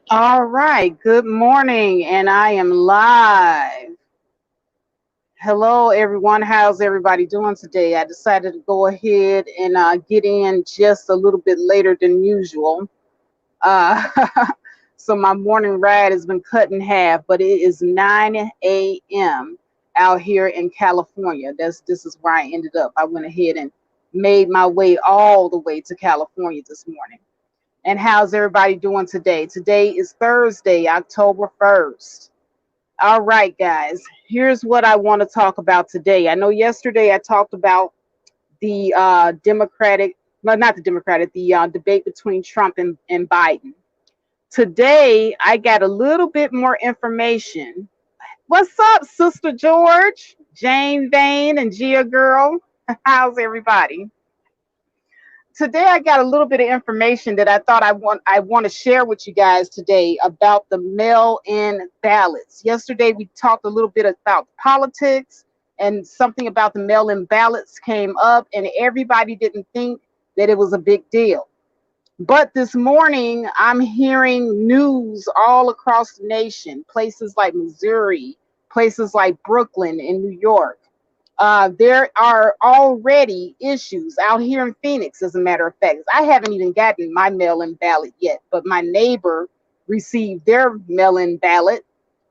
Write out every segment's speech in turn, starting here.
All right, good morning, and I am live. Hello, everyone. How's everybody doing today? I decided to go ahead and get in just a little bit later than usual. Uh, so my morning ride has been cut in half, but it is 9 a.m. out here in California. This is where I ended up. I went ahead and made my way all the way to California this morning. And how's everybody doing today? Today is Thursday, October 1st. All right, guys, here's what I want to talk about today. I know yesterday I talked about the Democratic, well, not the Democratic, the debate between Trump and Biden. Today, I got a little bit more information. What's up, Sister George, Jane Vane, and Gia Girl? How's everybody? Today I got a little bit of information that I want to share with you guys today about the mail-in ballots. Yesterday we talked a little bit about politics and something about the mail-in ballots came up and everybody didn't think that it was a big deal. But this morning I'm hearing news all across the nation, places like Missouri, places like Brooklyn and New York. There are already issues out here in Phoenix, as a matter of fact. I haven't even gotten my mail in ballot yet, but my neighbor received their mail in ballot.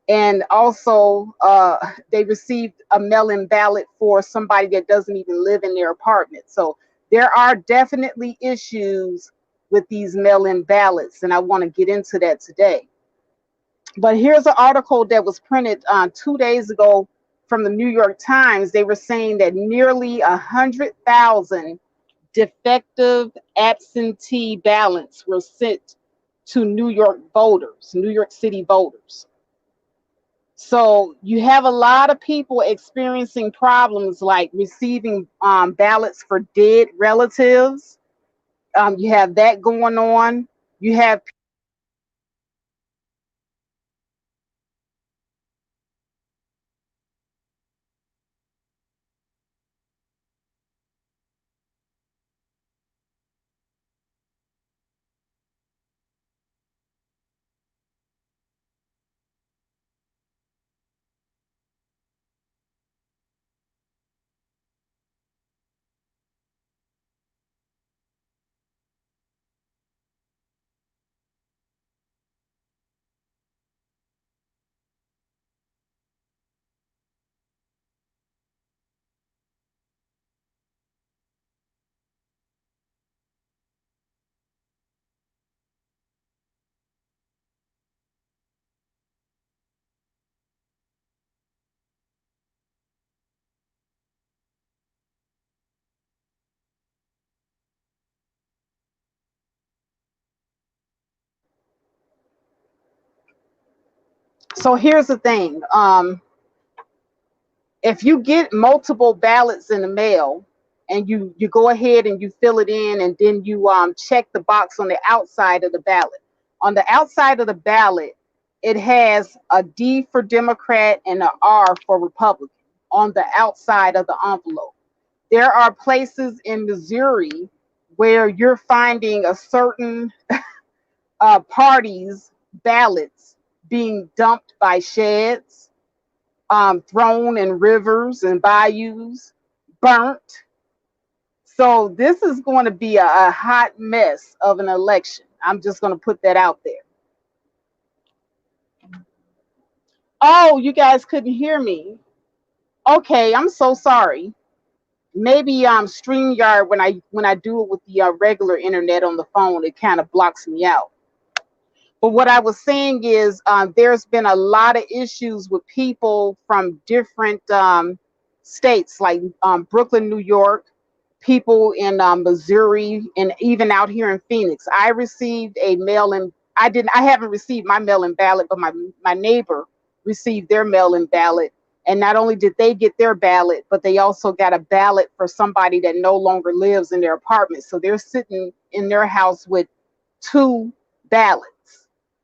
And also, they received a mail in ballot for somebody that doesn't even live in their apartment. So there are definitely issues with these mail in ballots, and I want to get into that today. But here's an article that was printed 2 days ago from the New York Times. They were saying that nearly 100,000 defective absentee ballots were sent to New York voters, New York City voters. So you have a lot of people experiencing problems like receiving ballots for dead relatives. You have that going on. You have so here's the thing. If you get multiple ballots in the mail and you go ahead and you fill it in and then you check the box on the outside of the ballot. On the outside of the ballot, it has a D for Democrat and an R for Republican on the outside of the envelope. There are places in Missouri where you're finding a certain party's ballots being dumped by sheds, thrown in rivers and bayous, burnt. So this is going to be a hot mess of an election. I'm just going to put that out there. Oh, you guys couldn't hear me. Okay, I'm so sorry. Maybe StreamYard, when I do it with the regular internet on the phone, it kind of blocks me out. But what I was saying is there's been a lot of issues with people from different states, like Brooklyn, New York, people in Missouri, and even out here in Phoenix. I received a mail-in. I haven't received my mail-in ballot, but my neighbor received their mail-in ballot. And not only did they get their ballot, but they also got a ballot for somebody that no longer lives in their apartment. So they're sitting in their house with two ballots.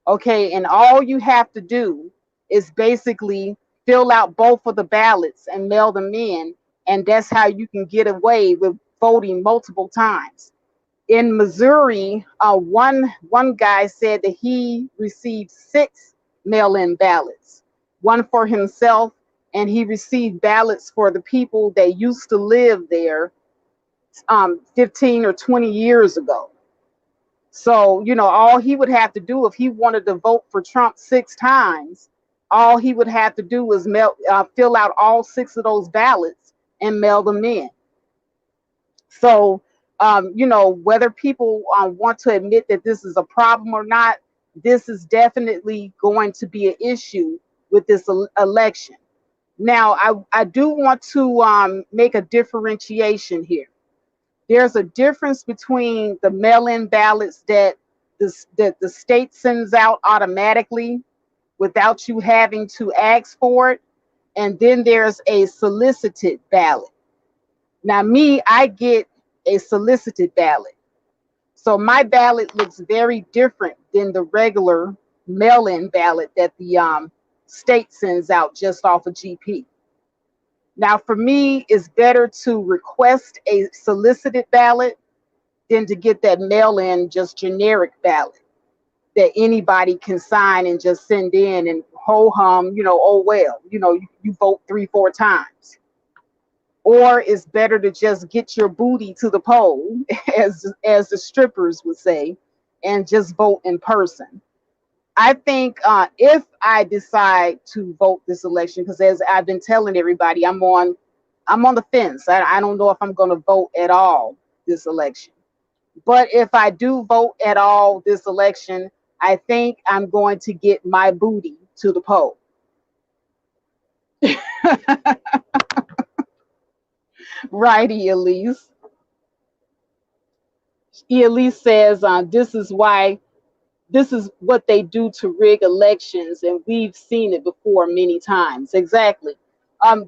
Okay, and all you have to do is basically fill out both of the ballots and mail them in, and that's how you can get away with voting multiple times. In Missouri, one guy said that he received 6 mail-in ballots, one for himself, and he received ballots for the people that used to live there 15 or 20 years ago. So, all he would have to do if he wanted to vote for Trump 6 times, all he would have to do was fill out all 6 of those ballots and mail them in. So, whether people want to admit that this is a problem or not, this is definitely going to be an issue with this election. Now, I do want to make a differentiation here. There's a difference between the mail-in ballots that the state sends out automatically without you having to ask for it, and then there's a solicited ballot. Now, I get a solicited ballot. So my ballot looks very different than the regular mail-in ballot that the state sends out just off of GP. Now, for me, it's better to request a solicited ballot than to get that mail-in just generic ballot that anybody can sign and just send in and ho-hum, oh well, you vote 3-4 times. Or it's better to just get your booty to the poll, as the strippers would say, and just vote in person. I think if I decide to vote this election, because as I've been telling everybody, I'm on the fence. I don't know if I'm going to vote at all this election. But if I do vote at all this election, I think I'm going to get my booty to the poll. Righty, Elise. Elise says this is what they do to rig elections, and we've seen it before many times. Exactly.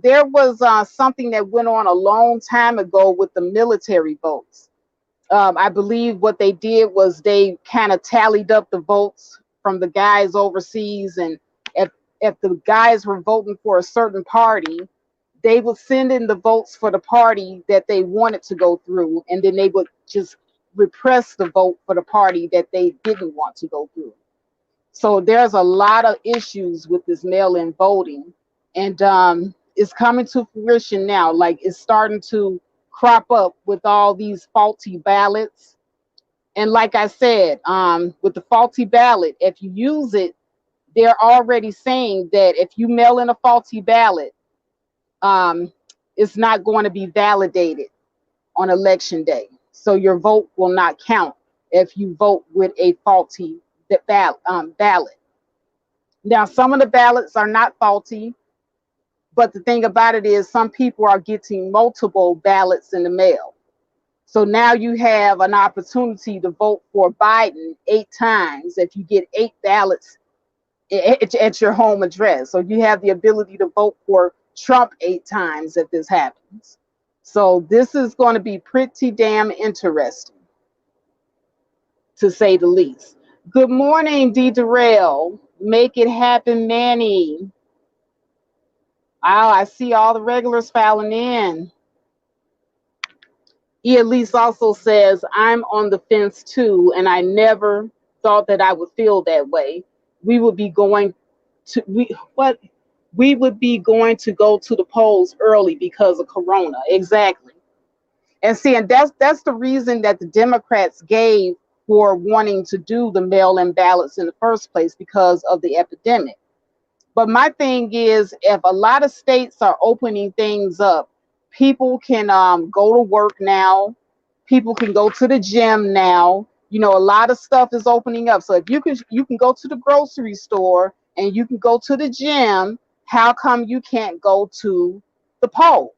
There was something that went on a long time ago with the military votes. I believe what they did was they kind of tallied up the votes from the guys overseas, and if the guys were voting for a certain party, they would send in the votes for the party that they wanted to go through, and then they would just repress the vote for the party that they didn't want to go through. So there's a lot of issues with this mail-in voting, and it's coming to fruition now. Like, it's starting to crop up with all these faulty ballots. And like I said, with the faulty ballot, if you use it, they're already saying that if you mail in a faulty ballot, it's not going to be validated on election day. So your vote will not count if you vote with a faulty ballot. Now, some of the ballots are not faulty, but the thing about it is some people are getting multiple ballots in the mail. So now you have an opportunity to vote for Biden 8 times if you get 8 ballots at your home address. So you have the ability to vote for Trump 8 times if this happens. So this is going to be pretty damn interesting, to say the least. Good morning, DERELL. Make it happen, Manny. Oh, I see all the regulars filing in. Elise also says, I'm on the fence too, and I never thought that I would feel that way. We would be going to go to the polls early because of Corona. Exactly. And see, and that's the reason that the Democrats gave for wanting to do the mail-in ballots in the first place, because of the epidemic. But my thing is, if a lot of states are opening things up, people can go to work now. People can go to the gym now. A lot of stuff is opening up. So if you can go to the grocery store and you can go to the gym, how come you can't go to the poll?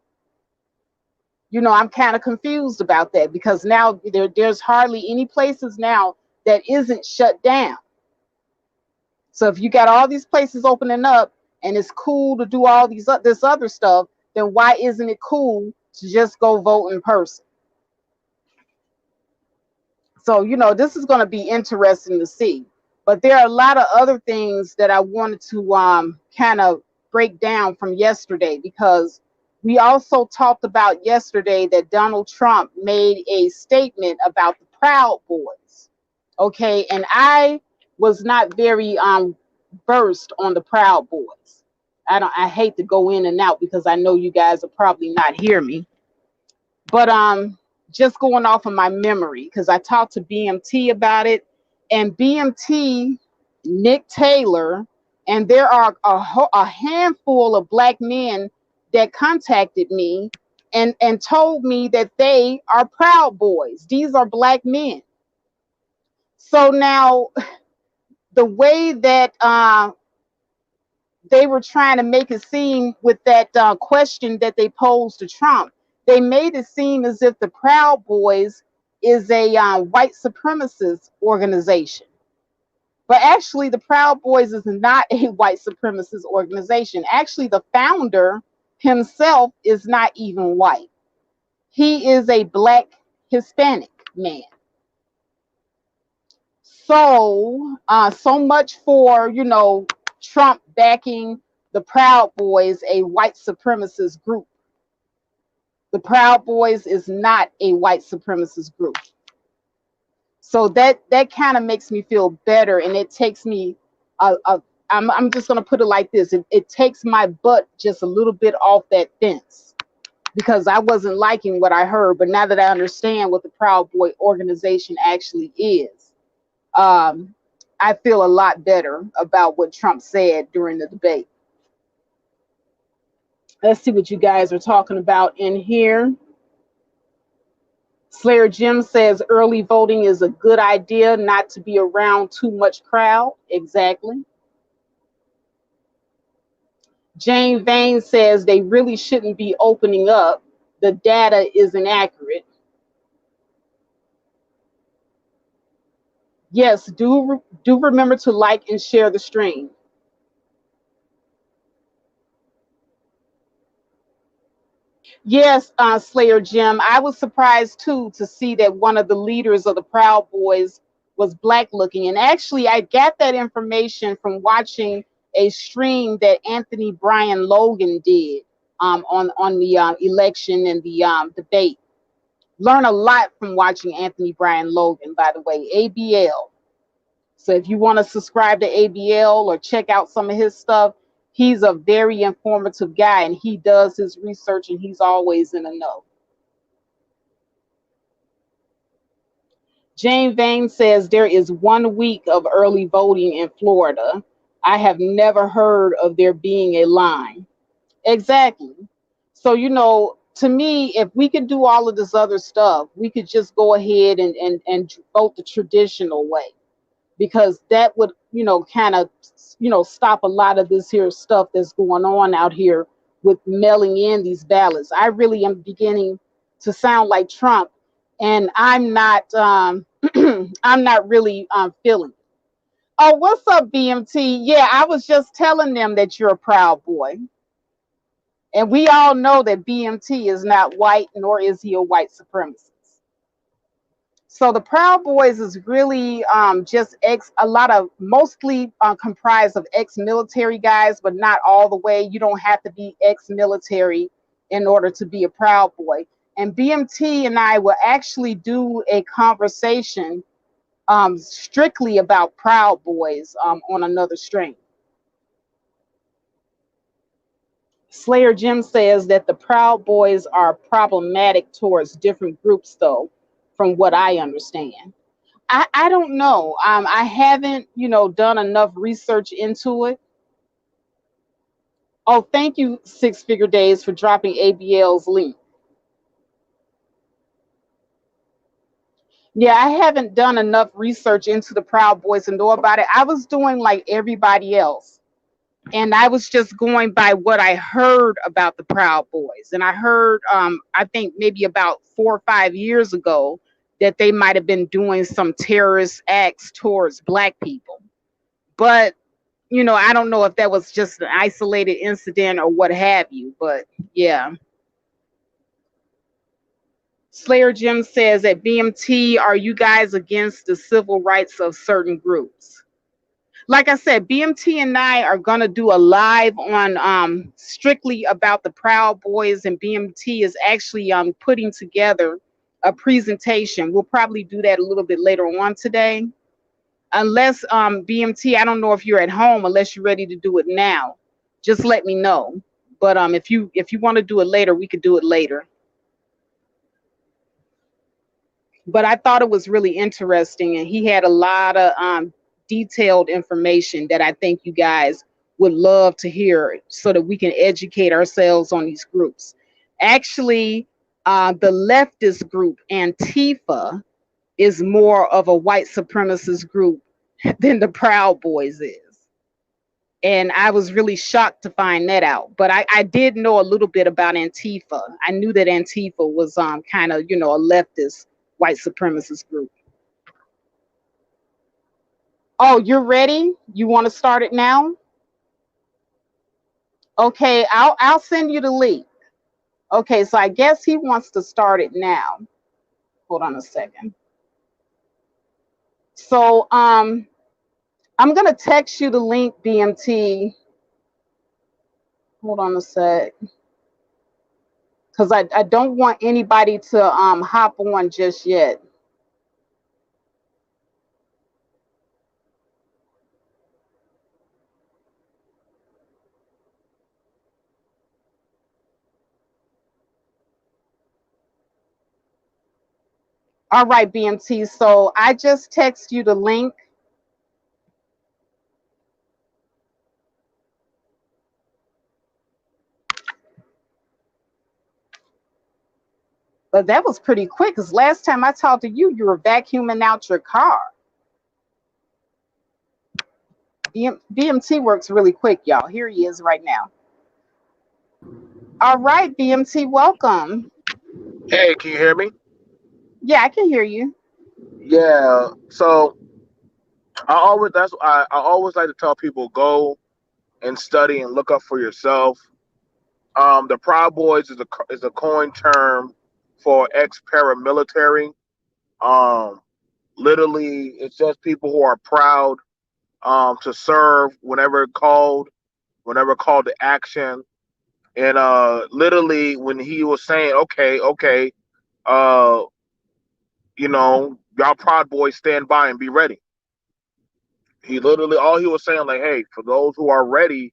I'm kind of confused about that, because now there's hardly any places now that isn't shut down. So if you got all these places opening up and it's cool to do all this other stuff, then why isn't it cool to just go vote in person? So, this is going to be interesting to see. But there are a lot of other things that I wanted to kind of break down from yesterday, because we also talked about yesterday that Donald Trump made a statement about the Proud Boys. Okay, and I was not very versed on the Proud Boys. I hate to go in and out because I know you guys will probably not hear me. But just going off of my memory, because I talked to BMT about it, and BMT, Nick Taylor, and there are a handful of black men that contacted me and told me that they are Proud Boys. These are black men. So now the way that they were trying to make it seem with that question that they posed to Trump, they made it seem as if the Proud Boys is a white supremacist organization. But actually, the Proud Boys is not a white supremacist organization. Actually, the founder himself is not even white. He is a black Hispanic man. So, so much for, Trump backing the Proud Boys, a white supremacist group. The Proud Boys is not a white supremacist group. So that kind of makes me feel better, and it takes me, I'm just gonna put it like this: it takes my butt just a little bit off that fence, because I wasn't liking what I heard. But now that I understand what the Proud Boy organization actually is, I feel a lot better about what Trump said during the debate. Let's see what you guys are talking about in here. Slayer Jim says early voting is a good idea, not to be around too much crowd. Exactly. Jane Vane says they really shouldn't be opening up. The data is inaccurate. Yes, do remember to like and share the stream. Yes, Slayer Jim. I was surprised too to see that one of the leaders of the Proud Boys was black looking. And actually, I got that information from watching a stream that Anthony Brian Logan did on the election and the debate. Learn a lot from watching Anthony Brian Logan, by the way, ABL. So if you want to subscribe to ABL or check out some of his stuff, he's a very informative guy, and he does his research, and he's always in the know. Jane Vane says there is 1 week of early voting in Florida. I have never heard of there being a line. Exactly. So, to me, if we could do all of this other stuff, we could just go ahead and vote the traditional way, because that would, kind of, stop a lot of this here stuff that's going on out here with mailing in these ballots. I really am beginning to sound like Trump, and I'm not, I'm not really feeling it. Oh, what's up, BMT? Yeah, I was just telling them that you're a Proud Boy. And we all know that BMT is not white, nor is he a white supremacist. So the Proud Boys is really just mostly comprised of ex-military guys, but not all the way. You don't have to be ex-military in order to be a Proud Boy. And BMT and I will actually do a conversation strictly about Proud Boys on another stream. Slayer Jim says that the Proud Boys are problematic towards different groups, though, from what I understand. I don't know. I haven't, done enough research into it. Oh, thank you, Six Figure Days, for dropping ABL's link. Yeah, I haven't done enough research into the Proud Boys to know about it. I was doing like everybody else, and I was just going by what I heard about the Proud Boys. And I heard, I think maybe about 4 or 5 years ago, that they might have been doing some terrorist acts towards black people. But, I don't know if that was just an isolated incident or what have you. But yeah. Slayer Jim says at BMT, are you guys against the civil rights of certain groups? Like I said, BMT and I are going to do a live on strictly about the Proud Boys, and BMT is actually putting together a presentation. We'll probably do that a little bit later on today. Unless BMT, I don't know if you're at home, unless you're ready to do it now. Just let me know. But if you want to do it later, we could do it later. But I thought it was really interesting, and he had a lot of detailed information that I think you guys would love to hear, so that we can educate ourselves on these groups. Actually, the leftist group Antifa is more of a white supremacist group than the Proud Boys is. And I was really shocked to find that out. But I did know a little bit about Antifa. I knew that Antifa was kind of, a leftist white supremacist group. Oh, you're ready? You want to start it now? Okay, I'll send you the link. Okay, so I guess he wants to start it now. Hold on a second. So I'm gonna text you the link, BMT. Hold on a sec. Because I don't want anybody to hop on just yet. All right, BMT. So I just text you the link. But that was pretty quick, because last time I talked to you, you were vacuuming out your car. BMT works really quick, y'all. Here he is right now. All right, BMT, welcome. Hey, can you hear me? Yeah, I can hear you. Yeah. So I always like to tell people, go and study and look up for yourself. The Proud Boys is a coin term for ex paramilitary. Um, Literally, it's just people who are proud to serve whenever called to action. And literally, when he was saying, okay, uh, y'all Proud Boys, stand by and be ready. He literally, all he was saying, like, hey, for those who are ready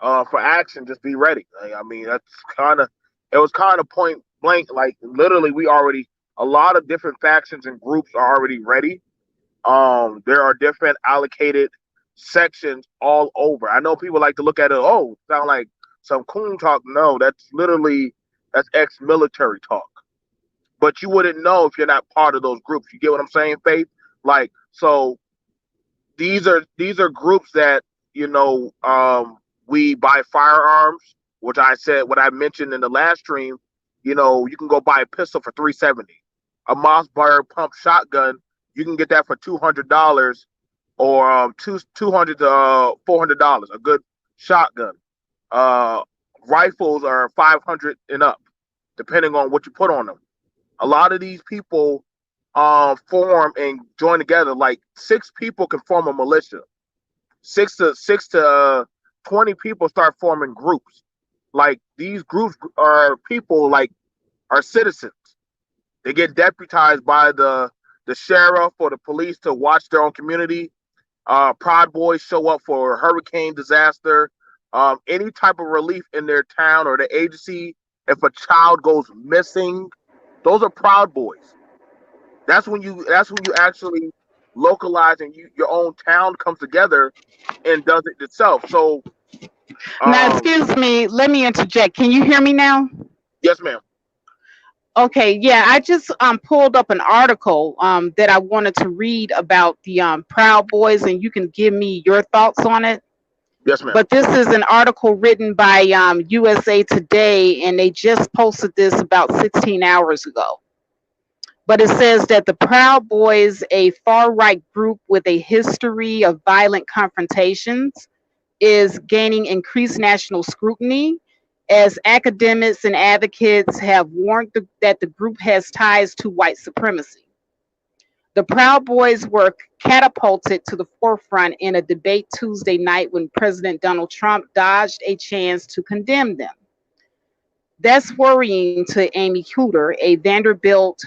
for action, just be ready. Like, I mean, it was kind of point blank. Like, literally, a lot of different factions and groups are already ready. There are different allocated sections all over. I know people like to look at it, oh, sound like some coon talk. No, that's ex-military talk. But you wouldn't know if you're not part of those groups. You get what I'm saying, Faith? Like, so these are groups that we buy firearms, which what I mentioned in the last stream. You can go buy a pistol for $370. A Mossberg pump shotgun, you can get that for $200, or 200 to $400. A good shotgun. Uh, Rifles are 500 and up, depending on what you put on them. A lot of these people form and join together. Like 6 people can form a militia. Six to 20 people start forming groups. Like these groups are people like are citizens. They get deputized by the sheriff or the police to watch their own community. Proud Boys show up for hurricane disaster, any type of relief in their town or the agency. If a child goes missing, those are Proud Boys. That's when you actually localize, and your own town comes together and does it itself. So Now, um excuse me, let me interject. Can you hear me now? yes, ma'am. Okay, yeah, I just pulled up an article that I wanted to read about the Proud Boys, and you can give me your thoughts on it. Yes, ma'am. But this is an article written by USA Today, and they just posted this about 16 hours ago. But it says that the Proud Boys, a far right group with a history of violent confrontations, is gaining increased national scrutiny as academics and advocates have warned that the group has ties to white supremacy. The Proud Boys were catapulted to the forefront in a debate Tuesday night when President Donald Trump dodged a chance to condemn them. That's worrying to Amy Cooter, a Vanderbilt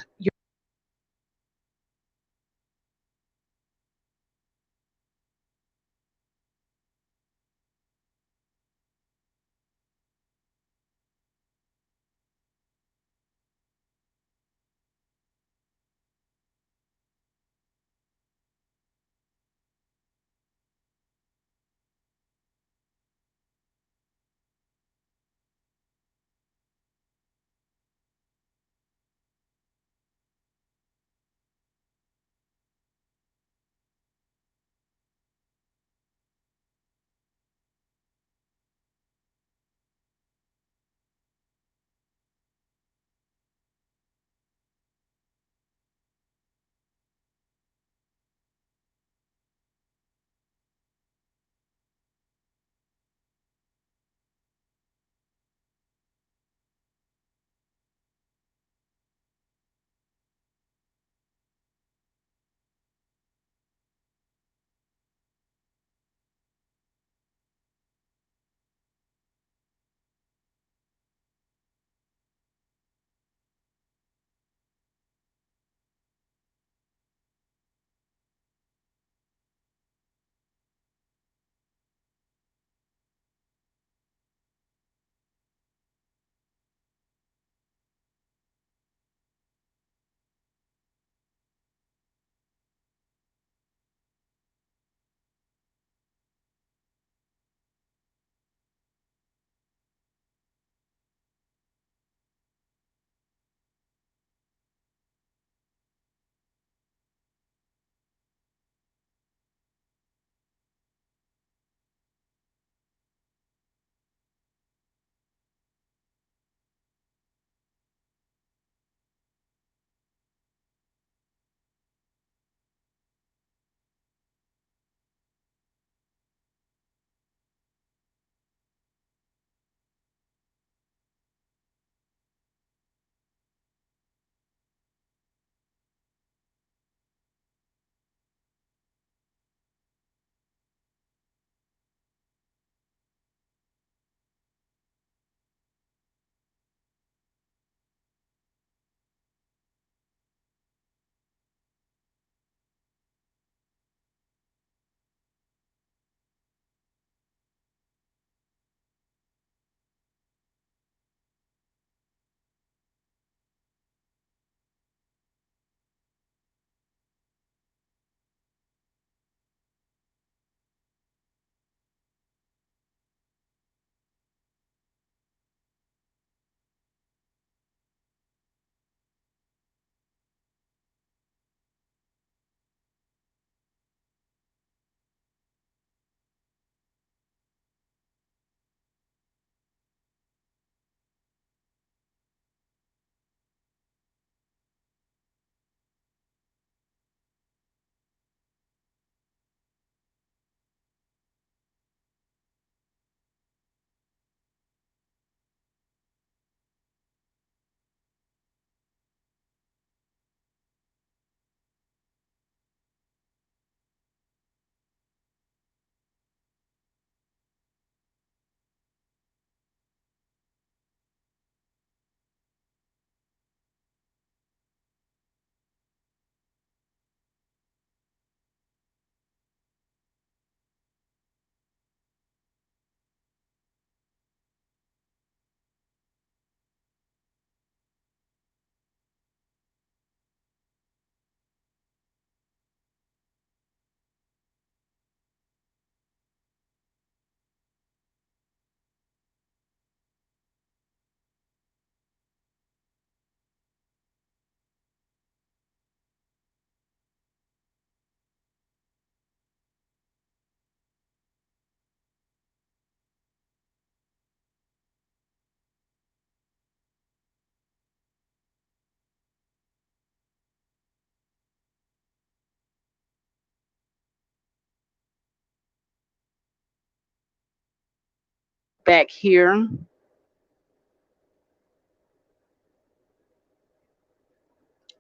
back here.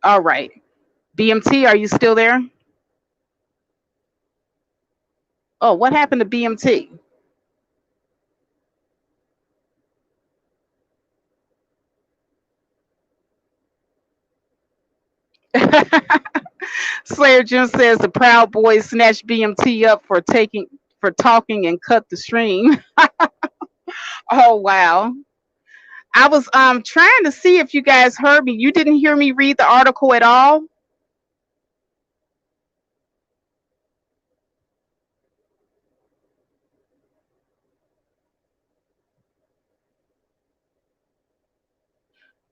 All right. BMT, are you still there? Oh, what happened to BMT? Slayer Jim says the Proud Boys snatched BMT up for talking and cut the stream. Oh wow. I was trying to see if you guys heard me. You didn't hear me read the article at all?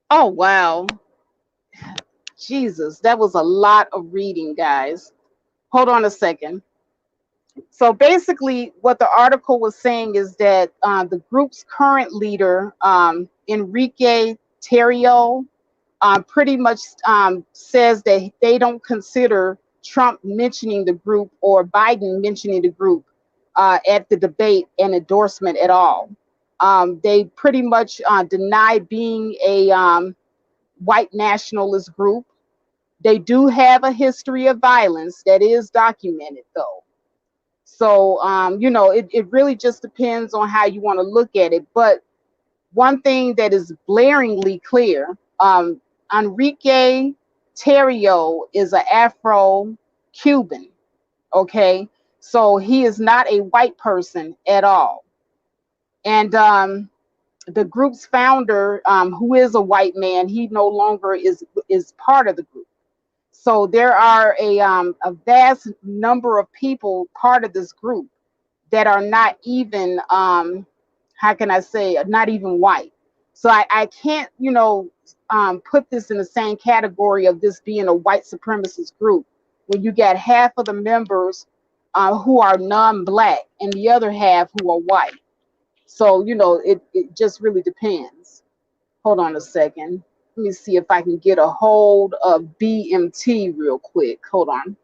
Oh wow. Jesus, that was a lot of reading, guys. Hold on a second. So basically, what the article was saying is that the group's current leader, Enrique Terrio, pretty much says that they don't consider Trump mentioning the group or Biden mentioning the group at the debate an endorsement at all. They pretty much deny being a white nationalist group. They do have a history of violence that is documented, though. So, it really just depends on how you want to look at it. But one thing that is blaringly clear, Enrique Terrio is an Afro Cuban. Okay. So he is not a white person at all. And the group's founder, who is a white man, he no longer is part of the group. So there are a vast number of people part of this group that are not even how can I say, not even white. So I can't, put this in the same category of this being a white supremacist group when you got half of the members who are non-black and the other half who are white. So it just really depends. Hold on a second. Let me see if I can get a hold of BMT real quick. Hold on.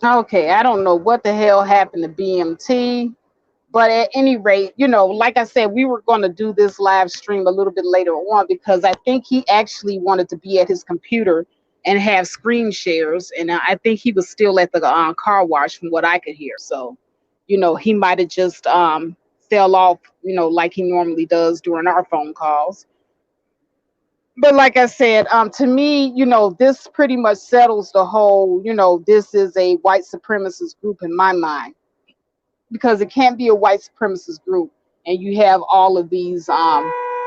Okay, I don't know what the hell happened to BMT, but at any rate, like I said, we were going to do this live stream a little bit later on because I think he actually wanted to be at his computer and have screen shares, and I think he was still at the car wash from what I could hear. So, he might have just fell off, like he normally does during our phone calls. But like I said, to me, this pretty much settles the whole, this is a white supremacist group in my mind because it can't be a white supremacist group and you have all of these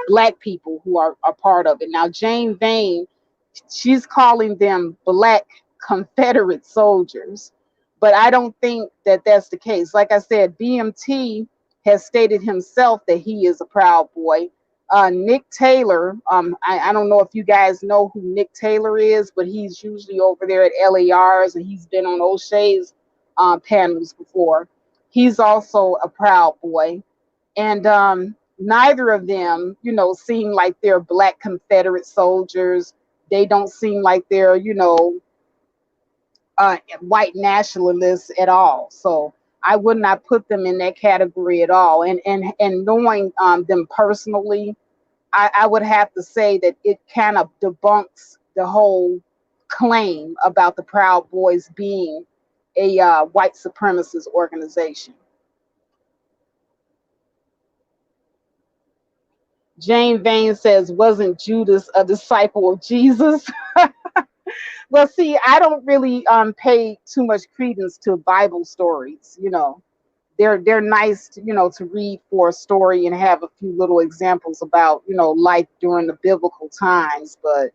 black people who are part of it. Now, Jane Vane, she's calling them Black Confederate soldiers, but I don't think that that's the case. Like I said, BMT has stated himself that he is a Proud Boy. Nick Taylor, I don't know if you guys know who Nick Taylor is, but he's usually over there at LARs and he's been on O'Shea's panels before. He's also a Proud Boy. And neither of them, seem like they're Black Confederate soldiers. They don't seem like they're, white nationalists at all. So I would not put them in that category at all. And knowing them personally, I would have to say that it kind of debunks the whole claim about the Proud Boys being a white supremacist organization. Jane Vane says, wasn't Judas a disciple of Jesus? Well, see, I don't really pay too much credence to Bible stories. They're nice, to read for a story and have a few little examples about life during the biblical times, but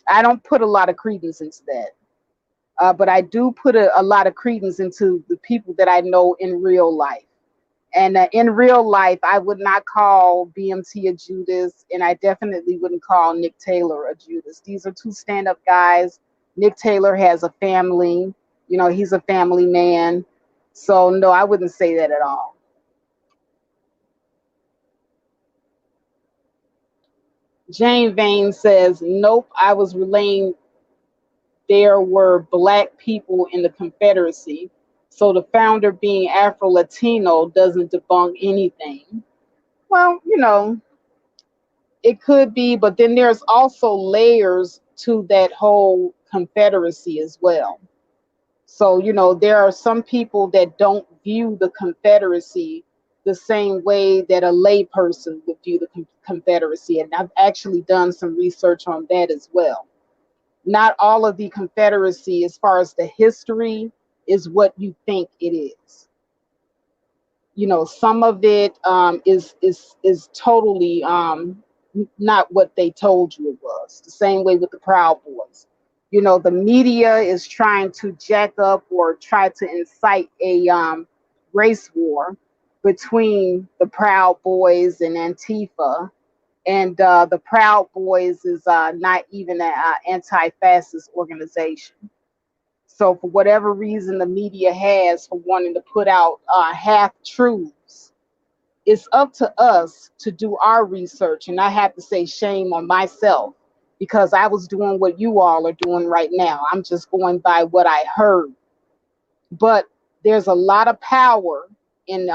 I don't put a lot of credence into that. But I do put a lot of credence into the people that I know in real life. And in real life, I would not call BMT a Judas, and I definitely wouldn't call Nick Taylor a Judas. These are two stand-up guys. Nick Taylor has a family. He's a family man. So, no, I wouldn't say that at all. Jane Vane says, nope, I was relaying there were black people in the Confederacy. So the founder being Afro-Latino doesn't debunk anything. Well, it could be, but then there's also layers to that whole Confederacy as well. So, there are some people that don't view the Confederacy the same way that a layperson would view the Confederacy. And I've actually done some research on that as well. Not all of the Confederacy, as far as the history, is what you think it is. Some of it is totally not what they told you it was. The same way with the Proud Boys. The media is trying to jack up or try to incite a race war between the Proud Boys and Antifa. And the Proud Boys is not even an anti-fascist organization. So for whatever reason the media has for wanting to put out half truths, it's up to us to do our research. And I have to say shame on myself because I was doing what you all are doing right now. I'm just going by what I heard. But there's a lot of power in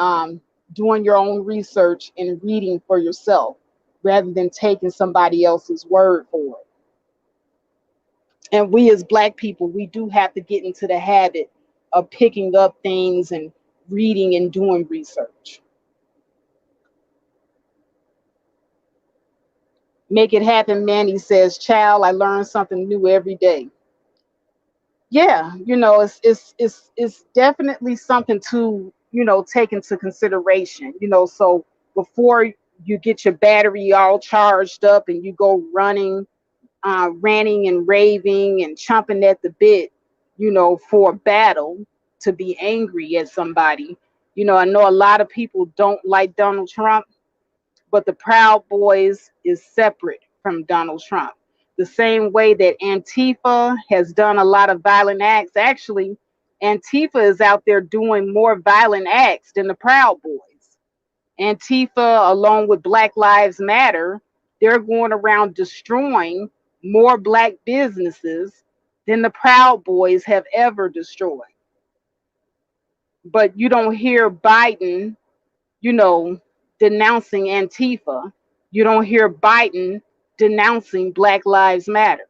doing your own research and reading for yourself rather than taking somebody else's word for it. And we as Black people, we do have to get into the habit of picking up things and reading and doing research. Make it happen, Manny says, child, I learn something new every day. Yeah, it's definitely something to, take into consideration. So before you get your battery all charged up and you go running, ranting and raving and chomping at the bit, for battle, to be angry at somebody. I know a lot of people don't like Donald Trump, but the Proud Boys is separate from Donald Trump. The same way that Antifa has done a lot of violent acts. Actually, Antifa is out there doing more violent acts than the Proud Boys. Antifa, along with Black Lives Matter, they're going around destroying more Black businesses than the Proud Boys have ever destroyed. But you don't hear Biden, you know, denouncing Antifa. You don't hear Biden denouncing Black Lives Matter.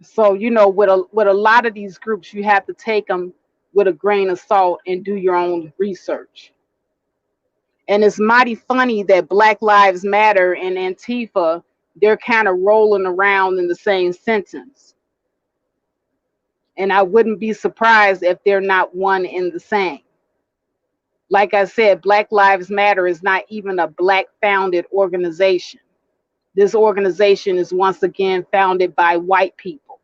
So, with a lot of these groups, you have to take them with a grain of salt and do your own research. And it's mighty funny that Black Lives Matter and Antifa, they're kind of rolling around in the same sentence. And I wouldn't be surprised if they're not one and the same. Like I said, Black Lives Matter is not even a Black founded organization. This organization is once again founded by white people.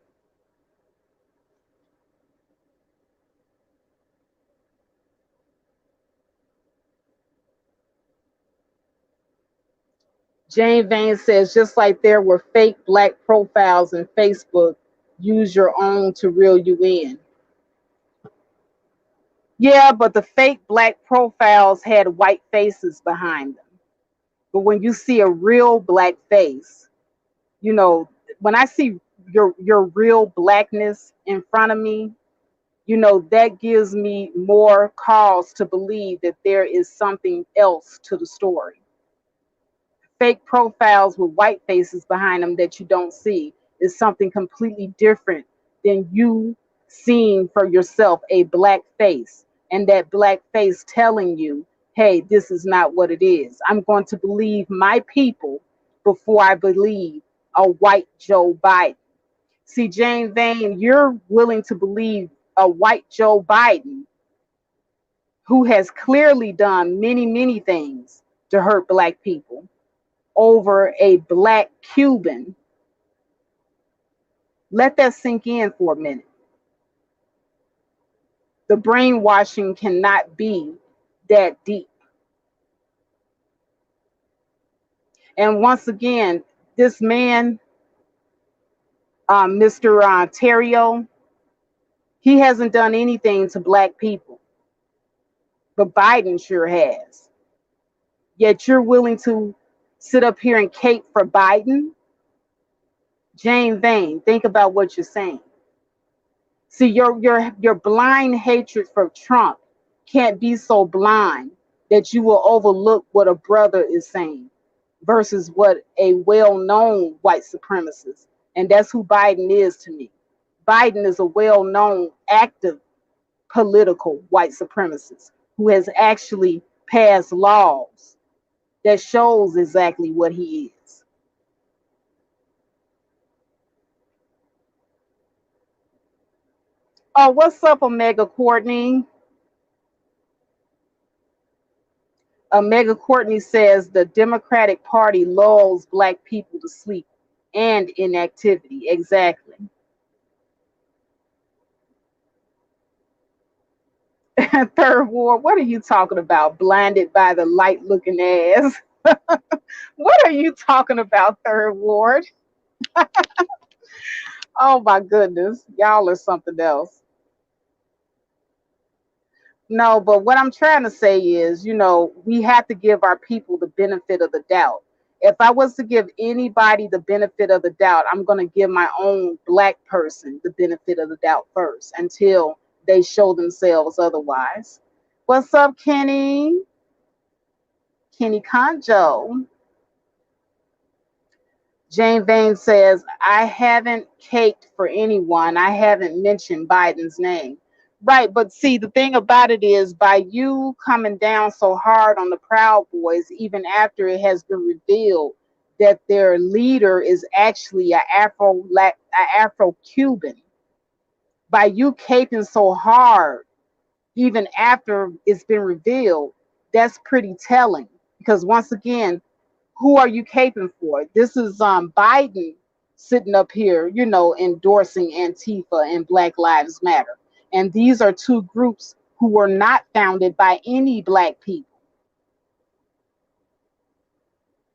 Jane Vane says, just like there were fake Black profiles in Facebook, use your own to reel you in. Yeah, but the fake Black profiles had white faces behind them. But when you see a real Black face, you know, when I see your real Blackness in front of me, that gives me more cause to believe that there is something else to the story. Fake profiles with white faces behind them that you don't see. is something completely different than you seeing for yourself a black face, and that black face telling you, hey, this is not what it is. I'm going to believe my people before I believe a white Joe Biden. See, Jane Vane, you're willing to believe a white Joe Biden who has clearly done many, many things to hurt black people over a black Cuban. Let that sink in for a minute. The brainwashing cannot be that deep. And once again, this man, Mr. Ontario, he hasn't done anything to black people, but Biden sure has. Yet you're willing to sit up here and cape for Biden? Jane Vane, think about what you're saying. See, your blind hatred for Trump can't be so blind that you will overlook what a brother is saying versus what a well-known white supremacist, and that's who Biden is to me. Biden is a well-known, active political white supremacist who has actually passed laws that shows exactly what he is. Oh, what's up, Omega Courtney? Omega Courtney says the Democratic Party lulls black people to sleep and inactivity. Exactly. Third Ward, what are you talking about? Blinded by the light looking ass. What are you talking about, Third Ward? Oh my goodness. Y'all are something else. No, but what I'm trying to say is, we have to give our people the benefit of the doubt. If I was to give anybody the benefit of the doubt, I'm going to give my own black person the benefit of the doubt first until they show themselves otherwise. What's up, Kenny? Kenny Conjo. Jane Vane says, I haven't caked for anyone. I haven't mentioned Biden's name. Right, but see, the thing about it is by you coming down so hard on the Proud Boys, even after it has been revealed that their leader is actually Afro Cuban, by you caping so hard, even after it's been revealed, that's pretty telling. Because once again, who are you caping for? This is Biden sitting up here, endorsing Antifa and Black Lives Matter. And these are two groups who were not founded by any black people.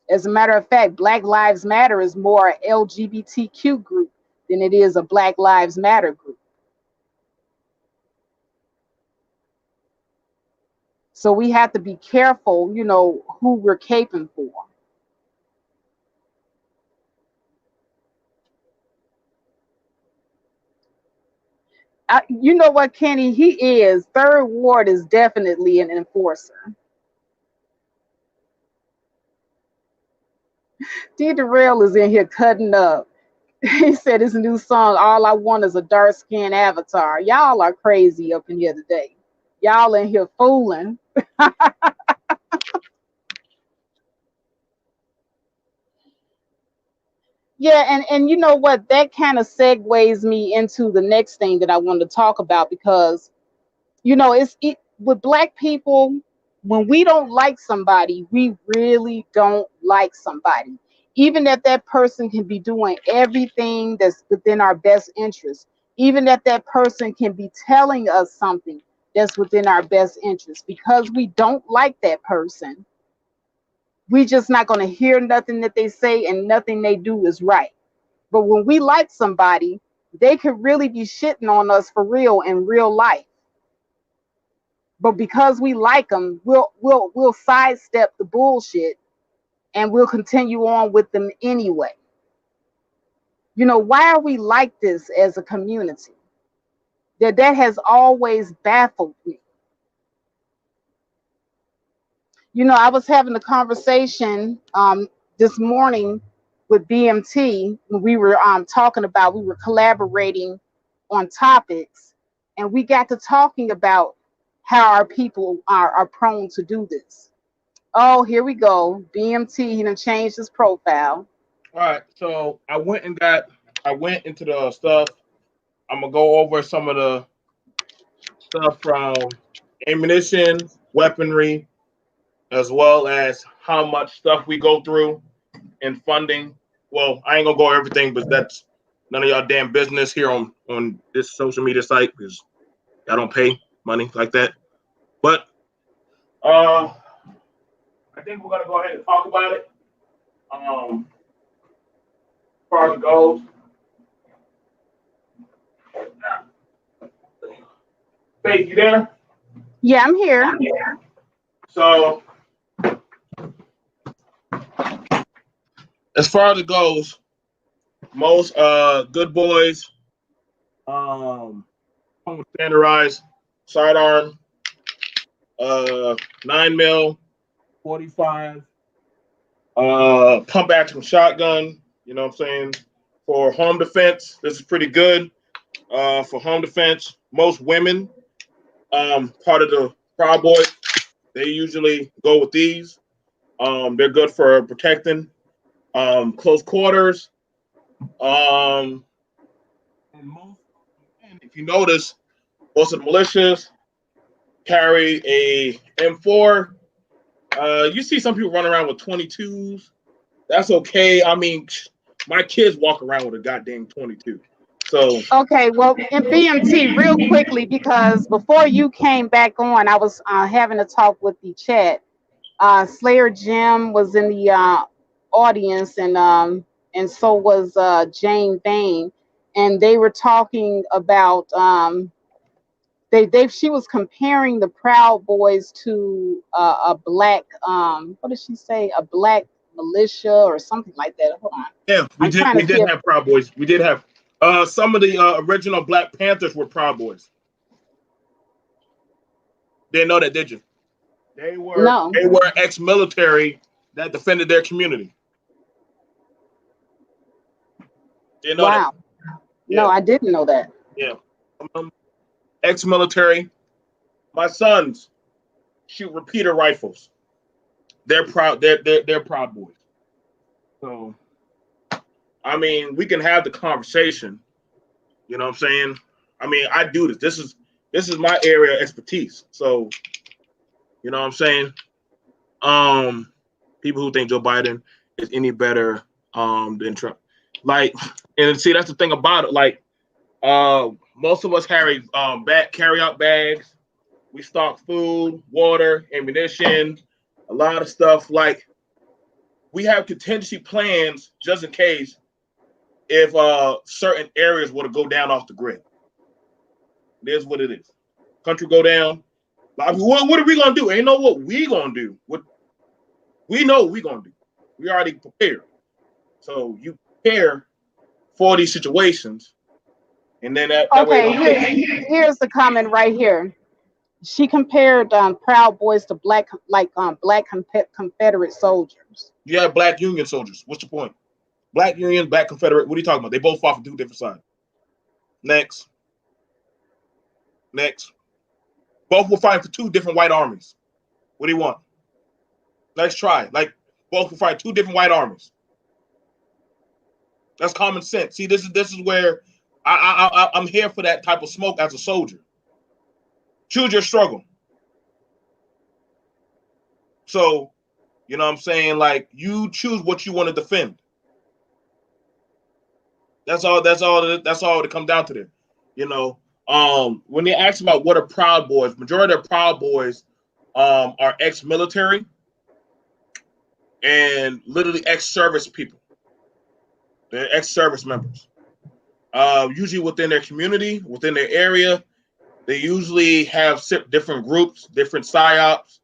As a matter of fact, Black Lives Matter is more LGBTQ group than it is a Black Lives Matter group. So we have to be careful, who we're caping for. You know what, Kenny? He is. Third Ward is definitely an enforcer. DERELL is in here cutting up. He said his new song, All I Want is a Dark Skinned Avatar. Y'all are crazy up in here today. Y'all in here fooling. Yeah, and you know what? That kind of segues me into the next thing that I wanted to talk about because with black people, when we don't like somebody, we really don't like somebody, even if that person can be doing everything that's within our best interest, even if that person can be telling us something that's within our best interest. Because we don't like that person, we just not going to hear nothing that they say, and nothing they do is right. But when we like somebody, they could really be shitting on us for real in real life. But because we like them, we'll sidestep the bullshit and we'll continue on with them anyway. Why are we like this as a community? That has always baffled me. I was having a conversation this morning with BMT when we were talking about, we were collaborating on topics, and we got to talking about how our people are prone to do this. Oh, here we go. BMT, he done changed his profile. All right, so I went into the stuff. I'm gonna go over some of the stuff from ammunition, weaponry, as well as how much stuff we go through in funding. Well, I ain't gonna go over everything, but that's none of y'all damn business here on this social media site because y'all don't pay money like that. But I think we're gonna go ahead and talk about it. As far as it goes. Faith, you there? Yeah, I'm here. So as far as it goes, most good boys come with standardized sidearm, 9 mil, 45, pump action shotgun. You know what I'm saying? For home defense, this is pretty good. For home defense, most women, part of the Proud Boys, they usually go with these. They're good for protecting close quarters. And if you notice, most of the militias carry a M4. You see some people run around with 22s. That's okay. I mean, my kids walk around with a goddamn 22. So Okay, well, in BMT, real quickly, because before you came back on, I was having a talk with the chat. Slayer Jim was in the audience, and so was Jane Bain, and they were talking about they she was comparing the Proud Boys to a black what did she say, a black militia or something like that. Hold on, yeah, I'm trying we to see did if have Proud Boys. We did have some of the original Black Panthers were Proud Boys. Didn't know that, did you? no. They were ex-military that defended their community. Didn't know that. Wow. No, Yeah, I didn't know that. yeah. Ex-military. My sons shoot repeater rifles. They're proud. They're Proud Boys. So I mean, we can have the conversation. You know what I'm saying? I mean, I do this. This is my area of expertise. So you know what I'm saying? People who think Joe Biden is any better than Trump, like, and see that's the thing about it. Like, most of us carry out bags. We stock food, water, ammunition, a lot of stuff. Like, we have contingency plans just in case if certain areas were to go down off the grid. It is what it is. Country go down. Like, what are we gonna do? Ain't know what we gonna do. What we know what we gonna do. We already prepared. So you prepare for these situations, and then that way it Okay, don't happen. here's the comment right here. She compared Proud Boys to black Confederate soldiers. You have black Union soldiers. What's the point? Black Union, black Confederate. What are you talking about? They both fought for two different sides. Next. Both were fighting for two different white armies. What do you want? Let's try. Like, both will fight two different white armies. That's common sense. See, this is where I'm here for that type of smoke as a soldier. Choose your struggle. So, you know what I'm saying? Like, you choose what you want to defend. That's all it comes down to there. You know, when they ask about what are Proud Boys, majority of Proud Boys are ex-military and literally ex-service people. They're ex-service members. Usually within their community, within their area, they usually have different groups, different psyops,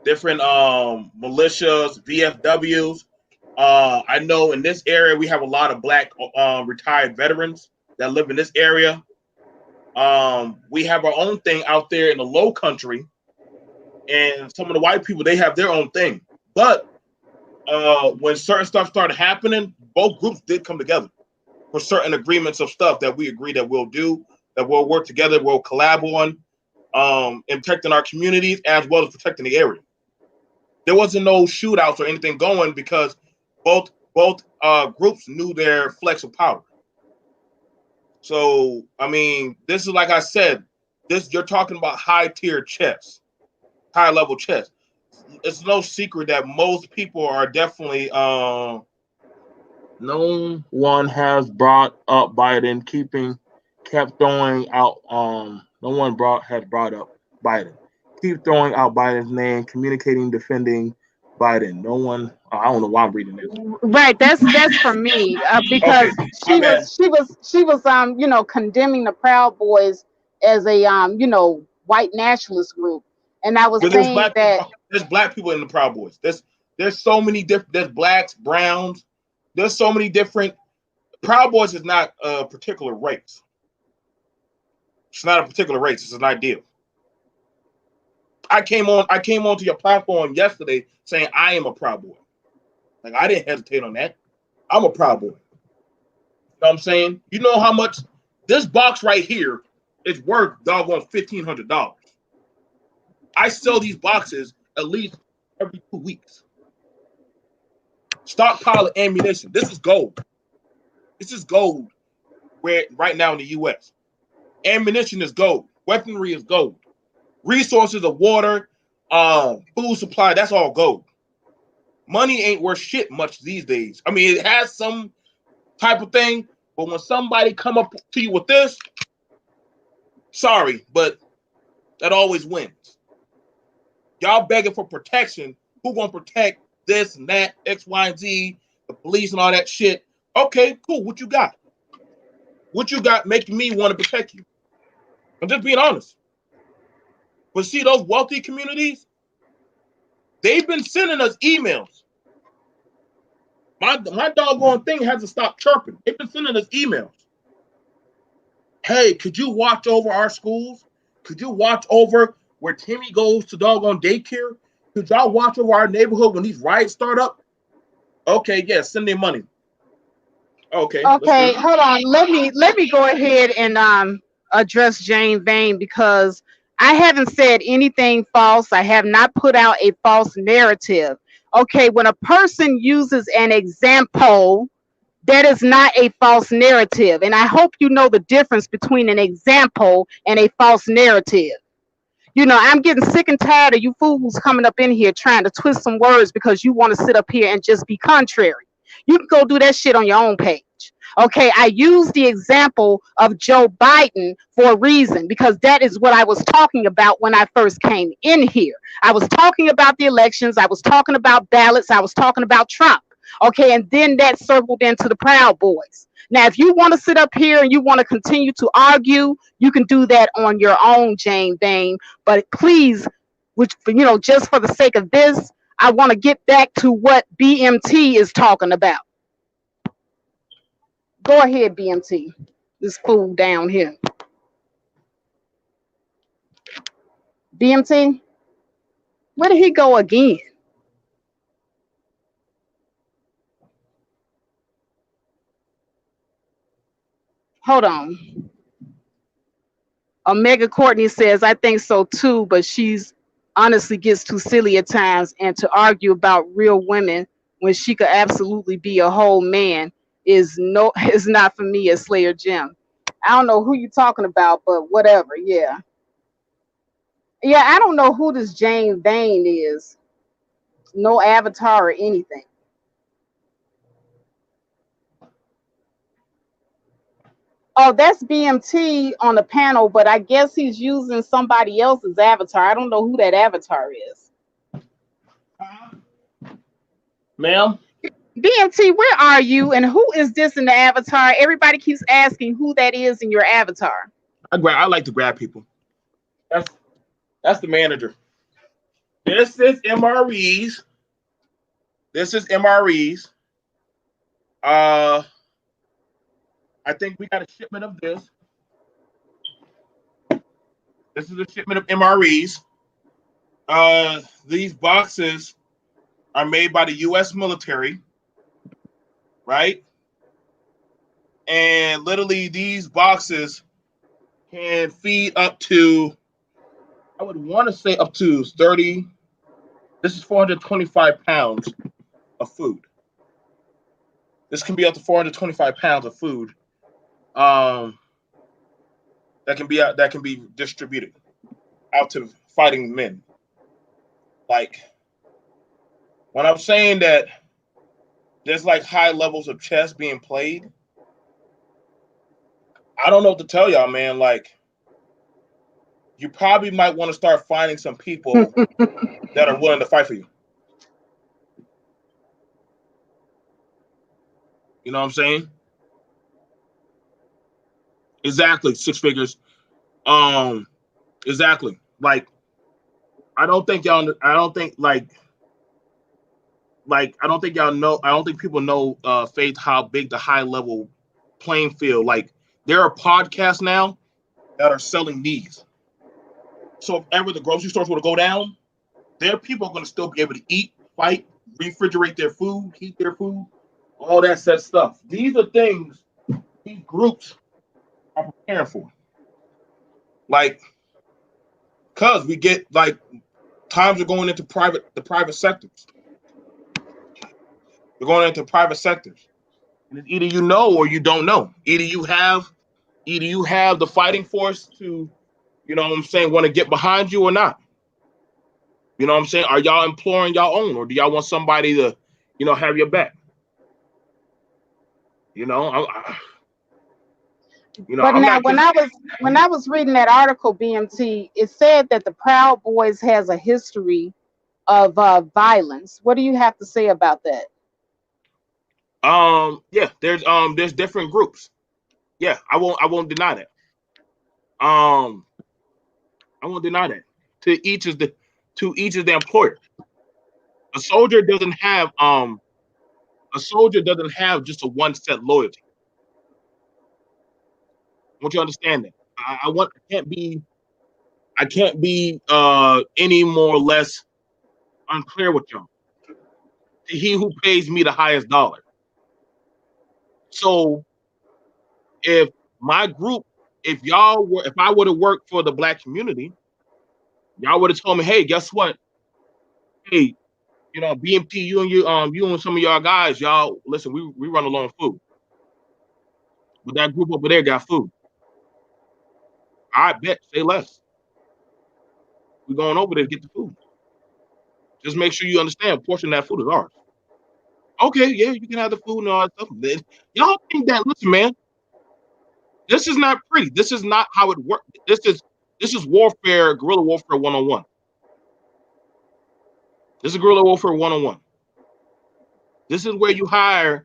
different militias, VFWs. I know in this area we have a lot of black retired veterans that live in this area. We have our own thing out there in the low country, and some of the white people, they have their own thing. But when certain stuff started happening, both groups did come together for certain agreements of stuff that we agree that we'll do, that we'll work together, we'll collab on, in protecting our communities as well as protecting the area. There wasn't no shootouts or anything going because both groups knew their flex of power. So, I mean, this is like I said, you're talking about high-tier chess, high-level chess. It's no secret that most people are definitely no one has brought up Biden, kept throwing out no one has brought up Biden. Keep throwing out Biden's name, communicating, defending Biden. No one. I don't know why I'm reading this. Right, that's for me Okay, because my bad. she was you know, condemning the Proud Boys as a you know, white nationalist group, and I was But saying that there's black people in the Proud Boys. There's so many different. There's blacks, browns. There's so many different. Proud Boys is not a particular race. It's not a particular race. It's an ideal. I came onto your platform yesterday saying I am a Proud Boy. Like, I didn't hesitate on that. I'm a Proud Boy. You know what I'm saying? You know how much this box right here is worth doggone $1,500. I sell these boxes at least every 2 weeks. Stockpile of ammunition. This is gold. This is gold right now in the U.S. Ammunition is gold. Weaponry is gold. Resources of water, food supply, that's all gold. Money ain't worth shit much these days. I mean, it has some type of thing, but when somebody come up to you with this, sorry, but that always wins. Y'all begging for protection. Who gonna protect this and that, X, Y, and Z, the police and all that shit? Okay, cool. What you got? What you got making me want to protect you? I'm just being honest. But see, those wealthy communities, they've been sending us emails. My doggone thing has to stop chirping. They've been sending us emails. Hey, could you watch over our schools? Could you watch over where Timmy goes to doggone daycare? Could y'all watch over our neighborhood when these riots start up? Okay, yeah, send them money. Okay, let's okay, see. hold on. Let me go ahead and address Jane Vane because I haven't said anything false. I have not put out a false narrative. Okay, when a person uses an example, that is not a false narrative. And I hope you know the difference between an example and a false narrative. You know, I'm getting sick and tired of you fools coming up in here trying to twist some words because you want to sit up here and just be contrary. You can go do that shit on your own page. Okay, I use the example of Joe Biden for a reason because that is what I was talking about when I first came in here. I was talking about the elections, I was talking about ballots, I was talking about Trump. Okay, and then that circled into the Proud Boys. Now, if you want to sit up here and you want to continue to argue, you can do that on your own, Jane Vane. But please, which you know, just for the sake of this, I want to get back to what BMT is talking about. Go ahead, BMT. This fool down here. BMT, where did he go again? Hold on. Omega Courtney says, I think so too, but she's honestly gets too silly at times. And to argue about real women when she could absolutely be a whole man is not for me as Slayer Jim. I don't know who you're talking about, but whatever. Yeah. Yeah, I don't know who this Jane Vane is. No avatar or anything. Oh, that's BMT on the panel, but I guess he's using somebody else's avatar. I don't know who that avatar is. Ma'am? BMT, where are you and who is this in the avatar? Everybody keeps asking who that is in your avatar. I like to grab people. That's the manager. This is MREs. This is MREs. I think we got a shipment of this. This is a shipment of MREs. These boxes are made by the U.S. military. right? And literally these boxes can feed up to, I would want to say up to 30, this is 425 pounds of food. This can be up to 425 pounds of food that can be distributed out to fighting men. Like, when I'm saying that there's like high levels of chess being played, I don't know what to tell y'all, man. Like, you probably might want to start finding some people that are willing to fight for you. You know what I'm saying? Exactly, six figures. Exactly. Like, I don't think y'all. I don't think I don't think y'all know. I don't think people know, Faith, how big the high level playing field. Like, there are podcasts now that are selling these. So if ever the grocery stores were to go down, their people are going to still be able to eat, fight, refrigerate their food, heat their food, all that said stuff. These are things these groups are preparing for. Like, cause we get, like, times are going into the private sectors. We're going into private sectors. And it's either you know or you don't know. Either you have the fighting force to, you know what I'm saying, want to get behind you or not. You know what I'm saying? Are y'all imploring y'all own, or do y'all want somebody to, have your back? But I'm now, not kidding. when I was reading that article, BMT, it said that the Proud Boys has a history of violence. What do you have to say about that? Yeah, there's different groups. Yeah, I won't deny that. I won't deny that. To each is the employer. A soldier doesn't have just a one set loyalty. I want you to understand that. I can't be any more or less unclear with y'all. He who pays me the highest dollar. So if my group, if I would have worked for the black community, y'all would have told me, hey, guess what? Hey, BMT, you and some of y'all guys, y'all, listen, we run along food. But that group over there got food. I bet, say less. We're going over there to get the food. Just make sure you understand a portion of that food is ours. Okay, yeah, you can have the food and all that stuff. Then y'all think that, listen, man, this is not pretty. This is not how it works. This is warfare, guerrilla warfare 101. This is guerrilla warfare 101. This is where you hire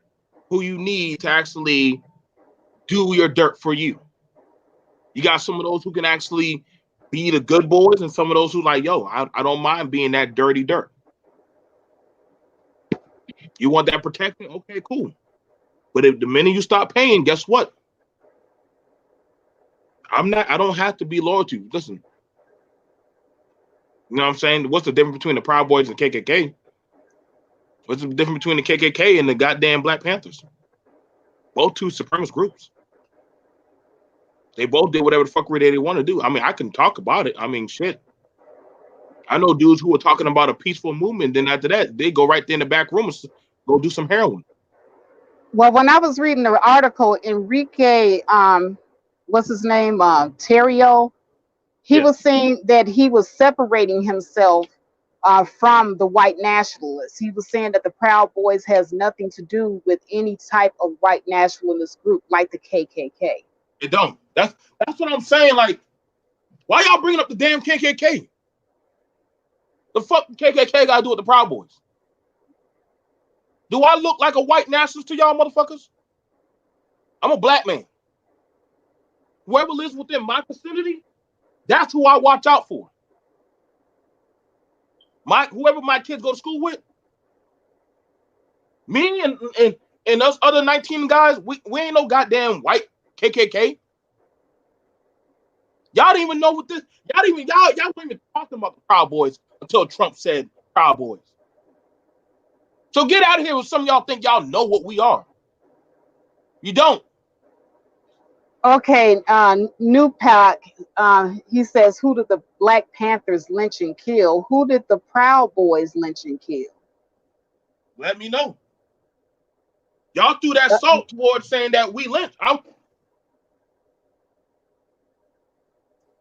who you need to actually do your dirt for you. You got some of those who can actually be the good boys, and some of those who like, yo, I don't mind being that dirty dirt. You want that protection? Okay, cool. But if the minute you stop paying, guess what? I don't have to be loyal to you. Listen, you know what I'm saying? What's the difference between the Proud Boys and KKK? What's the difference between the KKK and the goddamn Black Panthers? Both two supremacist groups. They both did whatever the fuck they want to do. I mean, I can talk about it. I mean, shit. I know dudes who were talking about a peaceful movement. Then after that, they go right there in the back room and go do some heroin. Well, when I was reading the article, Enrique, what's his name, Terrio, he was saying that he was separating himself from the white nationalists. He was saying that the Proud Boys has nothing to do with any type of white nationalist group like the KKK. It don't. That's what I'm saying. Like, why y'all bringing up the damn KKK? The fuck the KKK got to do with the Proud Boys? Do I look like a white nationalist to y'all motherfuckers? I'm a black man. Whoever lives within my vicinity, that's who I watch out for. Whoever my kids go to school with, me and us other 19 guys, we ain't no goddamn white KKK. Y'all didn't even know what this. Y'all weren't even talking about the Proud Boys until Trump said Proud Boys. So get out of here with some of y'all think y'all know what we are. You don't. Okay, NewPac, he says, who did the Black Panthers lynch and kill? Who did the Proud Boys lynch and kill? Let me know. Y'all threw that salt towards saying that we lynched.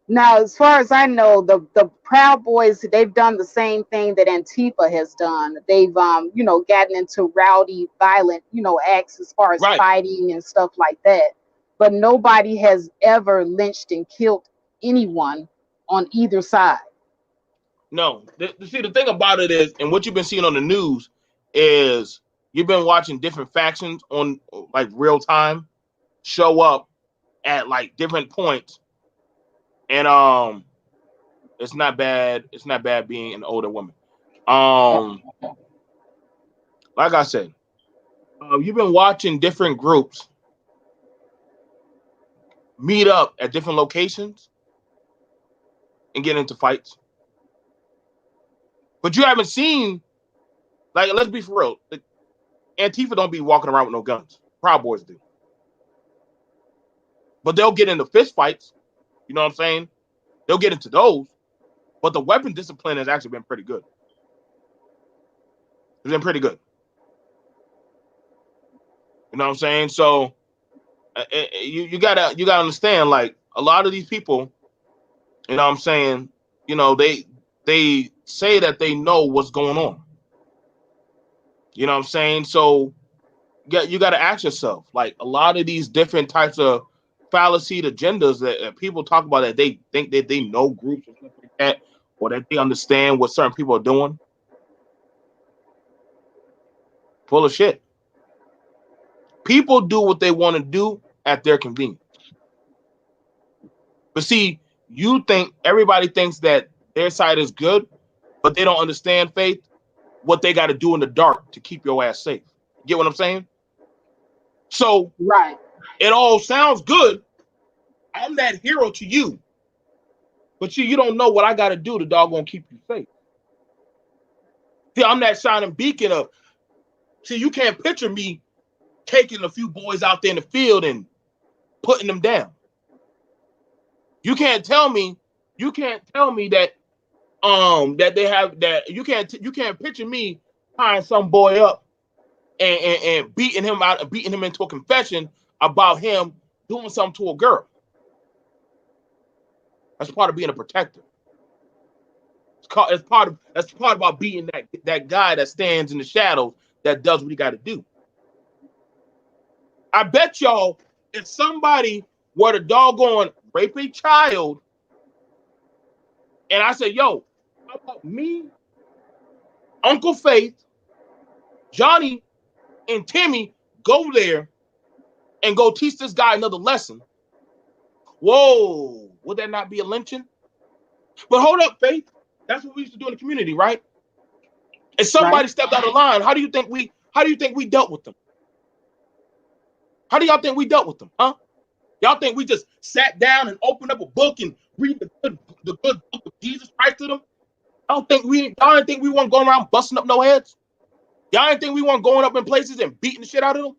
Now, as far as I know, the Proud Boys, they've done the same thing that Antifa has done. They've gotten into rowdy, violent, acts as far as Right. fighting and stuff like that. But nobody has ever lynched and killed anyone on either side. No. See, the thing about it is, and what you've been seeing on the news is you've been watching different factions on like real time show up at like different points, and it's not bad. It's not bad being an older woman. Like I said, you've been watching different groups meet up at different locations and get into fights, but you haven't seen, like, let's be for real. Like, Antifa don't be walking around with no guns. Proud Boys do, but they'll get into fist fights. You know what I'm saying? They'll get into those, but the weapon discipline has actually been pretty good. It's been pretty good. You know what I'm saying? So you gotta understand, like, a lot of these people, you know what I'm saying, they say that they know what's going on. You know what I'm saying? So you gotta ask yourself, like, a lot of these different types of fallacy agendas that people talk about, that they think that they know groups or stuff like that, or that they understand what certain people are doing. Full of shit. People do what they want to do at their convenience. But see, everybody thinks that their side is good, but they don't understand, Faith, what they got to do in the dark to keep your ass safe. Get what I'm saying? So Right. it all sounds good. I'm that hero to you, but you don't know what I got to do to doggone keep you safe. See, I'm that shining beacon of. See, you can't picture me taking a few boys out there in the field and putting them down. You can't tell me that that they have that. You can't picture me tying some boy up and beating him out and beating him into a confession about him doing something to a girl. That's part of being a protector. That's part about being that guy that stands in the shadows, that does what he got to do. I bet y'all, if somebody were to doggone rape a child, and I said, yo, how about me, Uncle Faith, Johnny, and Timmy go there and go teach this guy another lesson? Whoa, would that not be a lynching? But hold up, Faith. That's what we used to do in the community, right? If somebody stepped out of line, how do you think we dealt with them? How do y'all think we dealt with them, huh? Y'all think we just sat down and opened up a book and read the good book of Jesus Christ to them? Y'all didn't think we weren't going around busting up no heads? Y'all didn't think we weren't going up in places and beating the shit out of them?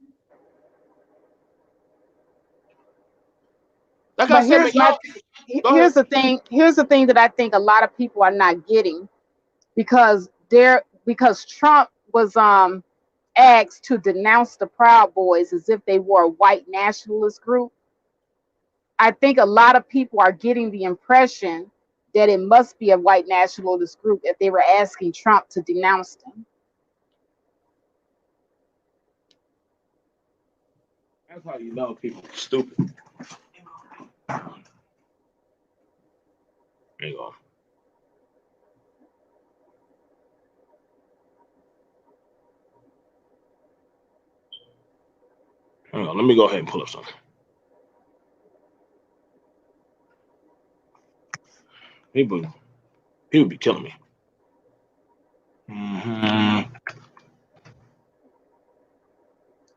Like But I said, man, here's the thing. Here's the thing that I think a lot of people are not getting, because Trump was asked to denounce the Proud Boys as if they were a white nationalist group. I think a lot of people are getting the impression that it must be a white nationalist group if they were asking Trump to denounce them. That's how you know people are stupid. There you go. Hang on, let me go ahead and pull up something. People be killing me. Mm-hmm.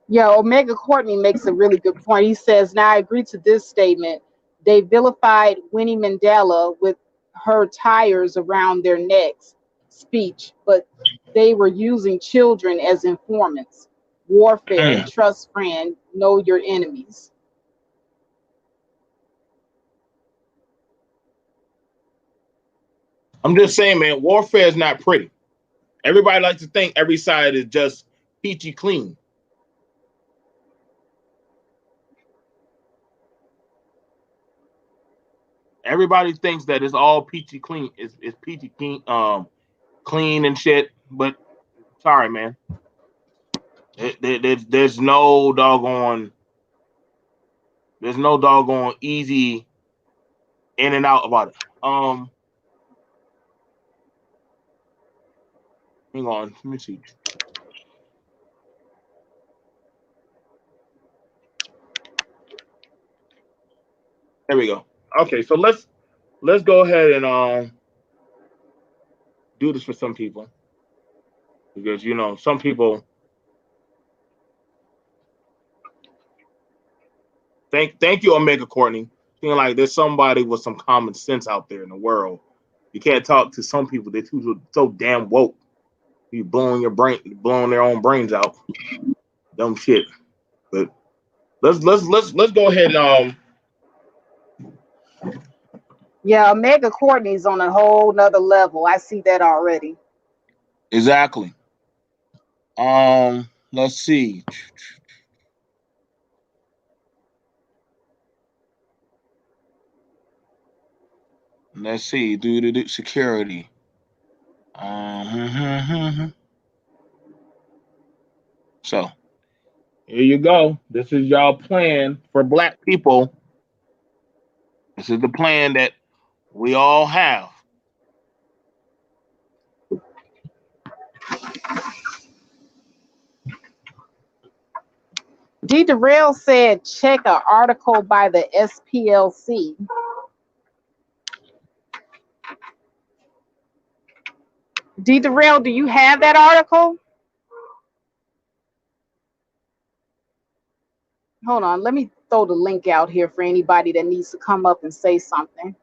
Yeah, Omega Courtney makes a really good point. He says, now I agree to this statement. They vilified Winnie Mandela with her tires around their necks speech, but they were using children as informants. warfare, trust friend, know your enemies. I'm just saying, man, warfare is not pretty. Everybody likes to think every side is just peachy clean. Everybody thinks that it's all peachy clean. It's peachy clean, clean and shit. But sorry, man. There's no doggone. There's no doggone easy in and out about it. Hang on. Let me see. There we go. Okay, so let's go ahead and do this for some people, because some people thank you, Omega Courtney. Feeling like there's somebody with some common sense out there in the world. You can't talk to some people. They're so damn woke. You blowing their own brains out. Dumb shit. But let's go ahead and Yeah, Omega Courtney's on a whole nother level. I see that already. exactly. Let's see. Let's see. Do security. So here you go. This is y'all plan for Black people. This is the plan that we all have. DERELL said check an article by the SPLC. DERELL, do you have that article? Hold on, let me throw the link out here for anybody that needs to come up and say something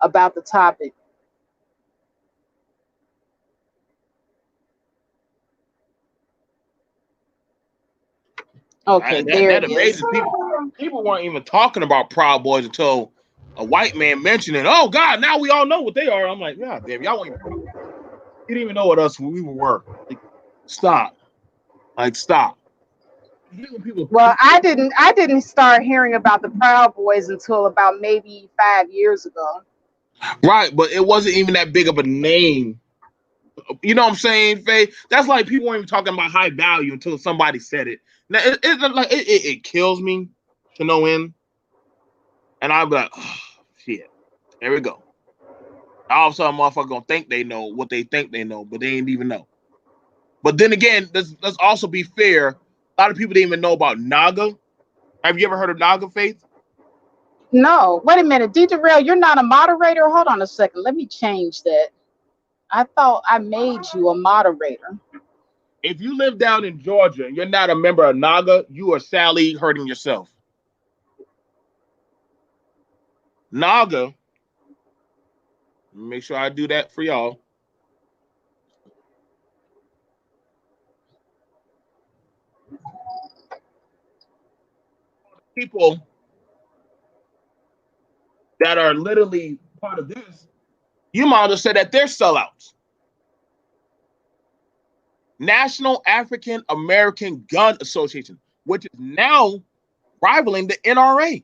about the topic. Okay, there That it is. amazes people. People weren't even talking about Proud Boys until a white man mentioned it. Oh God, now we all know what they are. I'm like, yeah, damn, y'all weren't even, you didn't even know what us we were. Like, stop. Like, stop. Well, I didn't start hearing about the Proud Boys until about maybe 5 years ago. Right, but it wasn't even that big of a name. You know what I'm saying, Faye? That's like people weren't even talking about high value until somebody said it. Now it kills me to no end. And I'll be like, oh, shit, there we go. All of a sudden, motherfucker gonna think they know what they think they know, but they ain't even know. But then again, let's also be fair. A lot of people didn't even know about Naga. Have you ever heard of Naga, Faith? No, wait a minute, DERELL, you're not a moderator. Hold on a second. Let me change that. I thought I made you a moderator. If you live down in Georgia and you're not a member of Naga, you are sadly hurting yourself. Naga, make sure I do that for y'all. People that are literally part of this, you might as well say that they're sellouts. National African American Gun Association, which is now rivaling the NRA.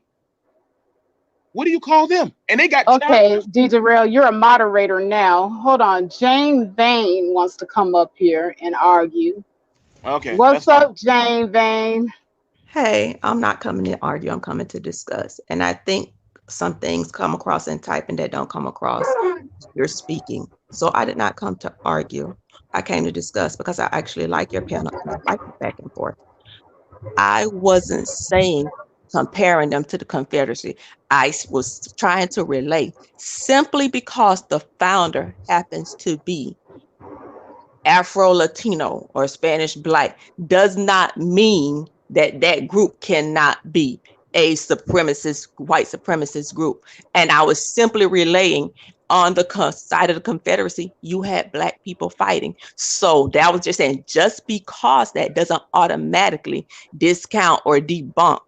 What do you call them? And they got okay, DERELL, you're a moderator now. Hold on, Jane Vane wants to come up here and argue. Okay, what's up, Jane Vane? Hey, I'm not coming to argue. I'm coming to discuss. And I think some things come across in typing that don't come across you're speaking. So I did not come to argue. I came to discuss because I actually like your panel and I like the back and forth. I wasn't saying comparing them to the Confederacy. I was trying to relate simply because the founder happens to be Afro-Latino or Spanish Black does not mean that that group cannot be a supremacist, white supremacist group. And I was simply relaying on the side of the Confederacy, you had Black people fighting. So that was just saying, just because that doesn't automatically discount or debunk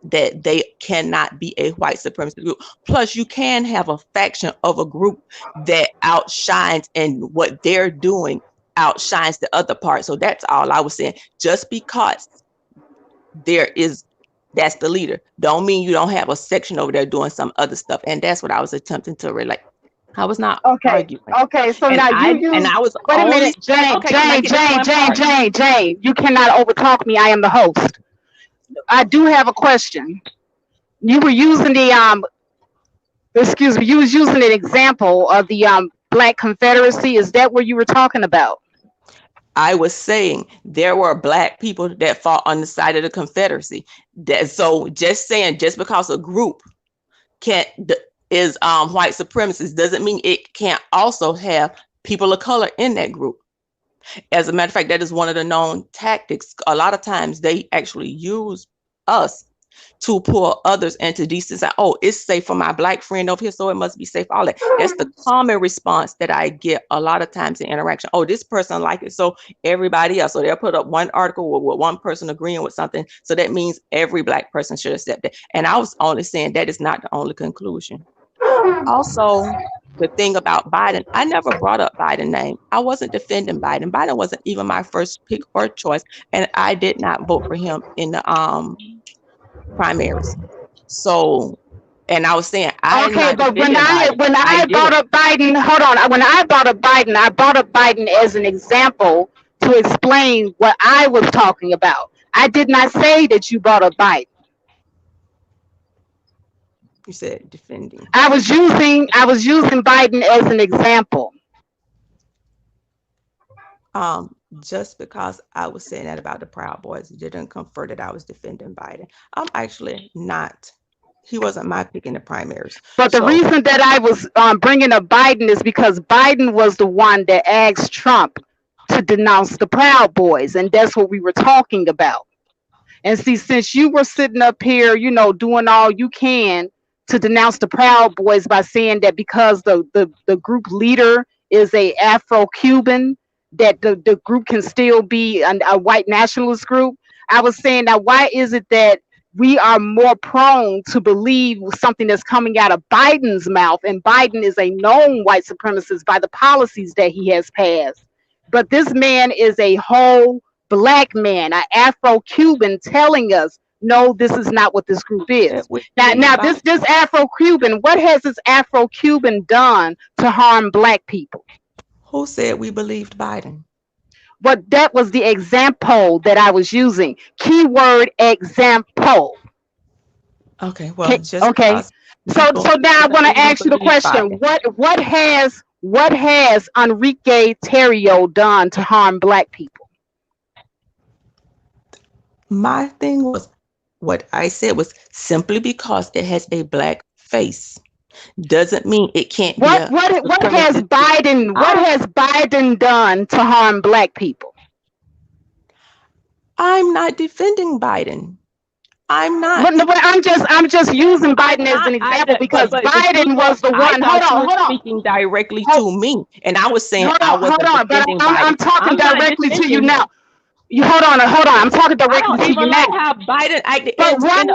that they cannot be a white supremacist group. Plus, you can have a faction of a group that outshines, and what they're doing outshines the other part. So that's all I was saying. Just because that's the leader, don't mean you don't have a section over there doing some other stuff. And that's what I was attempting to relate. I was not arguing. Okay, so And now I was wait a only, minute, Jane, okay, can I get this one part? Jane, you cannot overtalk me. I am the host. I do have a question. You were using excuse me, you was using an example of the Black Confederacy. Is that what you were talking about? I was saying there were Black people that fought on the side of the Confederacy. So just saying, just because a group is white supremacist doesn't mean it can't also have people of color in that group. As a matter of fact, that is one of the known tactics. A lot of times they actually use us to pull others into decency. Oh, it's safe for my Black friend over here, so it must be safe for all that. That's the common response that I get a lot of times in interaction. Oh, this person like it, so everybody else. So they'll put up one article with one person agreeing with something, so that means every Black person should accept it. And I was only saying that is not the only conclusion. Also, the thing about Biden, I never brought up Biden's name. I wasn't defending Biden. Biden wasn't even my first pick or choice, and I did not vote for him in the primaries. So, and I was saying, Okay, but when I brought up Biden, hold on. When I brought up Biden as an example to explain what I was talking about. I did not say that you brought up Biden. You said defending. I was using Biden as an example. Just because I was saying that about the Proud Boys, it didn't confer that I was defending Biden. I'm actually not. He wasn't my pick in the primaries. But the reason that I was bringing up Biden is because Biden was the one that asked Trump to denounce the Proud Boys, and that's what we were talking about. And see, since you were sitting up here, doing all you can to denounce the Proud Boys by saying that because the group leader is a Afro-Cuban, that the group can still be a white nationalist group. I was saying, now why is it that we are more prone to believe something that's coming out of Biden's mouth, and Biden is a known white supremacist by the policies that he has passed. But this man is a whole Black man, an Afro-Cuban, telling us, no, this is not what this group is. Now this Afro-Cuban, what has this Afro-Cuban done to harm Black people? Who said we believed Biden? But that was the example that I was using. Keyword example. Okay, well, okay. So now I want to ask you the question: What has Enrique Tarrio done to harm Black people? My thing was, what I said was, simply because it has a Black face doesn't mean it can't be. What has Biden done to harm Black people? I'm not defending Biden. I'm not. But I'm just using Biden as an example because Biden was the one. Hold on. Speaking directly to me, and I was saying I wasn't defending Biden. I'm talking directly to you now. You hold on. I'm talking directly to you now. How Biden acted. But why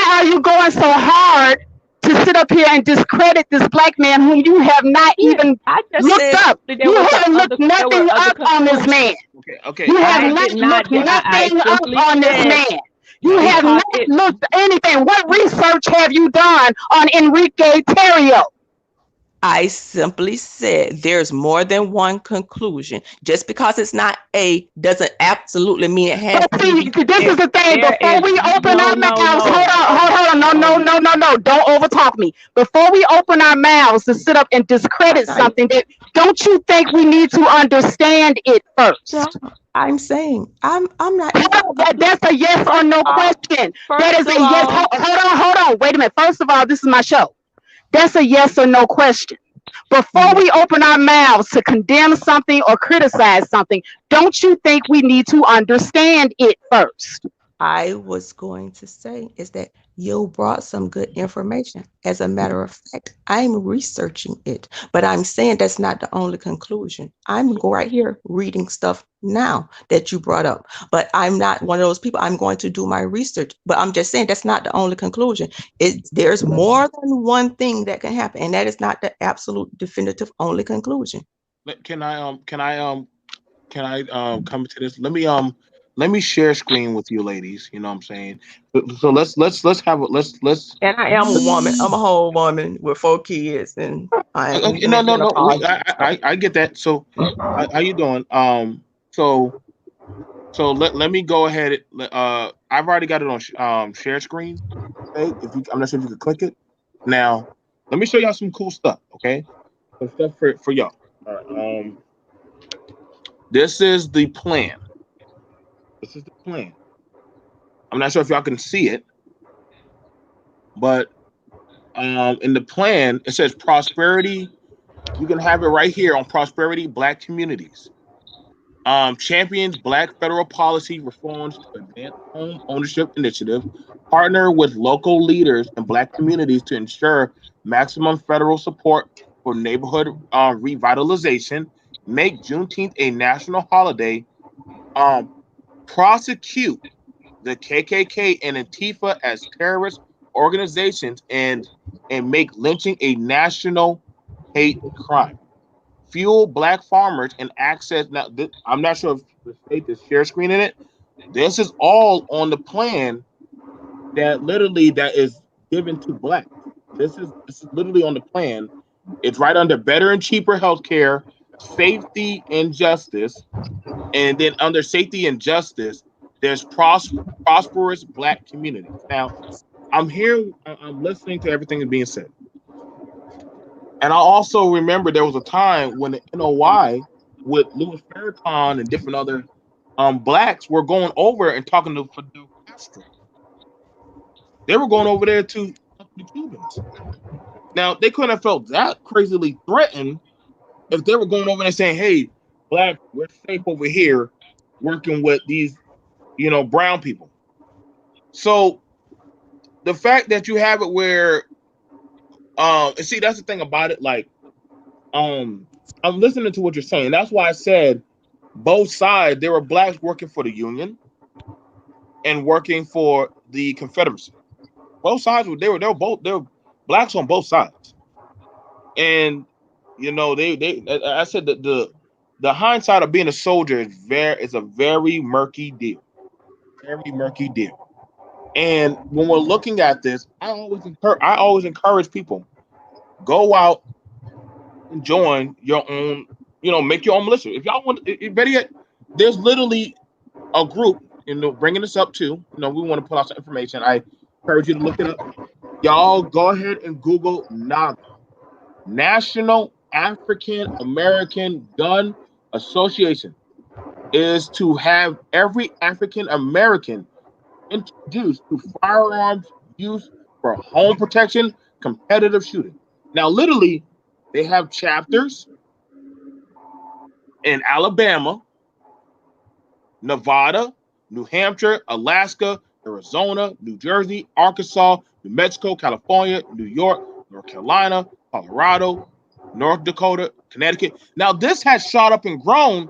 are you going so hard to sit up here and discredit this Black man whom you have not even looked up? You haven't looked nothing up on this man. Okay. You have not looked nothing up on this man. You have not looked anything. What research have you done on Enrique Tarrio? I simply said there's more than one conclusion. Just because it's not A doesn't absolutely mean it has to be. This is the thing. Before we open our mouths, hold on. No. Don't overtalk me. Before we open our mouths to sit up and discredit something, don't you think we need to understand it first? I'm saying I'm not. That's a yes or no question. That is a yes. Hold on. Wait a minute. First of all, this is my show. That's a yes or no question. Before we open our mouths to condemn something or criticize something, don't you think we need to understand it first? I was going to say is that You brought some good information. As a matter of fact, I'm researching it, but I'm saying that's not the only conclusion. I'm right here reading stuff now that you brought up, but I'm not one of those people. I'm going to do my research, but I'm just saying that's not the only conclusion. There's more than one thing that can happen, and that is not the absolute definitive only conclusion. Can I come to this? Let me share screen with you ladies. You know what I'm saying? So let's have a let's And I am a woman. I'm a whole woman with 4 kids, and I'm okay, in no. menopause. I get that. So how you doing? So let me go ahead. I've already got it on share screen. Okay, I'm not sure if you can click it. Now, let me show y'all some cool stuff. Okay, some stuff for y'all. All right. This is the plan. This is the plan. I'm not sure if y'all can see it, but in the plan it says prosperity. You can have it right here on prosperity Black communities. Champions Black federal policy reforms to advance home ownership initiative. Partner with local leaders and Black communities to ensure maximum federal support for neighborhood revitalization. Make Juneteenth a national holiday. Um, Prosecute the KKK and Antifa as terrorist organizations and make lynching a national hate crime. Fuel Black farmers and access. Now, I'm not sure if the state is share screening it. This is all on the plan that is given to Black. This is literally on the plan. It's right under better and cheaper healthcare, safety and justice, and then under safety and justice, there's prosperous Black communities. Now, I'm here. I'm listening to everything that's being said. And I also remember there was a time when the NOI with Louis Farrakhan and different other Blacks were going over and talking to Fidel Castro. They were going over there to talk to the Cubans. Now, they couldn't have felt that crazily threatened if they were going over there saying, hey, Black, we're safe over here working with these, brown people. So the fact that you have it where, and see, that's the thing about it. Like, I'm listening to what you're saying. That's why I said both sides. There were Blacks working for the Union and working for the Confederacy. Both sides they were Blacks on both sides. And they I said that the hindsight of being a soldier is a very murky deal. Very murky deal. And when we're looking at this, I always encourage people, go out and join your own, make your own militia. If y'all want, better yet, there's literally a group, bringing this up too. We want to pull out some information. I encourage you to look it up. Y'all go ahead and Google NAGA, National African American Gun Association. Is to have every African American introduced to firearms use for home protection, competitive shooting. Now, literally, they have chapters in Alabama, Nevada, New Hampshire, Alaska, Arizona, New Jersey, Arkansas, New Mexico, California, New York, North Carolina, Colorado, North Dakota, Connecticut. Now, this has shot up and grown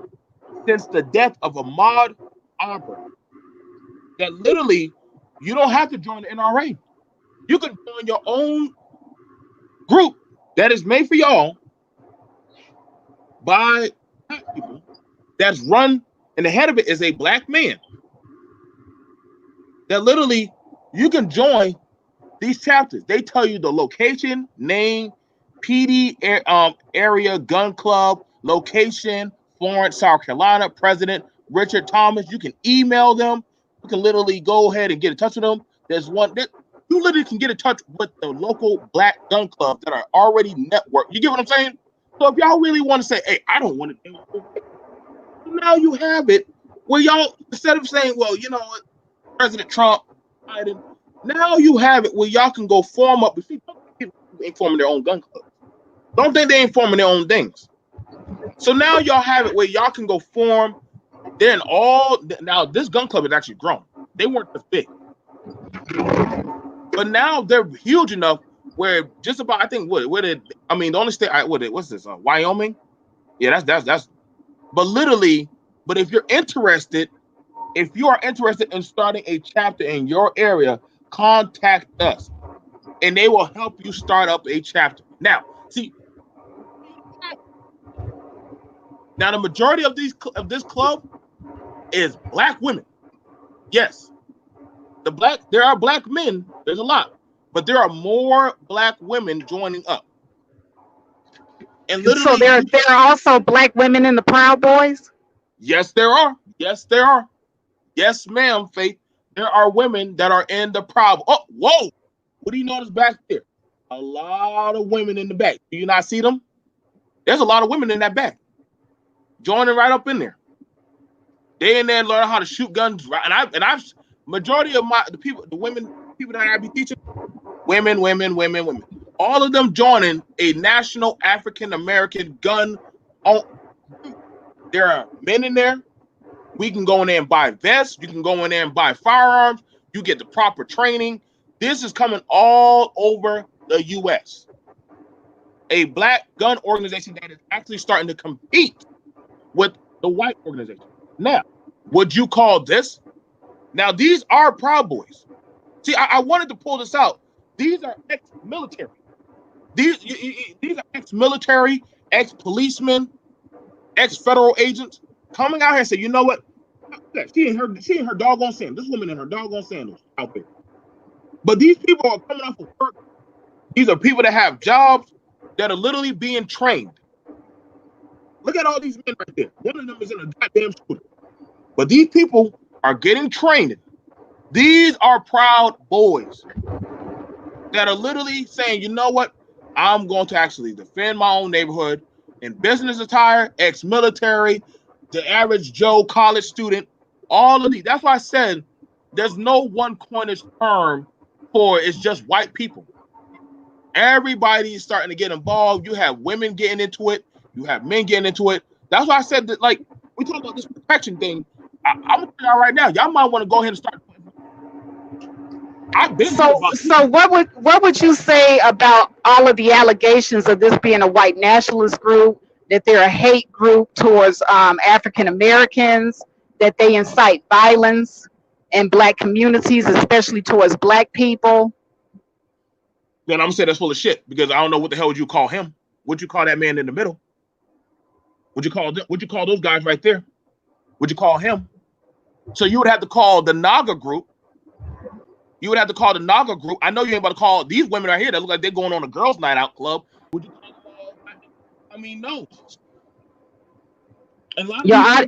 since the death of Ahmaud Arbery. That literally, you don't have to join the NRA. You can join your own group that is made for y'all by Black people that's run, and the head of it is a Black man. That literally, you can join these chapters. They tell you the location, name, PD area, gun club, location, Florence, South Carolina, President Richard Thomas. You can email them. You can literally go ahead and get in touch with them. There's one that you literally can get in touch with the local Black gun clubs that are already networked. You get what I'm saying? So if y'all really want to say, hey, I don't want to do it, now you have it where y'all, instead of saying, well, you know what, President Trump, Biden, now you have it where y'all can go form up. See, people ain't forming their own gun clubs. Don't think they ain't forming their own things. So now y'all have it where y'all can go form. Then now this gun club is actually grown. They weren't this big. But now they're huge enough where just about, I think, the only state, what's this, Wyoming? Yeah, that's, but literally, but if you are interested in starting a chapter in your area, contact us and they will help you start up a chapter. Now, see, now the majority of this club is Black women. Yes. There are Black men, there's a lot, but there are more Black women joining up. And So literally, there are also Black women in the Proud Boys? yes, there are. Yes, there are. Yes, ma'am, Faith. There are women that are in the Proud. Oh, whoa. What do you notice back there? A lot of women in the back. Do you not see them? There's a lot of women in that back. Joining right up in there. They in there learn how to shoot guns. And I've majority of the women that I be teaching, women. All of them joining a national African American gun. There are men in there. We can go in there and buy vests. You can go in there and buy firearms. You get the proper training. This is coming all over the U.S. A Black gun organization that is actually starting to compete with the white organization. Now, would you call this? Now, these are Proud Boys. See, I wanted to pull this out. These are ex-military. These are ex-military, ex-policemen, ex-federal agents coming out here and say, you know what? She ain't her doggone sandals. This woman in her doggone sandals out there. But these people are coming off of work. These are people that have jobs that are literally being trained. Look at all these men right there. One of them is in a goddamn scooter. But these people are getting trained. These are Proud Boys that are literally saying, you know what? I'm going to actually defend my own neighborhood in business attire, ex-military, the average Joe college student, all of these. That's why I said there's no one Cornish term for it's just white people. Everybody is starting to get involved. You have women getting into it. You have men getting into it. That's why I said that, like, we talk about this protection thing. I'm gonna tell y'all right now, y'all might want to go ahead and start. So what would you say about all of the allegations of this being a white nationalist group, that they're a hate group towards African Americans, that they incite violence in Black communities, especially towards Black people? Then I'm gonna say that's full of shit, because I don't know what the hell would you call him. Would you call that man in the middle? Would you call those guys right there? Would you call him? So you would have to call the Naga group. You would have to call the Naga group. I know you ain't about to call these women right here that look like they're going on a girls' night out club. Would you call them all? I mean, no.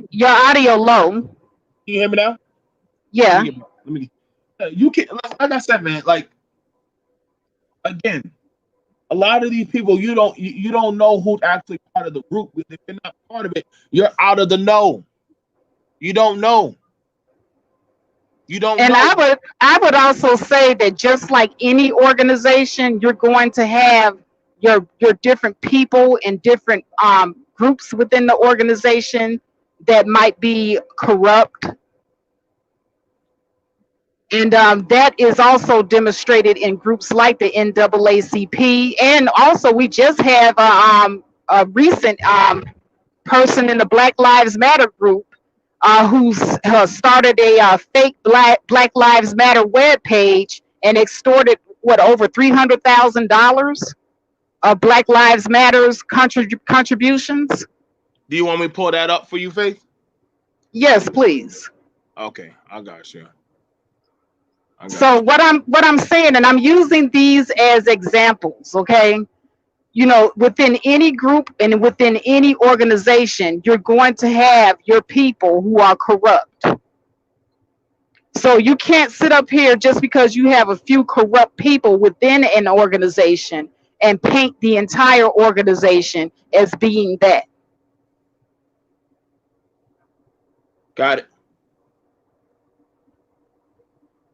Your audio low. Can you hear me now? Yeah. Let me you can, like I said, man, like, again, a lot of these people, you don't know who's actually part of the group. If you're not part of it, you're out of the know. You don't know. And I would also say that just like any organization, you're going to have your different people and different groups within the organization that might be corrupt. And that is also demonstrated in groups like the NAACP. And also, we just have a recent person in the Black Lives Matter group who's started a fake Black Lives Matter webpage and extorted over $300,000 of Black Lives Matter's contributions. Do you want me to pull that up for you, Faith? Yes, please. Okay, I got you. So what I'm saying, and I'm using these as examples, okay? You know, within any group and within any organization, you're going to have your people who are corrupt. So you can't sit up here just because you have a few corrupt people within an organization and paint the entire organization as being that. Got it.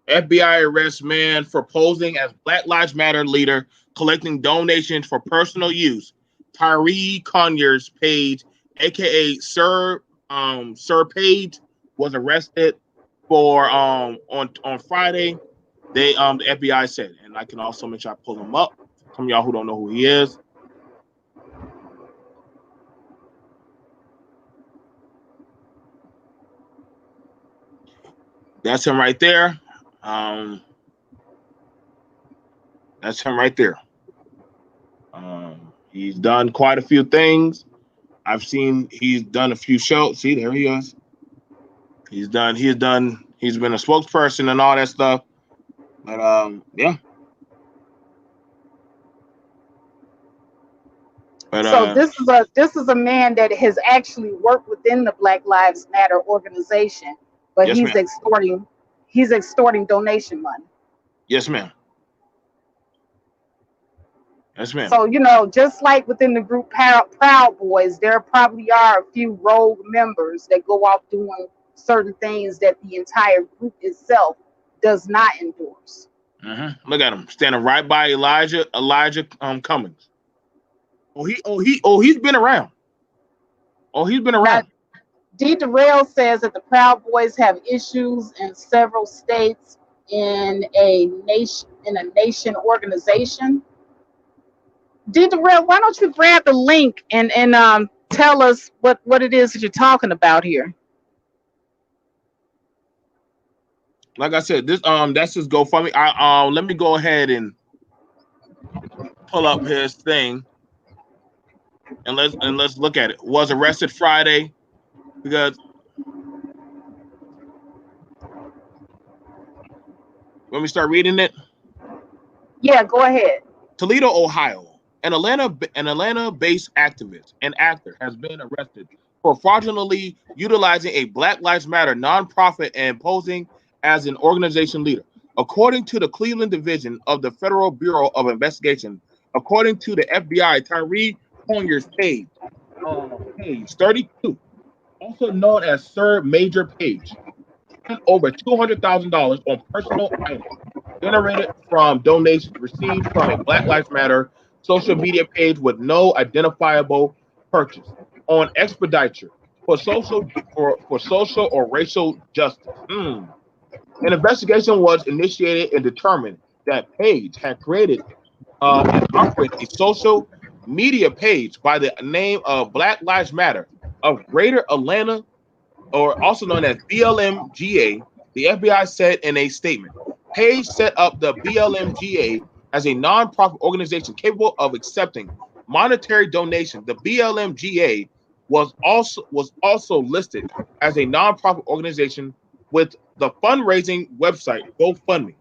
FBI arrests man for posing as Black Lives Matter leader, collecting donations for personal use. Tyree Conyers Page, aka Sir Page, was arrested for on Friday the FBI said, and I can also make sure I pull him up. Some of y'all who don't know who he is. That's him right there. That's him right there. He's done quite a few things. I've seen he's done a few shows. See, there he is. He's been a spokesperson and all that stuff. But yeah. But So this is a man that has actually worked within the Black Lives Matter organization, but yes, ma'am. he's extorting donation money. Yes, ma'am. Yes, ma'am. So, you know, just like within the group Proud Boys, there probably are a few rogue members that go off doing certain things that the entire group itself does not endorse. Look at him standing right by Elijah Cummings. He's been around. He's been Now, around. DERELL says that the Proud Boys have issues in several states in a nation organization. DERELL, why don't you grab the link and tell us what it is that you're talking about here? Like I said, this that's his GoFundMe. Let me go ahead and pull up his thing, and let's look at it. Was arrested Friday because. Let me start reading it. Yeah, go ahead. Toledo, Ohio. An Atlanta-based activist and actor has been arrested for fraudulently utilizing a Black Lives Matter nonprofit and posing as an organization leader. According to the Cleveland Division of the Federal Bureau of Investigation, according to the FBI, Tyree Conyers page 32, also known as Sir Major Page, spent over $200,000 on personal items generated from donations received from a Black Lives Matter social media page with no identifiable purchase on Expediture for social or racial justice. An investigation was initiated and determined that Page had created and operated a social media page by the name of Black Lives Matter of Greater Atlanta, or also known as BLMGA. The FBI said in a statement. Page set up the BLMGA as a nonprofit organization capable of accepting monetary donations. The BLMGA was also listed as a nonprofit organization with the fundraising website GoFundMe.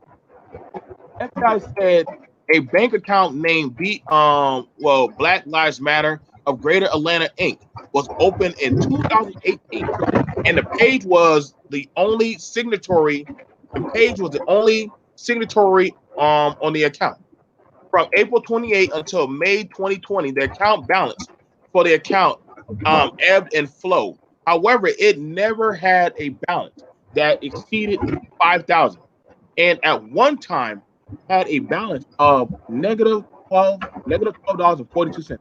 FBI said a bank account named Black Lives Matter of Greater Atlanta Inc. was opened in 2018, and the page was the only signatory. And Page was the only signatory on the account. From April 28 until May 2020, the account balance for the account ebbed and flowed. However, it never had a balance that exceeded 5,000, and at one time had a balance of -$12.42.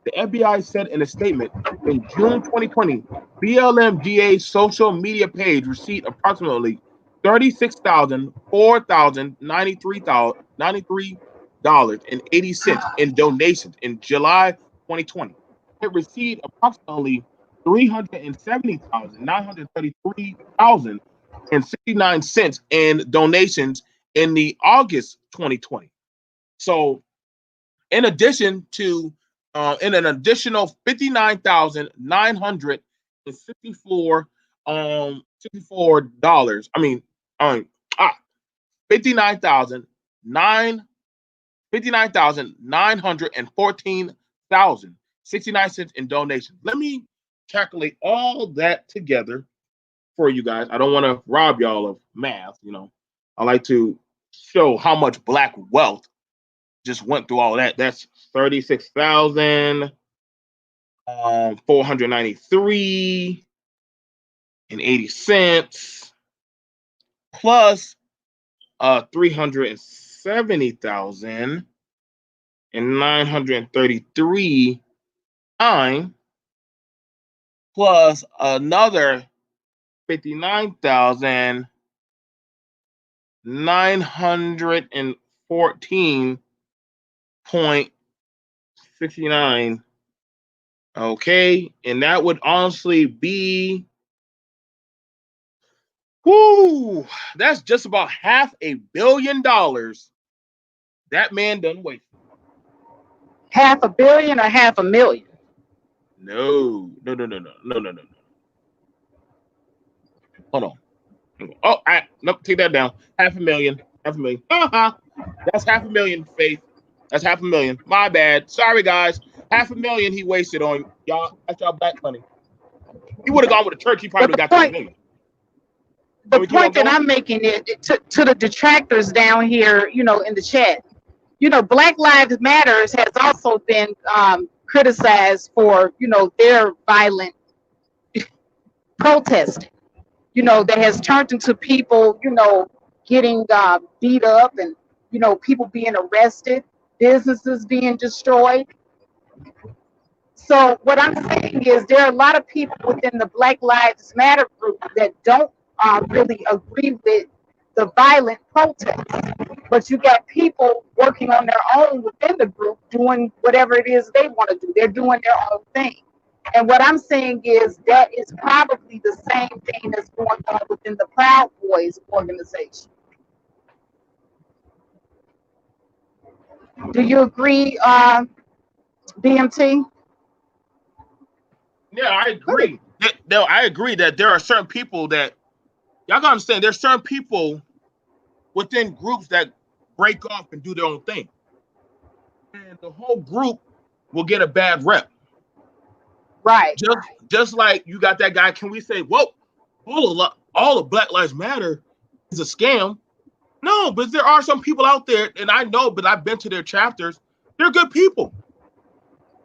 The FBI said in a statement in June 2020, BLMGA's social media page received approximately $36,493.80 in donations in July 2020. It received approximately $370,933.69 in donations in the August 2020. So, in addition to in an additional $59,964 $64. I mean, $59,914,069 in donations. Let me calculate all that together for you guys. I don't want to rob y'all of math. I like to show how much Black wealth just went through all that. That's 36,493.80 plus 370,933 plus another 59,000 914.69. Okay, and that would honestly be, whoo, that's just about $500 million that man done wasted. $500 million or $500,000? No. Hold on. Oh, nope, take that down. $500,000. $500,000. That's $500,000, Faith. That's $500,000. My bad. Sorry, guys. $500,000 he wasted on y'all. That's y'all black money. He would have gone with the church. He probably would have got $20 million. The point that I'm making is to the detractors down here, in the chat. Black Lives Matters has also been criticized for, their violent protesting. That has turned into people, getting beat up and, people being arrested, businesses being destroyed. So what I'm saying is there are a lot of people within the Black Lives Matter group that don't really agree with the violent protests. But you got people working on their own within the group doing whatever it is they want to do. They're doing their own thing. And what I'm saying is that is probably the same thing that's going on within the Proud Boys organization. Do you agree, BMT? Yeah, I agree. No, I agree that there are certain people that y'all gotta understand. There's certain people within groups that break off and do their own thing, and the whole group will get a bad rep. Right. Just like you got that guy. Can we say, well, all of Black Lives Matter is a scam? No, but there are some people out there, and I know, but I've been to their chapters. They're good people.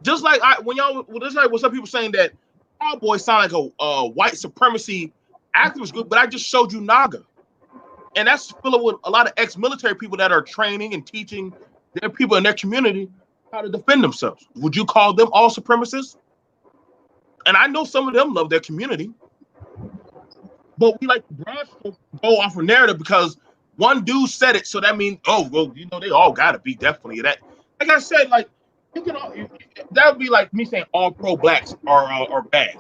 Just like when some people saying that Proud Boys sound like a white supremacy activist group, but I just showed you NAGA, and that's filled with a lot of ex-military people that are training and teaching their people in their community how to defend themselves. Would you call them all supremacists? And I know some of them love their community, but we like to go off a narrative because one dude said it, so that means, oh well, they all gotta be definitely that. Like I said, like that would be like me saying all pro-blacks are bad.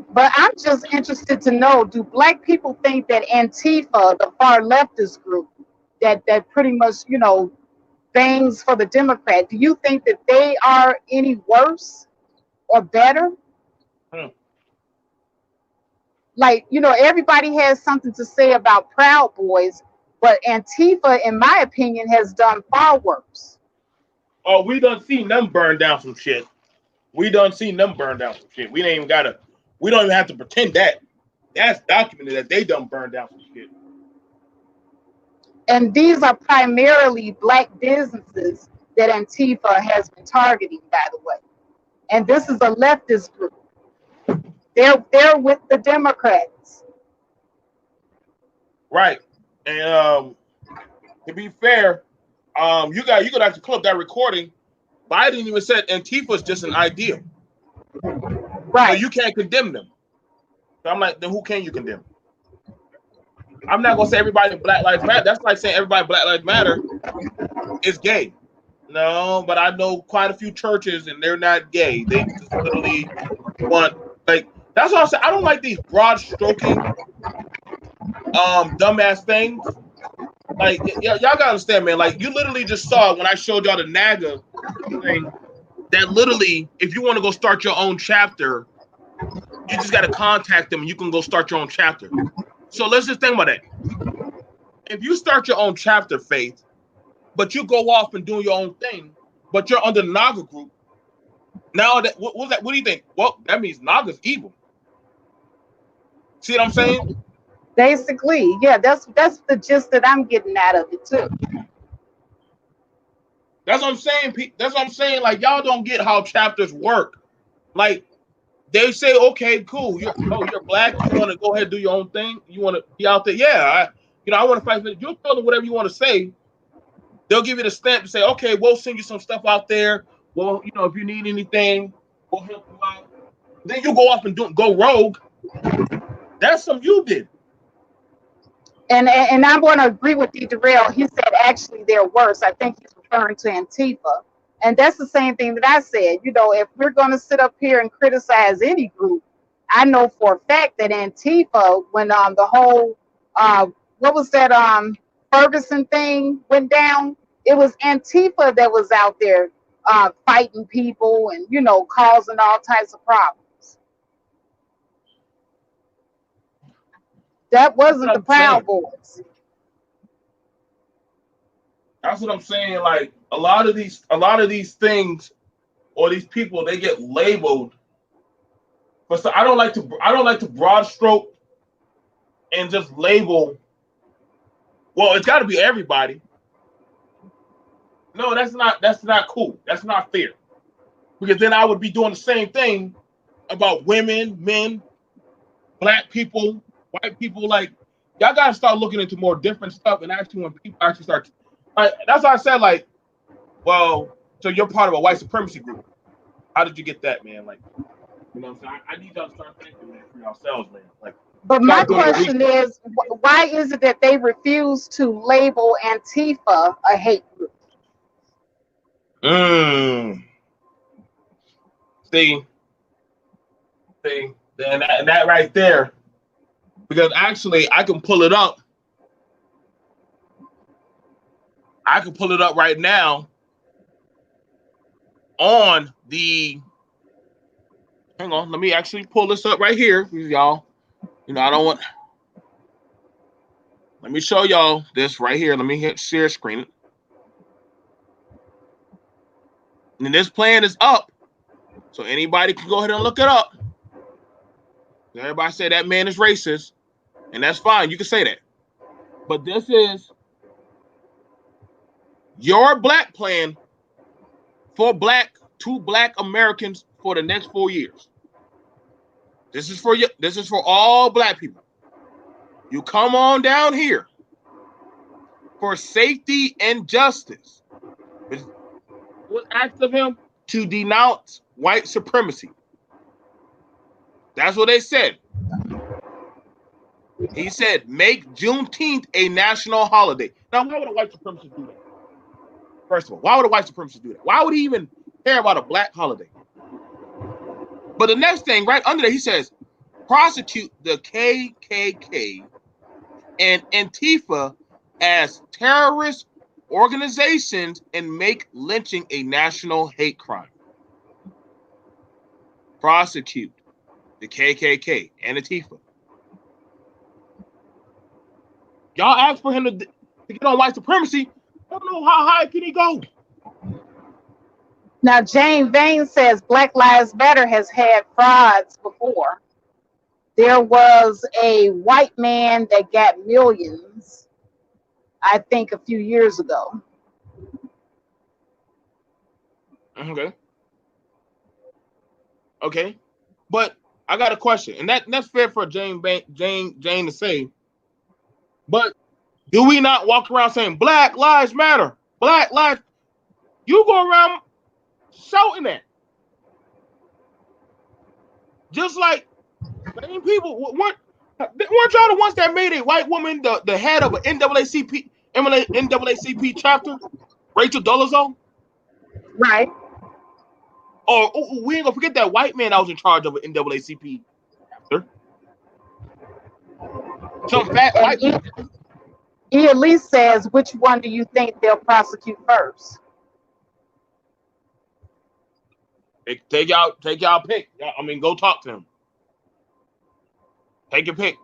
But I'm just interested to know, do black people think that Antifa, the far leftist group, that pretty much, bangs for the Democrat, do you think that they are any worse or better? Like, everybody has something to say about Proud Boys, but Antifa, in my opinion, has done far worse. Oh, we done seen them burn down some shit. We don't even have to pretend that. That's documented that they done burned down some shit. And these are primarily black businesses that Antifa has been targeting, by the way. And this is a leftist group. They're with the Democrats. Right. And to be fair, you could actually clip that recording. Biden even said Antifa is just an idea. Right. So you can't condemn them. So I'm like, then who can you condemn? I'm not gonna say everybody in Black Lives Matter. That's like saying everybody in Black Lives Matter is gay. No, but I know quite a few churches and they're not gay. They just literally want, like, that's what I'm saying. I don't like these broad stroking dumbass things. Like, y'all gotta understand, man. Like, you literally just saw when I showed y'all the NAGA thing that literally, if you want to go start your own chapter, you just got to contact them and you can go start your own chapter. So let's just think about that. If you start your own chapter, Faith, but you go off and do your own thing, but you're under the NAGA group, now that what do you think? Well, that means NAGA's evil. See what I'm saying? Basically, yeah, that's the gist that I'm getting out of it too. That's what I'm saying. That's what I'm saying. Like, y'all don't get how chapters work. Like, they say, okay, cool. You're black. You want to go ahead and do your own thing. You want to be out there. Yeah, I want to fight. You'll tell them whatever you want to say. They'll give you the stamp to say, okay, we'll send you some stuff out there. Well, if you need anything, we'll help you out. Then you go off and go rogue. That's something you did. And I'm going to agree with DERELL. He said actually they're worse. I think he's referring to Antifa. And that's the same thing that I said. You know, if we're going to sit up here and criticize any group, I know for a fact that Antifa, when the whole what was that Ferguson thing went down, it was Antifa that was out there fighting people and, you know, causing all types of problems. That wasn't the Proud Boys. That's what I'm saying. Like a lot of these things or these people, they get labeled. But so I don't like to broad stroke and just label. Well, it's got to be everybody. No, that's not cool. That's not fair. Because then I would be doing the same thing about women, men, black people, white people. Like y'all gotta start looking into more different stuff. And actually, when people actually start, that's why I said like, well, so you're part of a white supremacy group. How did you get that, man? Like, you know what I'm saying? I need y'all to start thinking, man, for yourselves, man. Like, but my question is, why is it that they refuse to label Antifa a hate group? See, then that right there, because actually I can pull it up. I can pull it up right now on the. Hang on, let me actually pull this up right here, y'all. You know, I don't want. Let me show y'all this right here. Let me hit share screen. And this plan is up, so anybody can go ahead and look it up. Everybody say that man is racist, and that's fine. You can say that. But this is your black plan for black Americans for the next 4 years. This is for you. This is for all black people. You come on down here for safety and justice. What asked of him? To denounce white supremacy. That's what they said. He said, make Juneteenth a national holiday. Now, why would a white supremacist do that? First of all, why would a white supremacist do that? Why would he even care about a black holiday? But the next thing, right under there, he says, prosecute the KKK and Antifa as terrorist organizations and make lynching a national hate crime. Prosecute the KKK and Antifa. Y'all asked for him to get on white supremacy. I don't know how high can he go. Now, Jane Vane says Black Lives Matter has had frauds before. There was a white man that got millions, I think, a few years ago. Okay. But I got a question, and that's fair for Jane to say. But do we not walk around saying Black Lives Matter? Black Lives. You go around shouting that. Just like same people weren't y'all the ones that made a white woman the head of an NAACP chapter, Rachel Dolezal? Right. Or we ain't gonna forget that white man that was in charge of an NAACP chapter. Some fat white people. Elise says, which one do you think they'll prosecute first? Take y'all pick. I mean, go talk to him. Take your pick.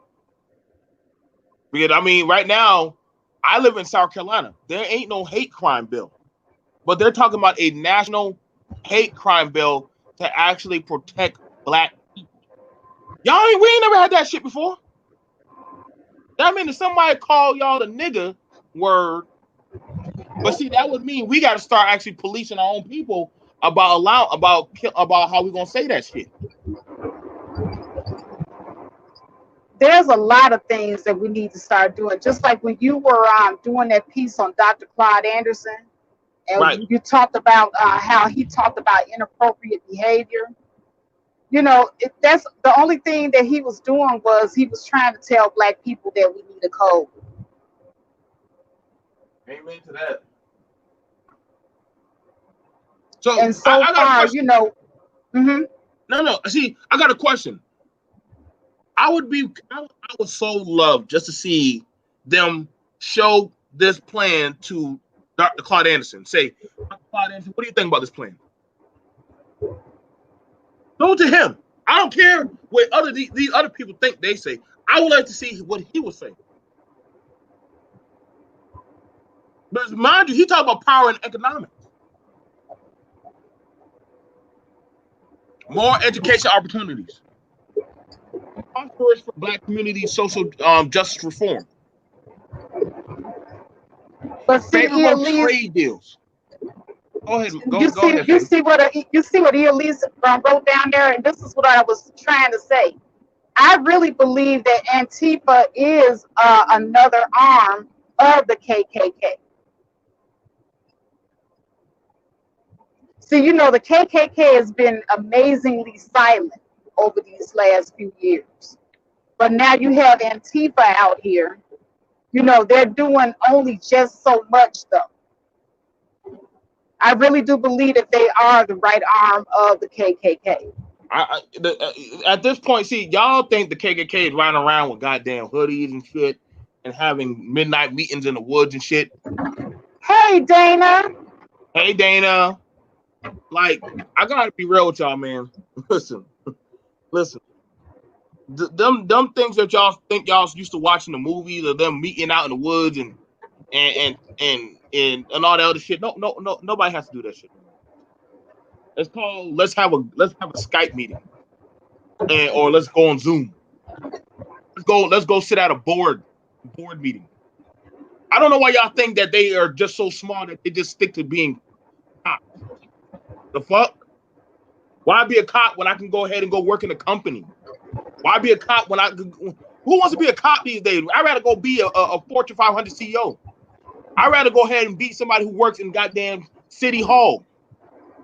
Because I mean, right now, I live in South Carolina. There ain't no hate crime bill, but they're talking about a national hate crime bill to actually protect black people. We ain't never had that shit before. That means if somebody call y'all the nigga word, but see, that would mean we got to start actually policing our own people about how we gonna say that shit. There's a lot of things that we need to start doing. Just like when you were doing that piece on Dr. Claude Anderson, and right. You talked about how he talked about inappropriate behavior. You know, that's the only thing that he was doing was he was trying to tell black people that we need a code. Amen to that. So, And so I got a far, question. you know, mm-hmm. No. See, I got a question. I would so love just to see them show this plan to Dr. Claude Anderson. Say, Dr. Claude Anderson, what do you think about this plan? Go to him. I don't care what these other people think. They say. I would like to see what he would say. But mind you, he talked about power and economics, more education opportunities, prosperous for Black community social justice reform, But see, favorable Elise, trade deals. Go ahead. Go you ahead. see what Elise wrote down there, and this is what I was trying to say. I really believe that Antifa is another arm of the KKK. See, you know, the KKK has been amazingly silent over these last few years. But now you have Antifa out here. You know, they're doing only just so much, though. I really do believe that they are the right arm of the KKK. At this point, see, y'all think the KKK is riding around with goddamn hoodies and shit and having midnight meetings in the woods and shit. Hey, Dana. Hey, Dana. Like, I gotta be real with y'all, man. Listen. Them things that y'all think y'all used to watch in the movies, or them meeting out in the woods and all that other shit. No, nobody has to do that shit. It's called let's have a Skype meeting, or let's go on Zoom. Let's go sit at a board meeting. I don't know why y'all think that they are just so smart that they just stick to being cops. The fuck? Why be a cop when I can go ahead and go work in a company? Why be a cop when who wants to be a cop these days? I'd rather go be a Fortune 500 CEO. I'd rather go ahead and be somebody who works in goddamn City Hall,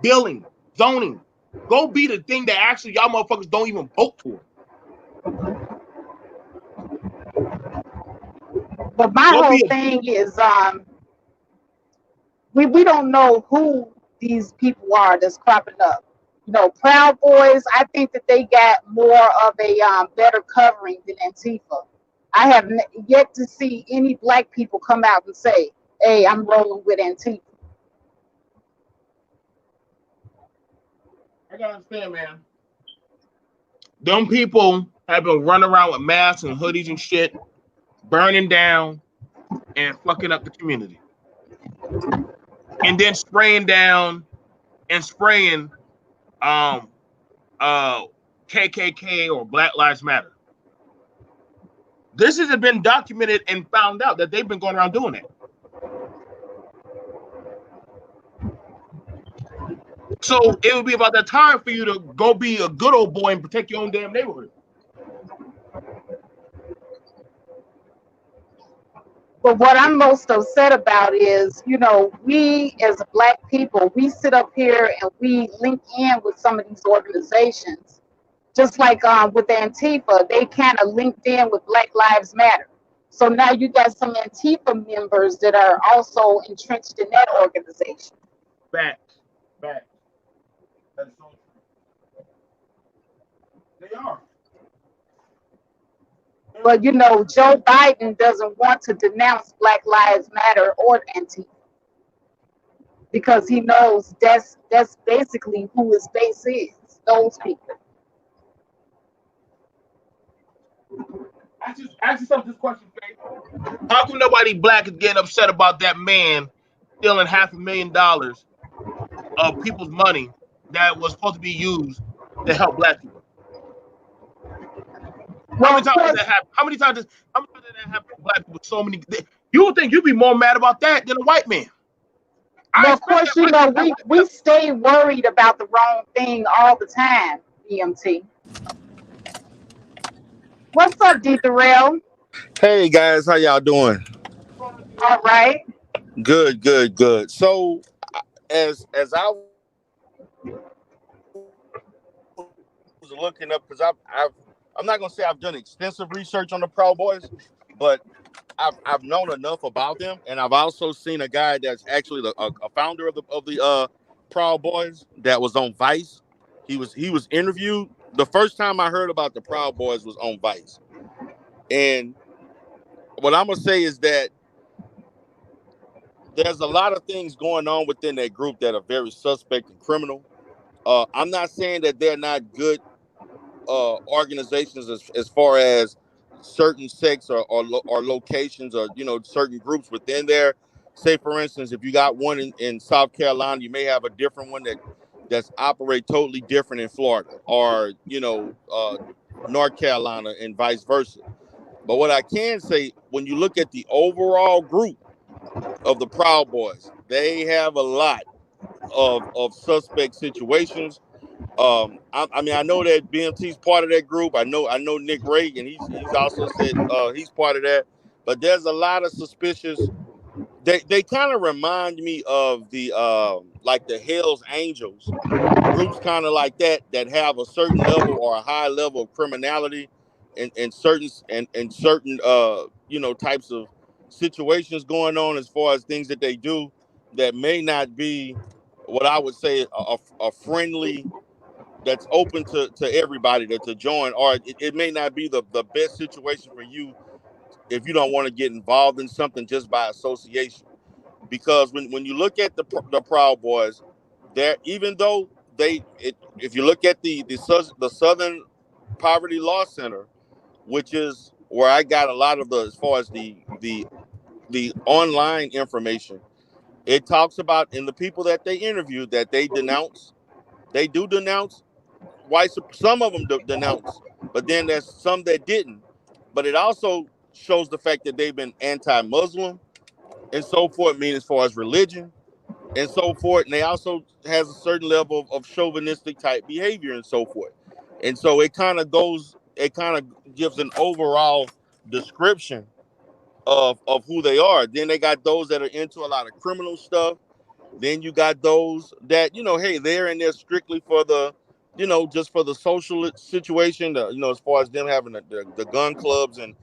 billing, zoning. Go be the thing that actually y'all motherfuckers don't even vote for. But my whole thing is, we don't know who these people are that's cropping up. You know, Proud Boys, I think that they got more of a better covering than Antifa. I have yet to see any Black people come out and say, hey, I'm rolling with Antifa. I gotta understand, man. Them people have been running around with masks and hoodies and shit, burning down and fucking up the community. And then spraying down and spraying KKK or Black Lives Matter. This has been documented and found out that they've been going around doing that. So it would be about that time for you to go be a good old boy and protect your own damn neighborhood. But what I'm most upset about is, you know, we as Black people, we sit up here and we link in with some of these organizations. Just like with Antifa, they kind of linked in with Black Lives Matter. So now you got some Antifa members that are also entrenched in that organization. Facts. That's so true. They are. But, you know, Joe Biden doesn't want to denounce Black Lives Matter or Antifa because he knows that's basically who his base is, those people. Ask yourself this question, Faith. How come nobody Black is getting upset about that man stealing $500,000 of people's money that was supposed to be used to help Black people? How many times did that happen? How many times did that happen to Black people? So many. You would think you'd be more mad about that than a white man. Well, of course, you know, we stay worried about the wrong thing all the time, BMT. What's up, DERELL? Hey guys, how y'all doing? All right. Good. So, as I was looking up, because I'm not gonna say I've done extensive research on the Proud Boys, but I've known enough about them, and I've also seen a guy that's actually a founder of the Proud Boys that was on Vice. He was interviewed. The first time I heard about the Proud Boys was on Vice, and what I'm gonna say is that there's a lot of things going on within that group that are very suspect and criminal. I'm not saying that they're not good organizations as far as certain sects or locations or certain groups within there. Say for instance, if you got one in South Carolina, you may have a different one that's operate totally different in Florida or North Carolina and vice versa. But what I can say, when you look at the overall group of the Proud Boys, they have a lot of suspect situations. I mean, I know that BMT's part of that group. I know Nick Reagan. He's also said he's part of that. But there's a lot of suspicious. They kind of remind me of the like the Hell's Angels groups, kind of like that have a certain level or a high level of criminality and certain types of situations going on as far as things that they do that may not be what I would say a friendly that's open to everybody to join, or it may not be the best situation for you if you don't want to get involved in something just by association. Because when you look at the Proud Boys, there, even though if you look at the Southern Poverty Law Center, which is where I got a lot of the as far as the online information, it talks about in the people that they interviewed that they do denounce some of them denounce, but then there's some that didn't. But it also shows the fact that they've been anti-Muslim and so forth, meaning as far as religion and so forth. And they also has a certain level of chauvinistic type behavior and so forth. And so it kind of gives an overall description of who they are. Then they got those that are into a lot of criminal stuff. Then you got those that, hey, they're in there strictly for just for the social situation, as far as them having the gun clubs and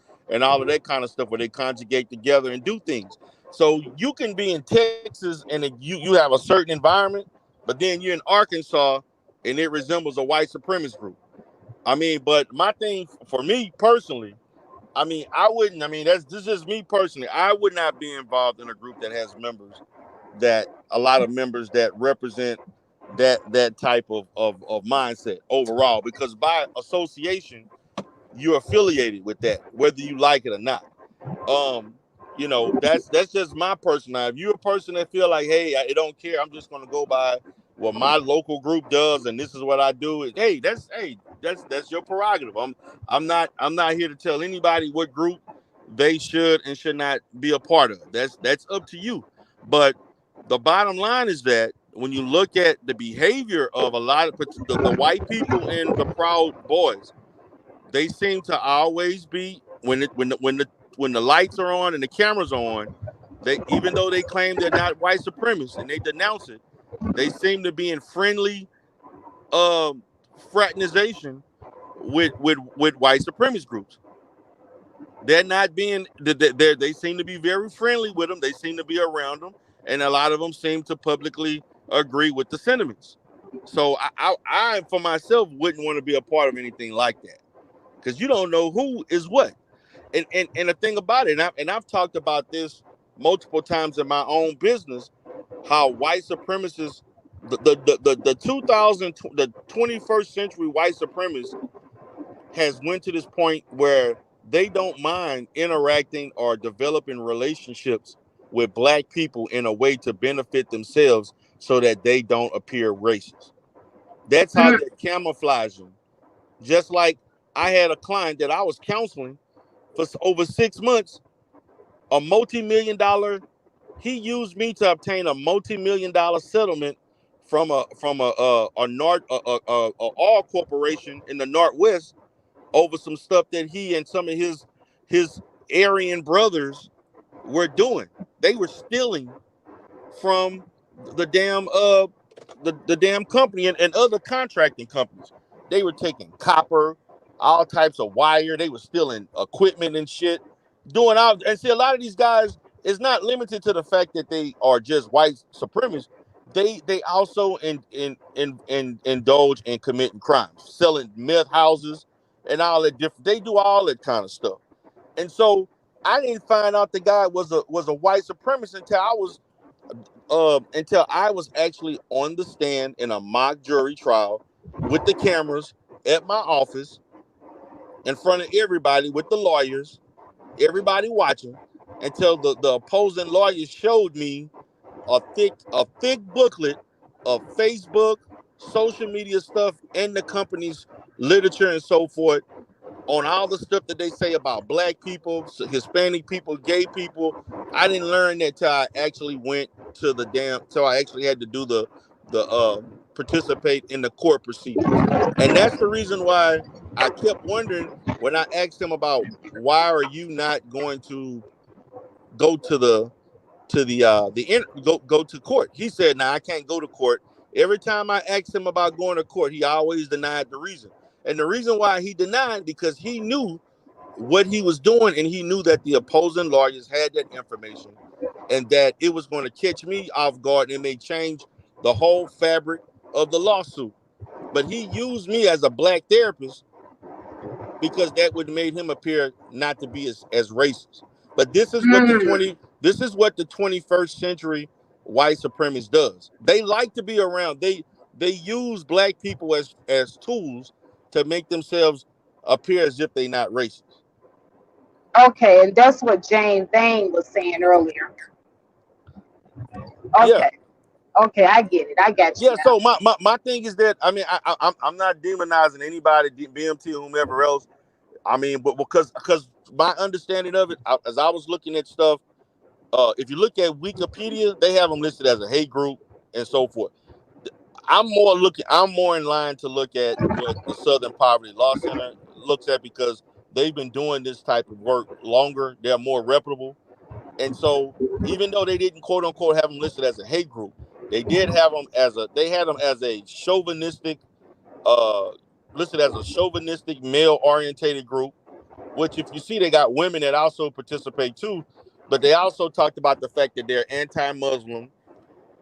all of that kind of stuff where they conjugate together and do things. So you can be in Texas and you have a certain environment, but then you're in Arkansas and it resembles a white supremacist group. I mean, but my thing for me personally, I mean, I wouldn't. I mean, this is just me personally. I would not be involved in a group that has a lot of members that represent that type of mindset overall, because by association, you're affiliated with that, whether you like it or not. Um, that's just my personality. If you're a person that feel like, hey, I don't care, I'm just gonna go by what my local group does, and this is what I do. That's your prerogative. I'm not here to tell anybody what group they should and should not be a part of. That's up to you. But the bottom line is that when you look at the behavior of a lot of the white people in the Proud Boys, they seem to always be when the lights are on and the cameras are on, they, even though they claim they're not white supremacists and they denounce it, they seem to be in friendly um fraternization with white supremacist groups. They're not being they seem to be very friendly with them. They seem to be around them, and a lot of them seem to publicly agree with the sentiments. So I for myself wouldn't want to be a part of anything like that, because you don't know who is what. And the thing about it, and I've talked about this multiple times in my own business, how white supremacists, the 21st century white supremacists has went to this point where they don't mind interacting or developing relationships with black people in a way to benefit themselves so that they don't appear racist. That's how they're camouflaging. Just like I had a client that I was counseling for over 6 months, a multi-million dollar. He used me to obtain a multi-million dollar settlement from a oil corporation in the Northwest over some stuff that he and some of his Aryan brothers were doing. They were stealing from the damn the damn company and other contracting companies. They were taking copper, all types of wire. They were stealing equipment and shit. doing out. And see, a lot of these guys is not limited to the fact that they are just white supremacists. They also indulge in committing crimes, selling meth houses and all that different. They do all that kind of stuff. And so I didn't find out the guy was a white supremacist until I was actually on the stand in a mock jury trial with the cameras at my office in front of everybody with the lawyers, everybody watching, until the opposing lawyers showed me a thick booklet of Facebook, social media stuff, and the company's literature and so forth on all the stuff that they say about black people, Hispanic people, gay people. I didn't learn that till I actually went to till I actually had to do the participate in the court proceedings. And that's the reason why I kept wondering when I asked him about why are you not going to go to go to court. He said, "Nah, I can't go to court." Every time I asked him about going to court, he always denied the reason. And the reason why he denied, because he knew what he was doing, and he knew that the opposing lawyers had that information, and that it was going to catch me off guard and may change the whole fabric of the lawsuit. But he used me as a black therapist because that would have made him appear not to be as racist. But Mm. this is what the 21st century white supremacist does. They like to be around. They use black people as tools to make themselves appear as if they're not racist. Okay, and that's what Jane Vane was saying earlier. Yeah. Okay, okay, I get it. I got you Yeah, now. so my thing is that, I mean, I'm not demonizing anybody, BMT or whomever else. I mean, but because my understanding of it, as I was looking at stuff, if you look at Wikipedia, they have them listed as a hate group and so forth. I'm more in line to look at what the Southern Poverty Law Center looks at, because they've been doing this type of work longer. They're more reputable. And so even though they didn't quote unquote have them listed as a hate group, they had them as a chauvinistic, uh listed as a chauvinistic male orientated group, which if you see, they got women that also participate too, but they also talked about the fact that they're anti-Muslim.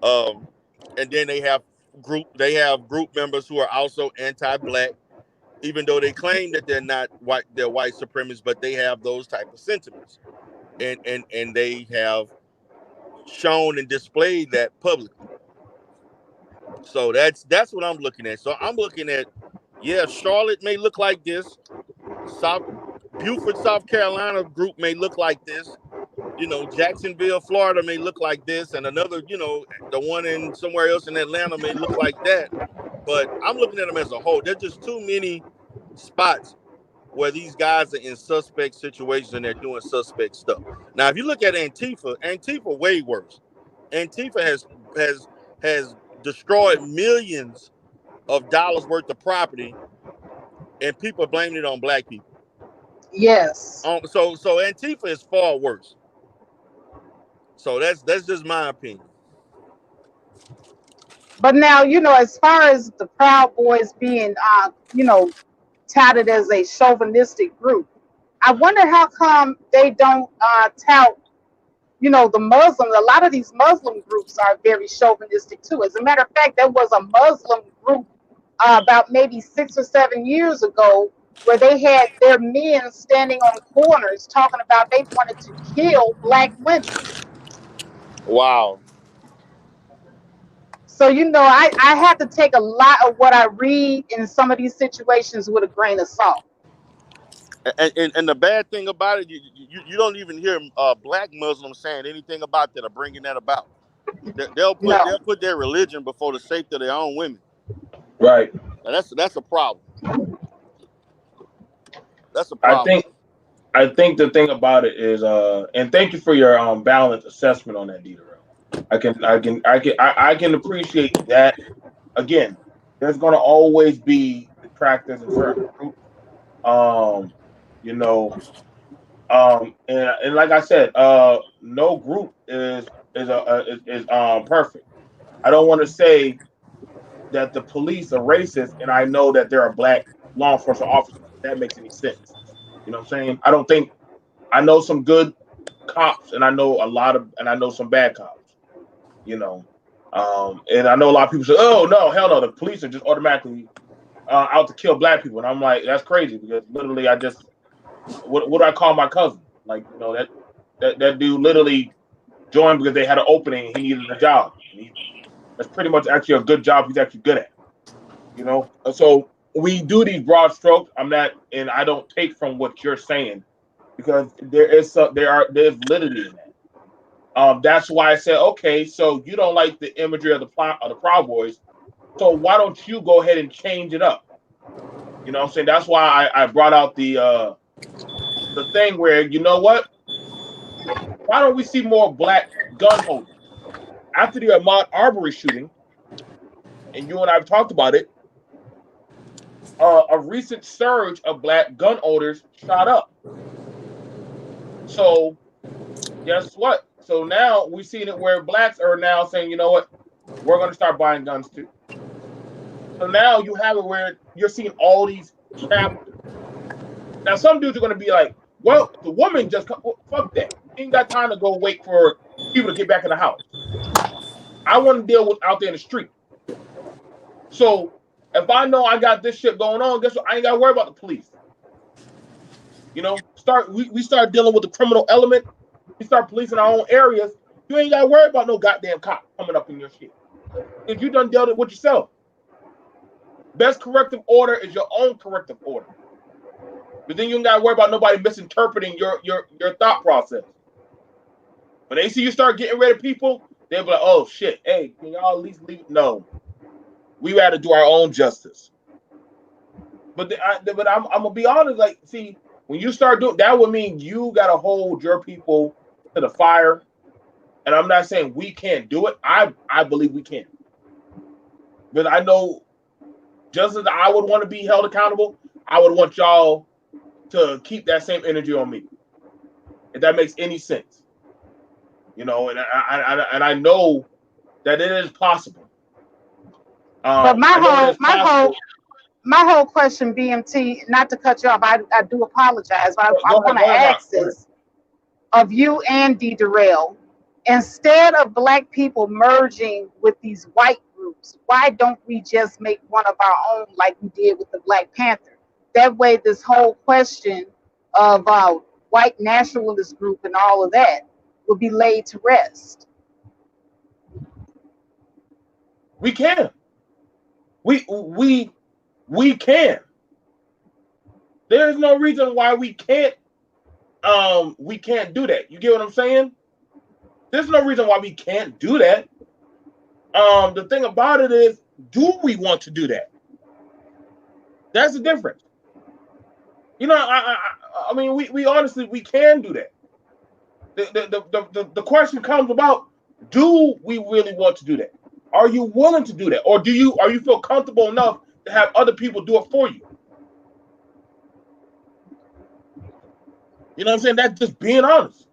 um and then they have group members who are also anti-black, even though they claim that they're white supremacists, but they have those type of sentiments, and they have shown and displayed that publicly. So that's what I'm looking at. So I'm looking at, yeah, Charlotte may look like this, South Beaufort, South Carolina group may look like this, Jacksonville, Florida may look like this, and another, the one in somewhere else in Atlanta may look like that. But I'm looking at them as a whole. There's just too many spots where these guys are in suspect situations and they're doing suspect stuff. Now, if you look at Antifa way worse. Antifa has has destroyed millions of dollars worth of property, and people are blaming it on black people. Yes. So Antifa is far worse. So that's just my opinion. But now, as far as the Proud Boys being, touted as a chauvinistic group, I wonder how come they don't tout, the Muslims. A lot of these Muslim groups are very chauvinistic too. As a matter of fact, there was a Muslim group about maybe 6 or 7 years ago where they had their men standing on corners talking about they wanted to kill black women. Wow. So, I have to take a lot of what I read in some of these situations with a grain of salt. And the bad thing about it, you don't even hear black Muslims saying anything about that or bringing that about. No. They'll put their religion before the safety of their own women. Right. And that's a problem. That's a I problem. think I think the thing about it is, and thank you for your balanced assessment on that, DERELL. I can appreciate that. Again, there's going to always be detractors in certain groups. Um, you know, and like I said, no group is perfect. I don't want to say that the police are racist, and I know that there are black law enforcement officers. If that makes any sense. You know what I'm saying? I don't think I know some good cops, and I know some bad cops. You know, and I know a lot of people say, "Oh no, hell no, the police are just automatically out to kill black people," and I'm like, that's crazy because literally, what do I call my cousin? Like, that dude literally joined because they had an opening and he needed a job. That's pretty much actually a good job he's actually good at. So we do these broad strokes. I don't take from what you're saying because there's validity in that. That's why I said, okay, so you don't like the imagery of the Proud Boys, so why don't you go ahead and change it up? You know what I'm saying? That's why I brought out the thing where, you know what? Why don't we see more black gun holders? After the Ahmaud Arbery shooting, and you and I have talked about it, a recent surge of black gun owners shot up. So guess what? So now we've seen it where blacks are now saying, you know what? We're going to start buying guns too. So now you have it where you're seeing all these chapters. Now some dudes are going to be like, well, the woman just fuck that. You ain't got time to go wait for people to get back in the house. I want to deal with out there in the street. So if I know I got this shit going on, guess what? I ain't got to worry about the police. We start dealing with the criminal element. We start policing our own areas. You ain't got to worry about no goddamn cop coming up in your shit. If you done dealt it with yourself. Best corrective order is your own corrective order. But then you ain't got to worry about nobody misinterpreting your thought process. When they see you start getting rid of people, they'll be like, oh shit, hey, can y'all at least leave? No. We got to do our own justice. But I'm gonna be honest, like, see, when you start doing that would mean you gotta hold your people to the fire. And I'm not saying we can't do it. I believe we can. But I know just as I would want to be held accountable, I would want y'all to keep that same energy on me. If that makes any sense. And I know that it is possible. But my whole question, BMT, not to cut you off, I do apologize. I want to ask this of you and DERELL. Instead of black people merging with these white groups, why don't we just make one of our own like we did with the Black Panther? That way this whole question of white nationalist group and all of that will be laid to rest. We can. We can. There's no reason why we can't do that. You get what I'm saying? There's no reason why we can't do that. The thing about it is, do we want to do that? That's the difference. I mean, we honestly, we can do that. The question comes about, do we really want to do that? Are you willing to do that? Or are you feel comfortable enough to have other people do it for you? You know what I'm saying? That's just being honest.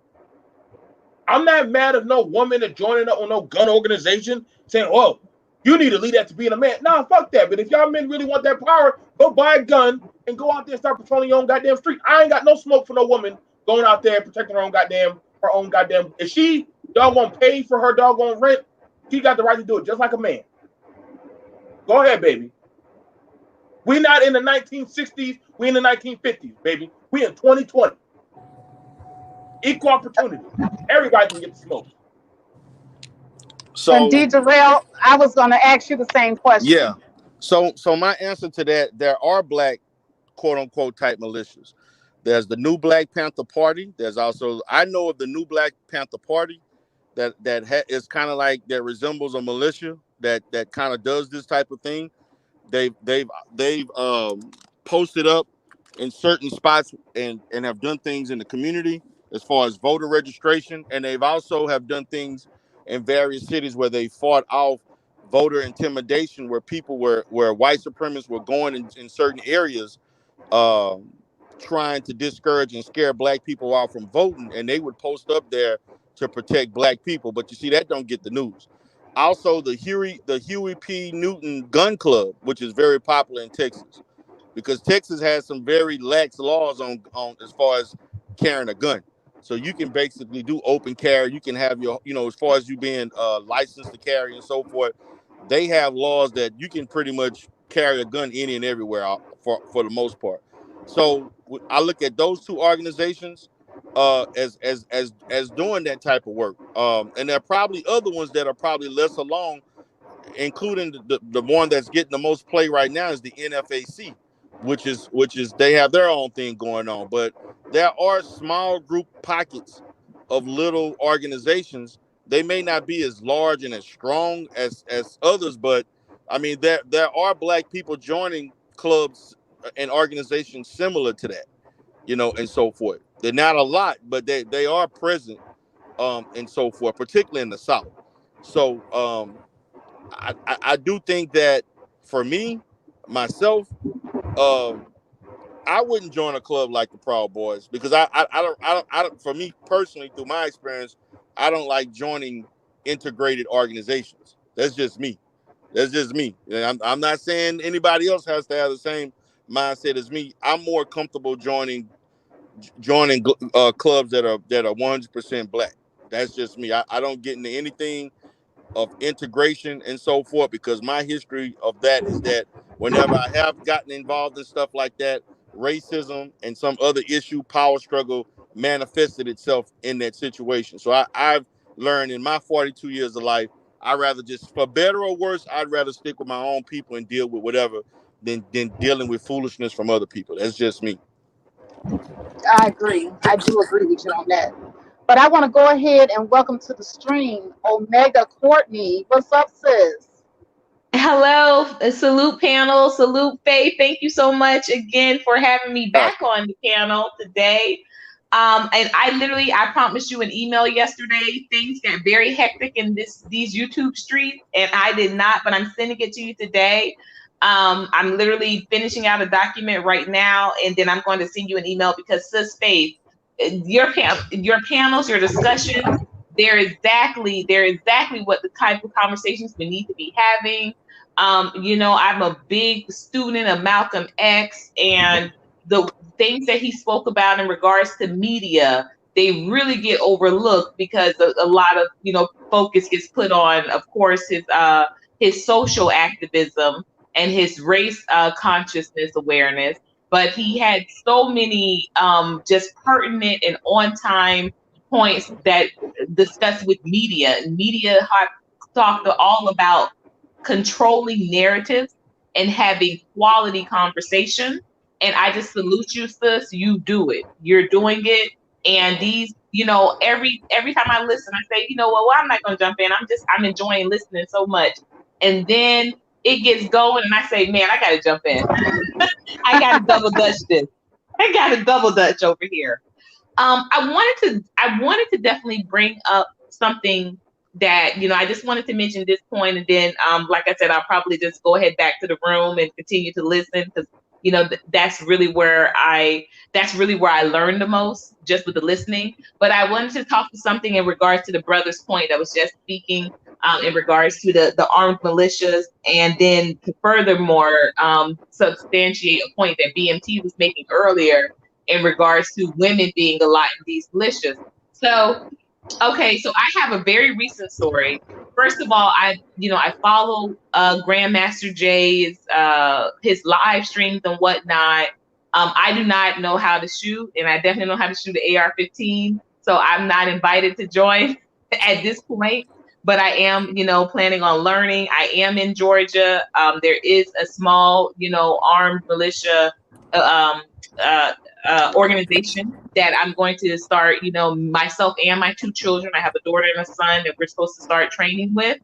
I'm not mad at no woman that joining up on no gun organization saying, oh, you need to lead that to being a man. Nah, fuck that. But if y'all men really want that power, go buy a gun and go out there and start patrolling your own goddamn street. I ain't got no smoke for no woman going out there and protecting her own goddamn. If she doggone pay for her doggone rent, she got the right to do it just like a man. Go ahead, baby. We're not in the 1960s. We're in the 1950s, baby. We in 2020. Equal opportunity. Everybody can get the smoke. So, and DERELL, I was going to ask you the same question. Yeah. So my answer to that, there are black, quote unquote, type militias. There's the new Black Panther Party. There's also, I know of the new Black Panther Party that is kind of like, that resembles a militia that kind of does this type of thing. They've posted up in certain spots and have done things in the community as far as voter registration, and they've also have done things in various cities where they fought off voter intimidation, where people where white supremacists were going in certain areas, trying to discourage and scare black people off from voting, and they would post up there to protect black people. But you see, that don't get the news. Also, the Huey P. Newton Gun Club, which is very popular in Texas, because Texas has some very lax laws on as far as carrying a gun. So you can basically do open carry. You can have your, as far as you being licensed to carry and so forth. They have laws that you can pretty much carry a gun any and everywhere for the most part. So I look at those two organizations as doing that type of work. And there are probably other ones that are probably less along, including the one that's getting the most play right now is the NFAC, which is they have their own thing going on. But there are small group pockets of little organizations. They may not be as large and as strong as others, but I mean there are black people joining clubs and organizations similar to that, and so forth. They're not a lot, but they are present, and so forth, particularly in the South. So I do think that for me, myself, um, I wouldn't join a club like the Proud Boys because I don't for me personally, through my experience, I don't like joining integrated organizations. That's just me. That's just me. And I'm not saying anybody else has to have the same mindset as me. I'm more comfortable joining clubs that are 100% black. That's just me. I don't get into anything of integration and so forth, because my history of that is that whenever I have gotten involved in stuff like that, racism and some other issue, power struggle manifested itself in that situation. So I've learned in my 42 years of life, I rather just, for better or worse, I'd rather stick with my own people and deal with whatever than dealing with foolishness from other people. That's just me. I agree. I do agree with you on that. But I want to go ahead and welcome to the stream Omega Courtney. What's up, sis? Hello, salute panel, salute Faye. Thank you so much again for having me back on the panel today. And I promised you an email yesterday. Things got very hectic in these YouTube streets, and I did not, but I'm sending it to you today. I'm literally finishing out a document right now, and then I'm going to send you an email because Sis Faith, your panels, your discussions, they're exactly what the type of conversations we need to be having. I'm a big student of Malcolm X, and the things that he spoke about in regards to media, they really get overlooked because a lot of focus gets put on, of course, his social activism and his race consciousness awareness. But he had so many just pertinent and on time points that discussed with media. Media talked all about controlling narratives and having quality conversation. And I just salute you, sis. You do it. You're doing it. And these, every time I listen, I say, well, I'm not gonna jump in. I'm enjoying listening so much. And then it gets going and I say, man, I gotta jump in. I gotta double dutch this. I gotta double dutch over here. I wanted to definitely bring up something that, I just wanted to mention this point, and then, like I said, I'll probably just go ahead back to the room and continue to listen because, that's really where I learned the most, just with the listening. But I wanted to talk to something in regards to the brother's point that was just speaking, in regards to the armed militias, and then to furthermore substantiate a point that BMT was making earlier in regards to women being a lot in these militias. So, okay, so I have a very recent story. First of all, I follow Grandmaster Jay's his live streams and whatnot. I do not know how to shoot, and I definitely know how to shoot an AR-15. So I'm not invited to join at this point. But I am, planning on learning. I am in Georgia. There is a small, armed militia organization that I'm going to start, myself and my two children. I have a daughter and a son that we're supposed to start training with.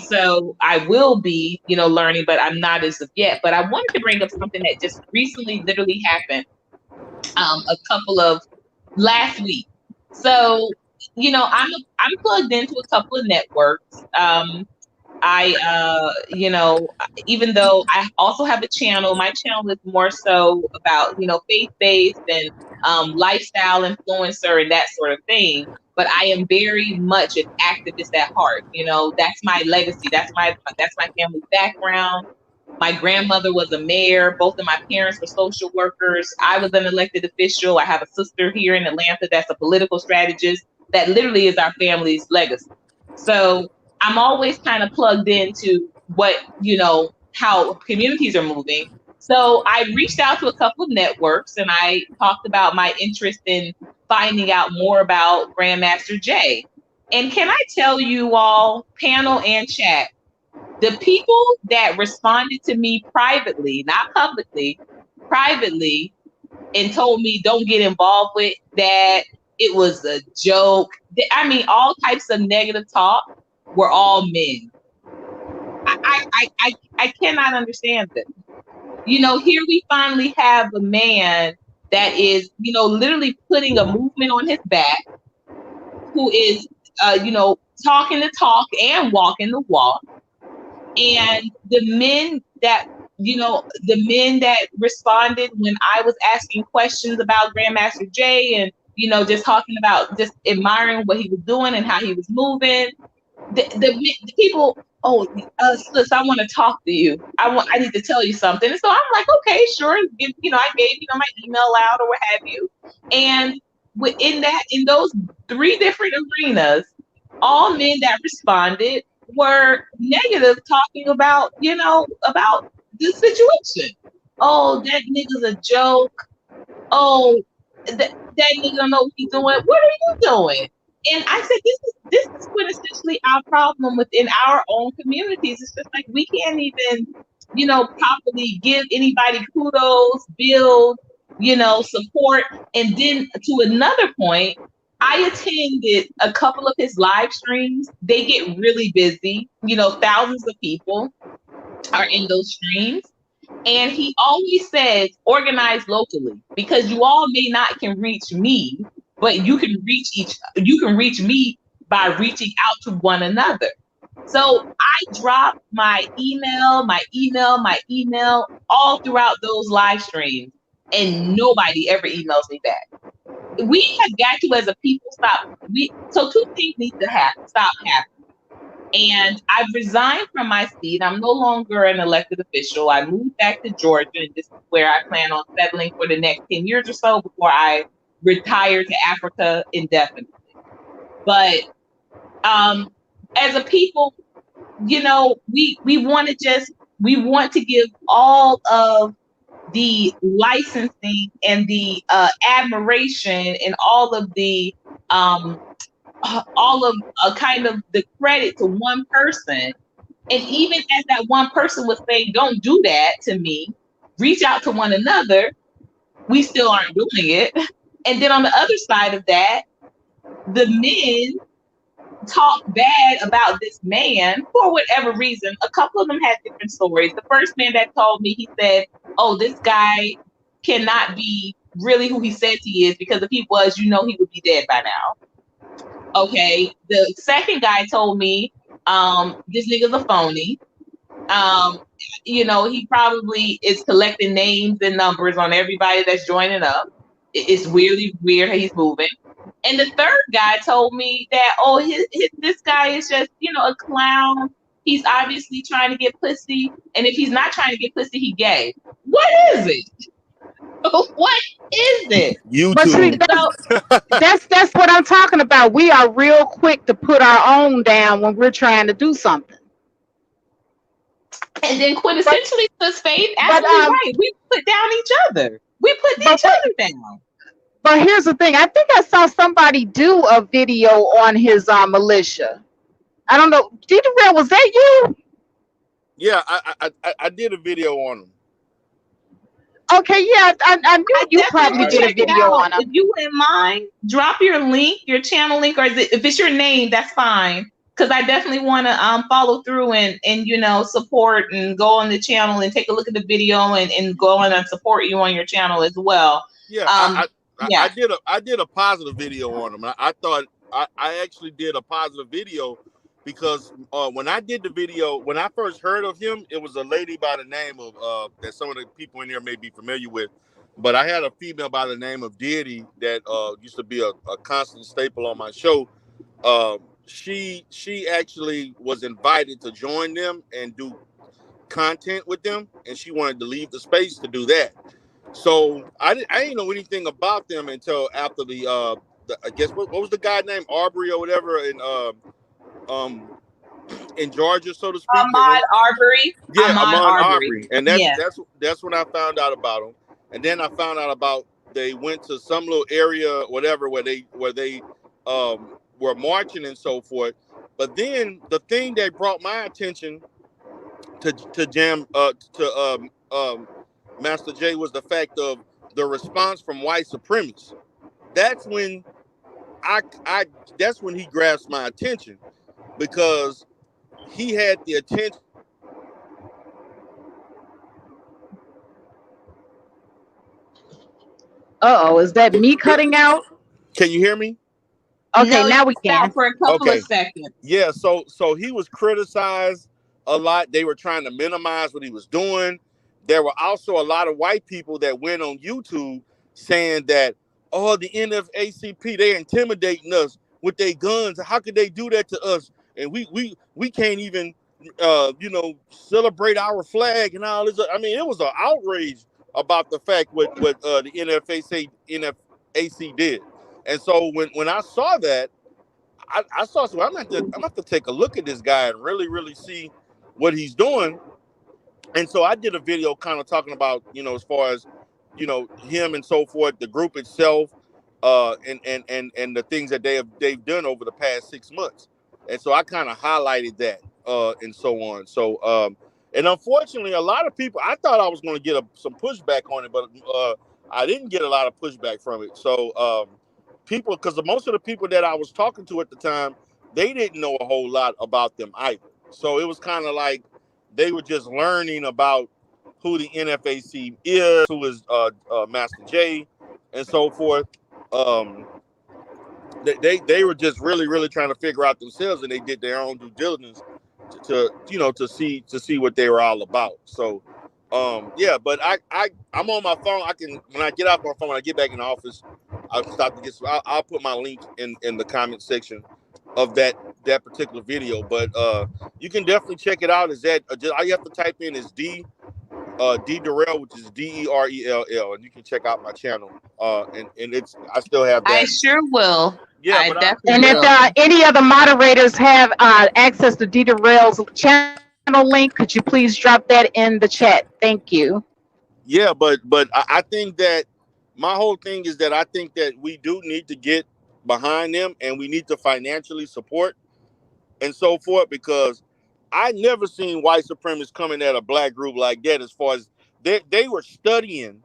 So I will be, learning, but I'm not as of yet. But I wanted to bring up something that just recently literally happened a couple of last week. So, I'm plugged into a couple of networks. Even though I also have a channel, my channel is more so about, faith-based and lifestyle influencer and that sort of thing. But I am very much an activist at heart. That's my legacy. That's my family's background. My grandmother was a mayor. Both of my parents were social workers. I was an elected official. I have a sister here in Atlanta that's a political strategist. That literally is our family's legacy. So I'm always kind of plugged into what, how communities are moving. So I reached out to a couple of networks and I talked about my interest in finding out more about Grandmaster Jay. And can I tell you all, panel and chat, the people that responded to me privately, not publicly, privately, and told me don't get involved with that, it was a joke. I mean, all types of negative talk were all men. I cannot understand this. Here we finally have a man that is, literally putting a movement on his back, who is, talking the talk and walking the walk. And the men that responded when I was asking questions about Grandmaster Jay and, just talking about, just admiring what he was doing and how he was moving, the people, sis, I want to talk to you. I need to tell you something. And so I'm like, okay, sure. I gave, my email out or what have you. And in those 3 different arenas, all men that responded were negative, talking about, about the situation. Oh, that nigga's a joke. Oh, that nigga don't know what he's doing. What are you doing? And I said, this is quintessentially our problem within our own communities. It's just like we can't even, properly give anybody kudos, build, support. And then to another point, I attended a couple of his live streams. They get really busy. Thousands of people are in those streams. And he always says, organize locally, because you all may not can reach me, but you can reach me by reaching out to one another. So I dropped my email all throughout those live streams, and nobody ever emails me back. We have got to, as a people, so 2 things need to stop happening. And I've resigned from my seat. I'm no longer an elected official. I moved back to Georgia, and this is where I plan on settling for the next 10 years or so before I retire to Africa indefinitely. But as a people, we want to give all of the licensing and the admiration and all of the kind of the credit to one person. And even as that one person was saying, don't do that to me, reach out to one another, we still aren't doing it. And then on the other side of that, the men talk bad about this man for whatever reason. A couple of them had different stories. The first man that told me, he said, oh, this guy cannot be really who he says he is, because if he was, he would be dead by now. Okay. The second guy told me, this nigga's a phony. He probably is collecting names and numbers on everybody that's joining up. It's really weird how he's moving. And the third guy told me that, this guy is just, a clown. He's obviously trying to get pussy. And if he's not trying to get pussy, he gay. What is it? What is it? YouTube. But see, that's what I'm talking about. We are real quick to put our own down when we're trying to do something. And then quintessentially, this Faith, absolutely right. We put down each other. We put each other down. But here's the thing. I think I saw somebody do a video on his militia. I don't know. DERELL, was that you? Yeah, I did a video on him. Okay, yeah, I knew you probably did a video on him. If you wouldn't mind, drop your link, your channel link, or if it's your name, that's fine. Because I definitely want to follow through and support and go on the channel and take a look at the video and go on and support you on your channel as well. Yeah, I did a positive video on him. I thought I actually did a positive video because when I did the video, when I first heard of him, it was a lady by the name of that some of the people in here may be familiar with, but I had a female by the name of Deity that used to be a constant staple on my show. She actually was invited to join them and do content with them, and she wanted to leave the space to do that. So I didn't know anything about them until after the I guess what was the guy named Arbery or whatever um in Georgia, so to speak, that Ahmad went. Arbery. Yeah, Ahmad Amon Arbery. Aubrey, and Yeah. that's when I found out about him, and then I found out about they went to some little area, whatever, where they were marching and so forth. But then the thing that brought my attention to Jam to Master J was the fact of the response from white supremacists. That's when I that's when he grasped my attention because he had the attention. Uh-oh, is that me cutting out? Can you hear me? Okay, No, you now we cut out can. for a couple of Okay. seconds. Yeah, so he was criticized a lot. They were trying to minimize what he was doing. There were also a lot of white people that went on YouTube saying that, oh, the NFACP, they're intimidating us with their guns. How could they do that to us? And we can't even celebrate our flag and all this. I mean, it was an outrage about the fact what the NFAC did. And so when I saw that, I saw, so I'm have to take a look at this guy and really, really see what he's doing. And so I did a video kind of talking about, as far as, him and so forth, the group itself, and the things that they've done over the past 6 months. And so I kind of highlighted that, and so on. So, and unfortunately, a lot of people, I thought I was going to get some pushback on it, but I didn't get a lot of pushback from it. So, people, because most of the people that I was talking to at the time, they didn't know a whole lot about them either. So it was kind of like they were just learning about who the NFAC is, who is Master J, and so forth. Um, they were just really, really trying to figure out themselves, and they did their own due diligence to see what they were all about. So yeah, but I'm on my phone. I can, when I get off my phone, when I get back in the office, I'll stop to get some, I'll put my link in the comment section of that particular video. But you can definitely check it out. Is that just all you have to type in is D DERELL, which is DERELL, and you can check out my channel. And it's, I still have I that. sure will. Yeah, I but And definitely if will. any other moderators have access to DeRell's channel link, could you please drop that in the chat? Thank you. yeah, but I think that my whole thing is that I think that we do need to get behind them, and we need to financially support and so forth, because I never seen white supremacists coming at a black group like that. As far as they were studying,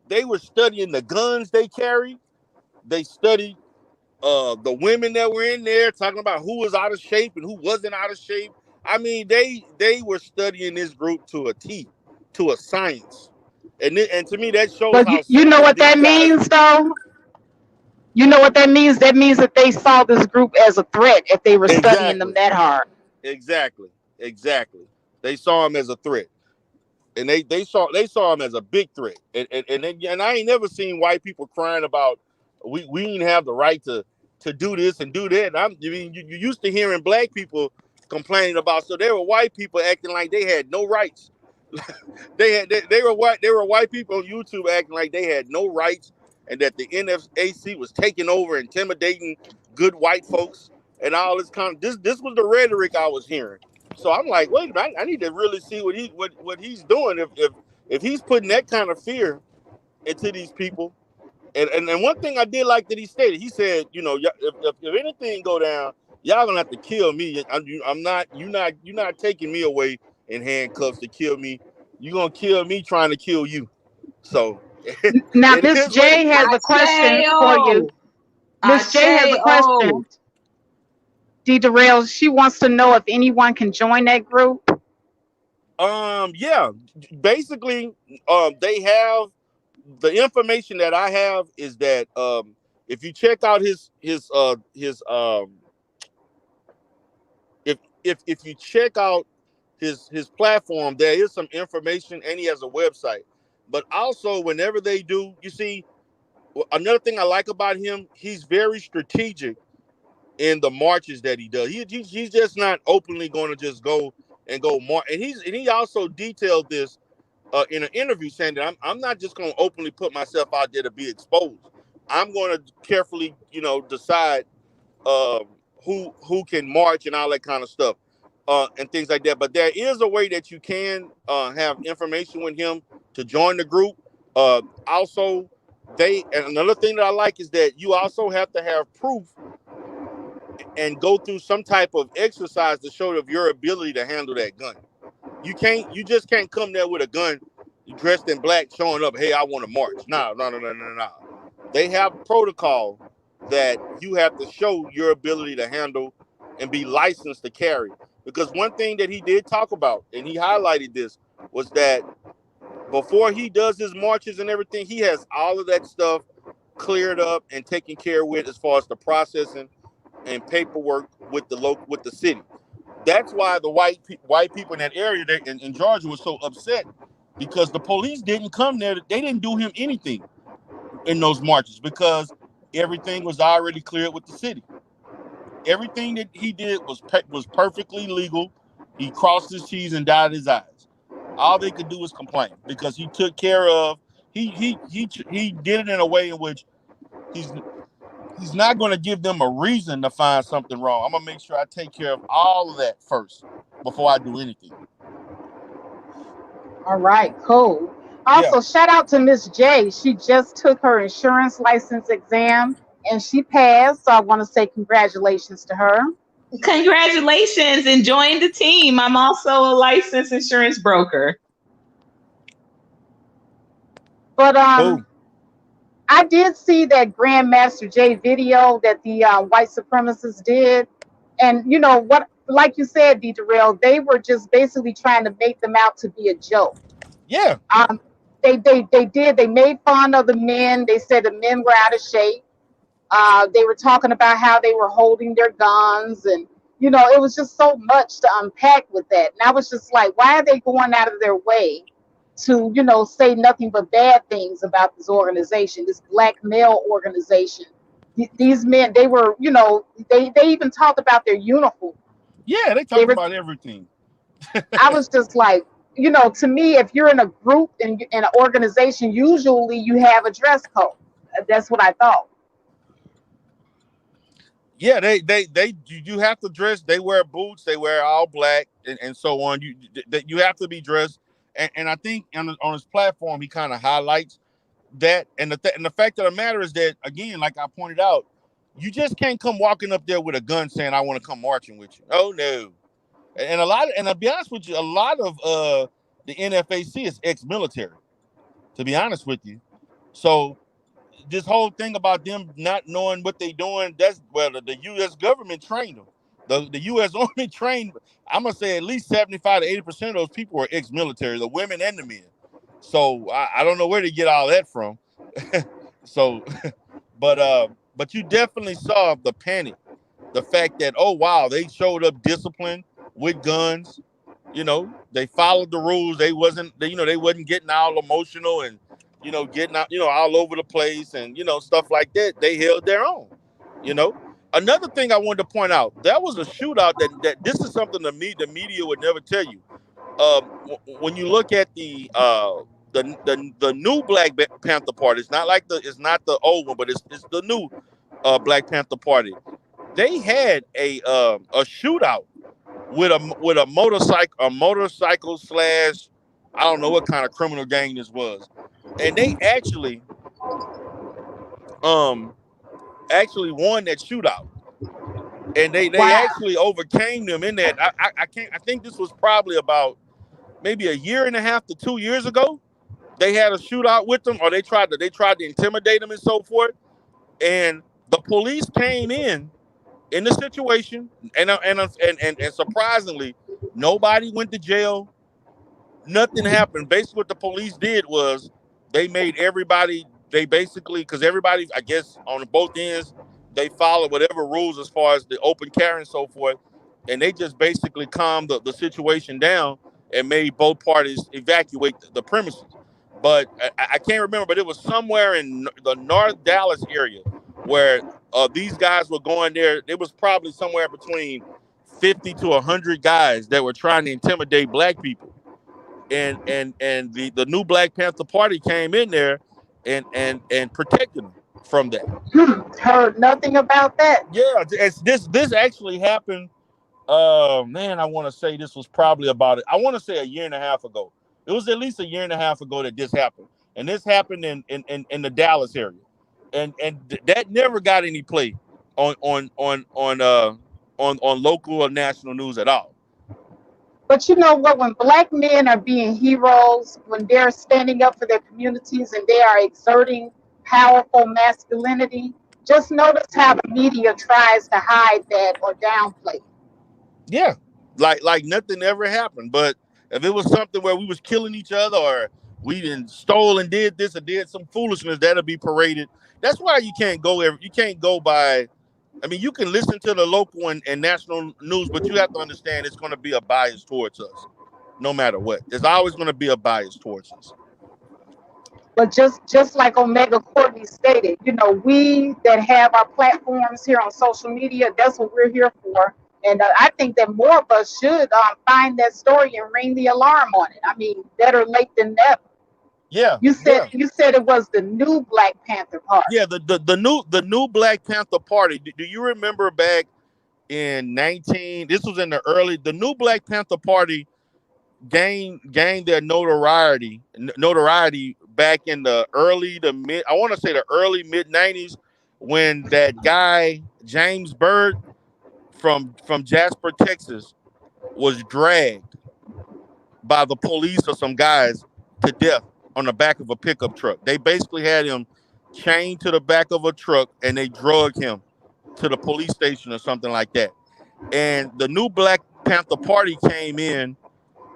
the guns they carry. They studied the women that were in there, talking about who was out of shape and who wasn't out of shape. I mean, they were studying this group to a T, to a science, and to me that shows But how you know serious what these that guys. means, though? You know what that means? That means that they saw this group as a threat if they were studying them Exactly, that hard. exactly. They saw him as a threat, and they saw him as a big threat. And I ain't never seen white people crying about we didn't have the right to do this and do that. I mean, you used to hearing black people complaining about, so there were white people acting like they had no rights. They were white people on YouTube acting like they had no rights, and that the NFAC was taking over, intimidating good white folks, and all this kind of this was the rhetoric I was hearing. So I'm like, wait a minute, I need to really see what he's doing, if he's putting that kind of fear into these people. And one thing I did like that he stated, he said, if anything go down, y'all gonna have to kill me. I'm not, you're not taking me away in handcuffs to kill me. You're gonna kill me trying to kill you. So Now, it Miss is what it J has is. a question for you. Ashayo. Miss J has a Ashayo. question. DeRell, she wants to know if anyone can join that group. Yeah, basically, they have the information that I have is that if you check out his if you check out his platform, there is some information, and he has a website. But also, whenever they do, you see, another thing I like about him, he's very strategic in the marches that he does. He's just not openly going to just go and go more. And he also detailed this in an interview, saying that I'm not just going to openly put myself out there to be exposed. I'm going to carefully, decide uh, who can march and all that kind of stuff, and things like that. But there is a way that you can have information with him to join the group. Also, and another thing that I like is that you also have to have proof and go through some type of exercise to show of your ability to handle that gun. You just can't come there with a gun dressed in black showing up, hey, I want to march. No. They have protocol that you have to show your ability to handle and be licensed to carry. Because one thing that he did talk about, and he highlighted this, was that before he does his marches and everything, he has all of that stuff cleared up and taken care with as far as the processing and paperwork with the city. That's why the white people in that area in Georgia was so upset, because the police didn't come there. They didn't do him anything in those marches because everything was already cleared with the city. Everything that he did was perfectly legal. He crossed his T's and dotted his I's. All they could do was complain because he took care of. He did it in a way in which he's not going to give them a reason to find something wrong. I'm going to make sure I take care of all of that first before I do anything. All right, cool. Also, shout out to Miss J. She just took her insurance license exam and she passed. So I want to say congratulations to her. Congratulations and join the team. I'm also a licensed insurance broker. But I did see that Grandmaster J video that the white supremacists did. And you know what, like you said, DERELL, they were just basically trying to make them out to be a joke. Yeah. They made fun of the men. They said the men were out of shape. They were talking about how they were holding their guns, and it was just so much to unpack with that. And I was just like, why are they going out of their way to say nothing but bad things about this organization, this black male organization? These men, they were, they even talked about their uniform. Yeah, they talked about everything. I was just like, to me, if you're in a group in an organization, usually you have a dress code. That's what I thought. Yeah, you have to dress. They wear boots. They wear all black and so on. You have to be dressed. And I think on his platform he kind of highlights that. And the fact of the matter is that, again, like I pointed out, you just can't come walking up there with a gun saying I want to come marching with you. Oh no. And I'll be honest with you, a lot of the NFAC is ex-military, to be honest with you. So this whole thing about them not knowing what they're doing, the U.S. government trained them. The U.S. Army trained, I'm going to say at least 75 to 80% of those people were ex-military, the women and the men. So I don't know where to get all that from. So, but you definitely saw the panic, the fact that, oh, wow, they showed up disciplined with guns. They followed the rules. They wasn't getting all emotional and, getting out, all over the place and, stuff like that. They held their own. Another thing I wanted to point out, that was a shootout that this is something the media would never tell you. When you look at the new Black Panther Party, it's not the old one, but it's the new Black Panther Party. They had a shootout with a motorcycle slash, I don't know what kind of criminal gang this was, and they actually won that shootout, and they actually overcame them in that. I think this was probably about maybe a year and a half to 2 years ago. They had a shootout with them, or they tried to intimidate them and so forth, and the police came in the situation, and surprisingly, nobody went to jail. Nothing happened. Basically, what the police did was they made everybody. They basically, because everybody, I guess, on both ends, they followed whatever rules as far as the open carry and so forth, and they just basically calmed the situation down and made both parties evacuate the premises. But I can't remember, but it was somewhere in the North Dallas area where these guys were going there. It was probably somewhere between 50 to 100 guys that were trying to intimidate black people. And the new Black Panther Party came in there and protected them from that. Heard nothing about that. Yeah, this actually happened. Man, I want to say this was probably I want to say a year and a half ago. It was at least a year and a half ago that this happened, and this happened in the Dallas area, and that never got any play on local or national news at all. But you know what? When black men are being heroes, when they're standing up for their communities and they are exerting powerful masculinity, just notice how the media tries to hide that or downplay it. Yeah, like nothing ever happened. But if it was something where we was killing each other or we didn't stole and did this or did some foolishness, that'll be paraded. That's why you can't go by. I mean, you can listen to the local and national news, but you have to understand it's going to be a bias towards us, no matter what. There's always going to be a bias towards us. But just like Omega Courtney stated, you know, we that have our platforms here on social media, that's what we're here for. And I think that more of us should find that story and ring the alarm on it. I mean, better late than never. Yeah, You yeah, said it was the new Black Panther Party. yeah. The new Black Panther Party. Do you remember back in 19? This was in the new Black Panther Party gained their notoriety back in the early to mid. I want to say the early mid '90s when that guy James Byrd from Jasper, Texas, was dragged by the police or some guys to death on the back of a pickup truck. They basically had him chained to the back of a truck and they drugged him to the police station or something like that. And the new Black Panther Party came in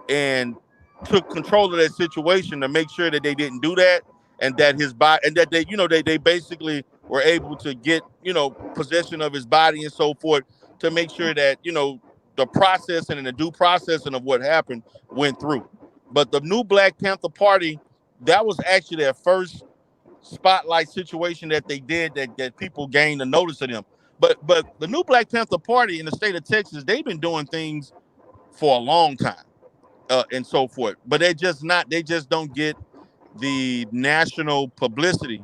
and took control of that situation to make sure that they didn't do that, and that his body, and that they basically were able to get possession of his body and so forth, to make sure that the processing and the due processing of what happened went through. But the new Black Panther Party, that was actually their first spotlight situation that they did that people gained a notice of them. But the new Black Panther Party in the state of Texas, they've been doing things for a long time. And so forth, but they just don't get the national publicity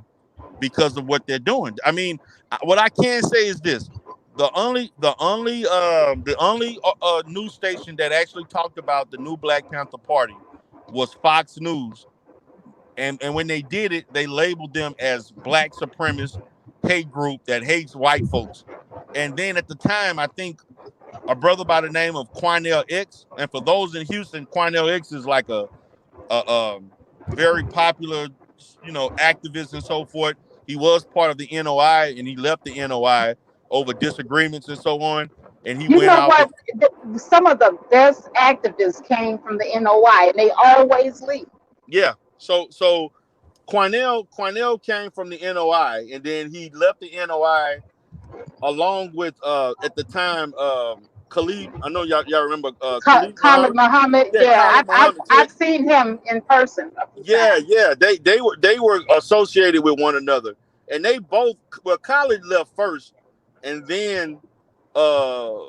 because of what they're doing. I mean, what I can say is this: the only news station that actually talked about the new Black Panther Party was Fox News, and when they did it, they labeled them as black supremacist hate group that hates white folks. And then at the time, I think a brother by the name of Quinell X. And for those in Houston, Quinell X is like a very popular, activist and so forth. He was part of the NOI and he left the NOI over disagreements and so on. And he You went know out. what? Some of the best activists came from the NOI, and they always leave. Yeah. So Quinell came from the NOI, and then he left the NOI along with at the time Khalid. I know y'all remember Khalid Khalid Muhammad. Yeah, Yeah, Khalid Muhammad. I've seen him in person a few times. Yeah. They were associated with one another, and they both. Well, Khalid left first, and then Quinell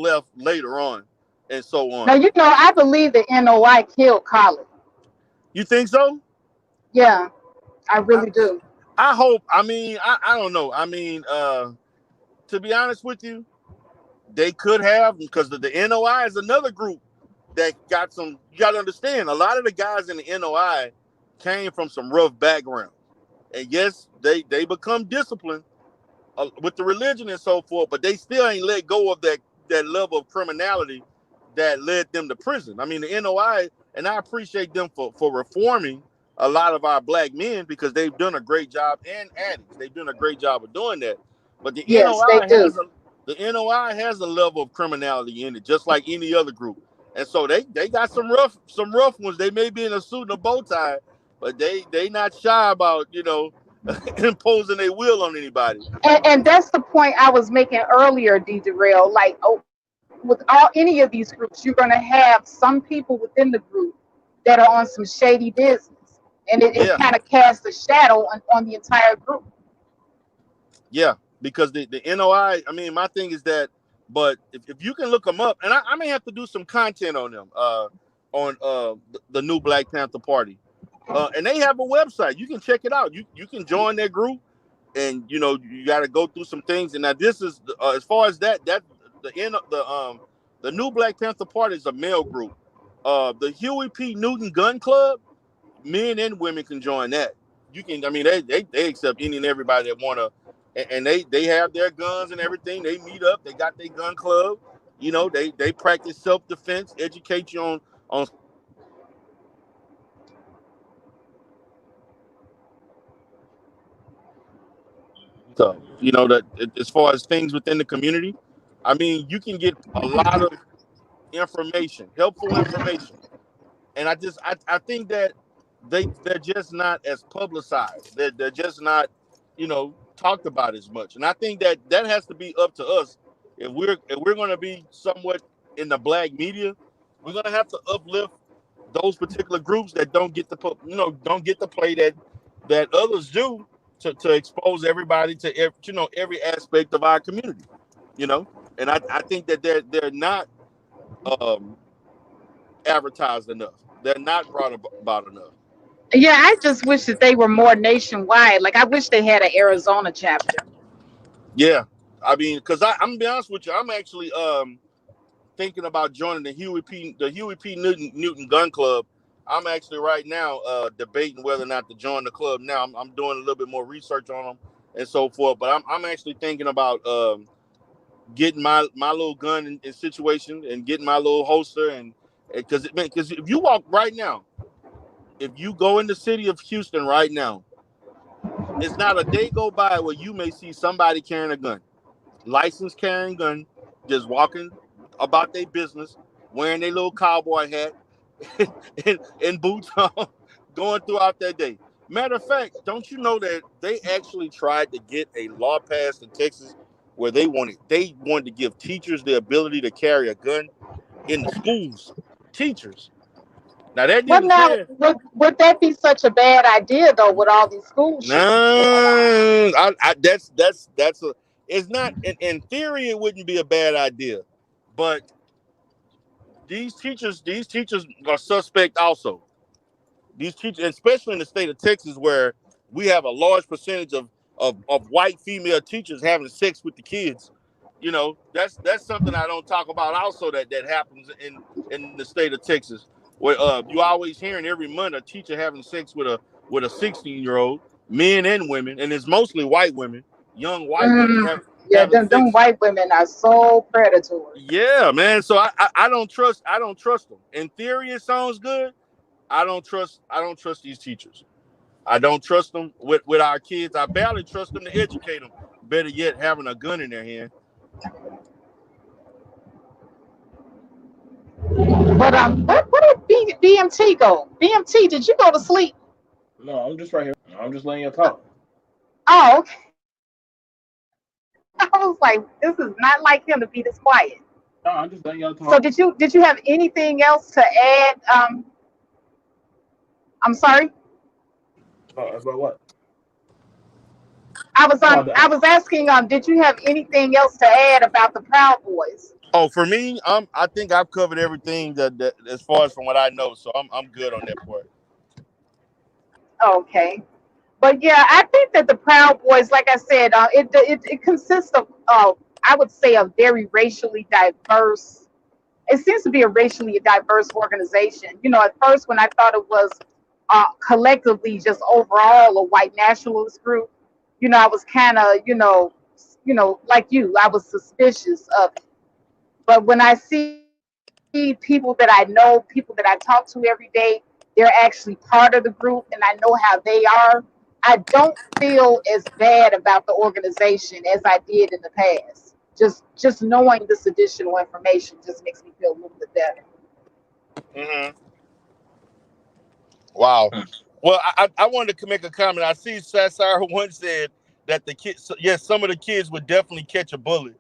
left later on, and so on. Now, you know, I believe the NOI killed Khalid. You think so? Yeah, I really do. I hope. I mean, I don't know. I mean, to be honest with you, they could have, because the NOI is another group that got some. You got to understand, a lot of the guys in the NOI came from some rough backgrounds, and yes, they become disciplined with the religion and so forth, but they still ain't let go of that level of criminality that led them to prison. I mean, the NOI, and I appreciate them for reforming a lot of our black men, because they've done a great job, and addicts. They've done a great job of doing that. But the Yes, they do. NOI has a level of criminality in it, just like any other group. And so they got some rough ones. They may be in a suit and a bow tie, but they not shy about imposing their will on anybody. And that's the point I was making earlier, DERELL. Like, with any of these groups, you're going to have some people within the group that are on some shady business, and it kind of casts a shadow on the entire group. Yeah, because the NOI. I mean, my thing is that, but if you can look them up, and I may have to do some content on them, on the new Black Panther Party, and they have a website. You can check it out. You can join their group, and you got to go through some things. And now this is as far as that the new Black Panther Party is a male group. The Huey P. Newton Gun Club, men and women can join that. You can, I mean, they accept any and everybody that wanna, and they have their guns and everything. They meet up. They got their gun club. They practice self defense, educate you on stuff. That as far as things within the community, I mean, you can get a lot of information, helpful information. And I think that they're just not as publicized. They're just not, talked about as much. And I think that has to be up to us. If we're going to be somewhat in the black media, we're going to have to uplift those particular groups that don't get the play that others do to expose everybody to every aspect of our community. And I think that they're not um, advertised enough. They're not brought about enough. Yeah, I just wish that they were more nationwide. Like I wish they had an Arizona chapter. Yeah, I mean, because I'm gonna be honest with you, I'm actually thinking about joining the Huey P. Newton Gun Club. I'm actually right now debating whether or not to join the club. Now I'm doing a little bit more research on them and so forth. But I'm actually thinking about getting my little gun in situation and getting my little holster and because if you walk right now, if you go in the city of Houston right now, it's not a day go by where you may see somebody carrying a gun, licensed carrying gun, just walking about their business, wearing their little cowboy hat and boots on, going throughout their day. Matter of fact, don't you know that they actually tried to get a law passed in Texas where they wanted to give teachers the ability to carry a gun in the schools. Teachers. Now that But didn't now, pass. would that be such a bad idea though, with all these school shootings going on? No, that's a. It's not in theory. It wouldn't be a bad idea, but these teachers are suspect also. These teachers, especially in the state of Texas, where we have a large percentage of white female teachers having sex with the kids. That's something I don't talk about. Also, that happens in the state of Texas, where you always hearing every month a teacher having sex with a 16-year-old, men and women, and it's mostly white women, young white women Mm, yeah, having them sex. white women are so predatory. Yeah, man. So I don't trust them. In theory, it sounds good. I don't trust these teachers. I don't trust them with our kids. I barely trust them to educate them. Better yet, having a gun in their hand. But where did BMT go? BMT, did you go to sleep? No, I'm just right here. I'm just letting you talk. Oh, okay. I was like, this is not like him to be this quiet. No, I'm just letting y'all So talk. did you have anything else to add? I'm sorry. About what? I About was the asking did you have anything else to add about the Proud Boys? Oh, for me, I think I've covered everything that as far as from what I know. So I'm good on that part. Okay. But yeah, I think that the Proud Boys, like I said, it consists of I would say a very racially diverse. It seems to be a racially diverse organization. At first when I thought it was collectively just overall a white nationalist group, I was kind of like you, I was suspicious of it. But when I see people that I know, people that I talk to every day, they're actually part of the group and I know how they are. I don't feel as bad about the organization as I did in the past. Just knowing this additional information just makes me feel a little bit better. Hmm. Wow. Well, I wanted to make a comment. I see Sassar once said that the kids, yes, some of the kids would definitely catch a bullet.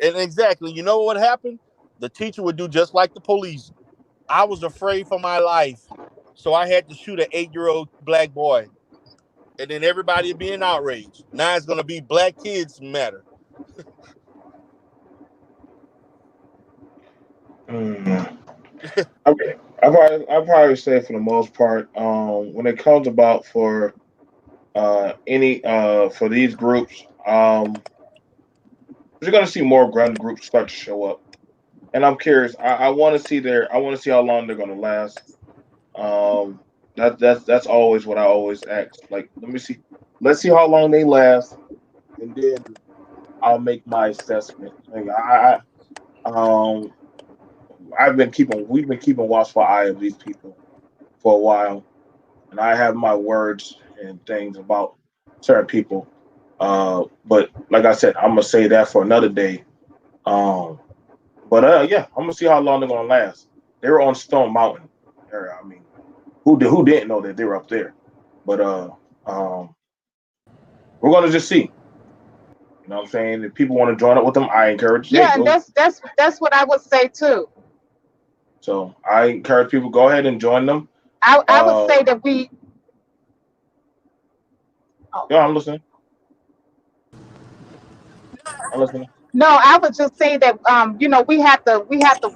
And exactly, you know what happened? The teacher would do just like the police. I was afraid for my life, so I had to shoot an 8-year-old black boy. and then everybody being outraged. Now it's gonna be Black Kids Matter. Okay, I probably say for the most part, when it comes about for any for these groups, you're gonna see more gun groups start to show up, and I'm curious. I want to see I want to see how long they're gonna last. Um, that's always what I always ask. Like, let's see how long they last, and then I'll make my assessment. Like, um, we've been keeping watchful eye of these people for a while, and I have my words and things about certain people. But like I said, I'm gonna say that for another day. Um, but yeah, I'm gonna see how long they're gonna last. They were on Stone Mountain area. I mean, who didn't know that they were up there? But we're gonna just see. You know what I'm saying? If people want to join up with them, I encourage. Hey, Yeah, and go. that's what I would say too. So I encourage people go ahead and join them. I would say that we. Oh. Yeah, I'm listening. I'm listening. No, I would just say that we have to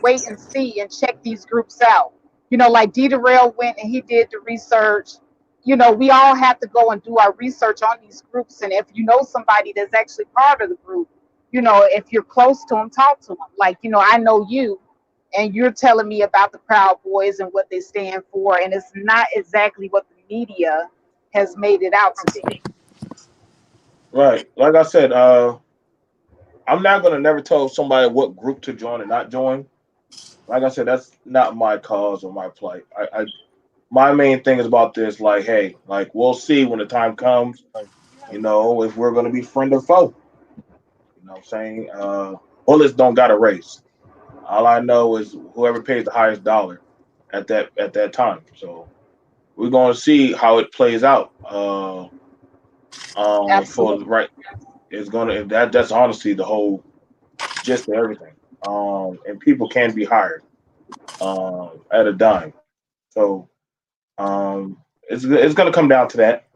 wait and see and check these groups out. Like DERELL went and he did the research. We all have to go and do our research on these groups. And if you know somebody that's actually part of the group, if you're close to them, talk to them. Like, I know you, and you're telling me about the Proud Boys and what they stand for, and it's not exactly what the media has made it out to be. Right. Like I said, I'm not gonna never tell somebody what group to join and not join. Like I said, that's not my cause or my plight. My main thing is about this. Like, hey, like we'll see when the time comes. If we're gonna be friend or foe. You know what I'm saying? Bullets don't got a race. All I know is whoever pays the highest dollar at that time. So we're gonna see how it plays out. For Absolutely. right, it's gonna that's honestly the whole gist of everything. And people can be hired at a dime. So it's gonna come down to that.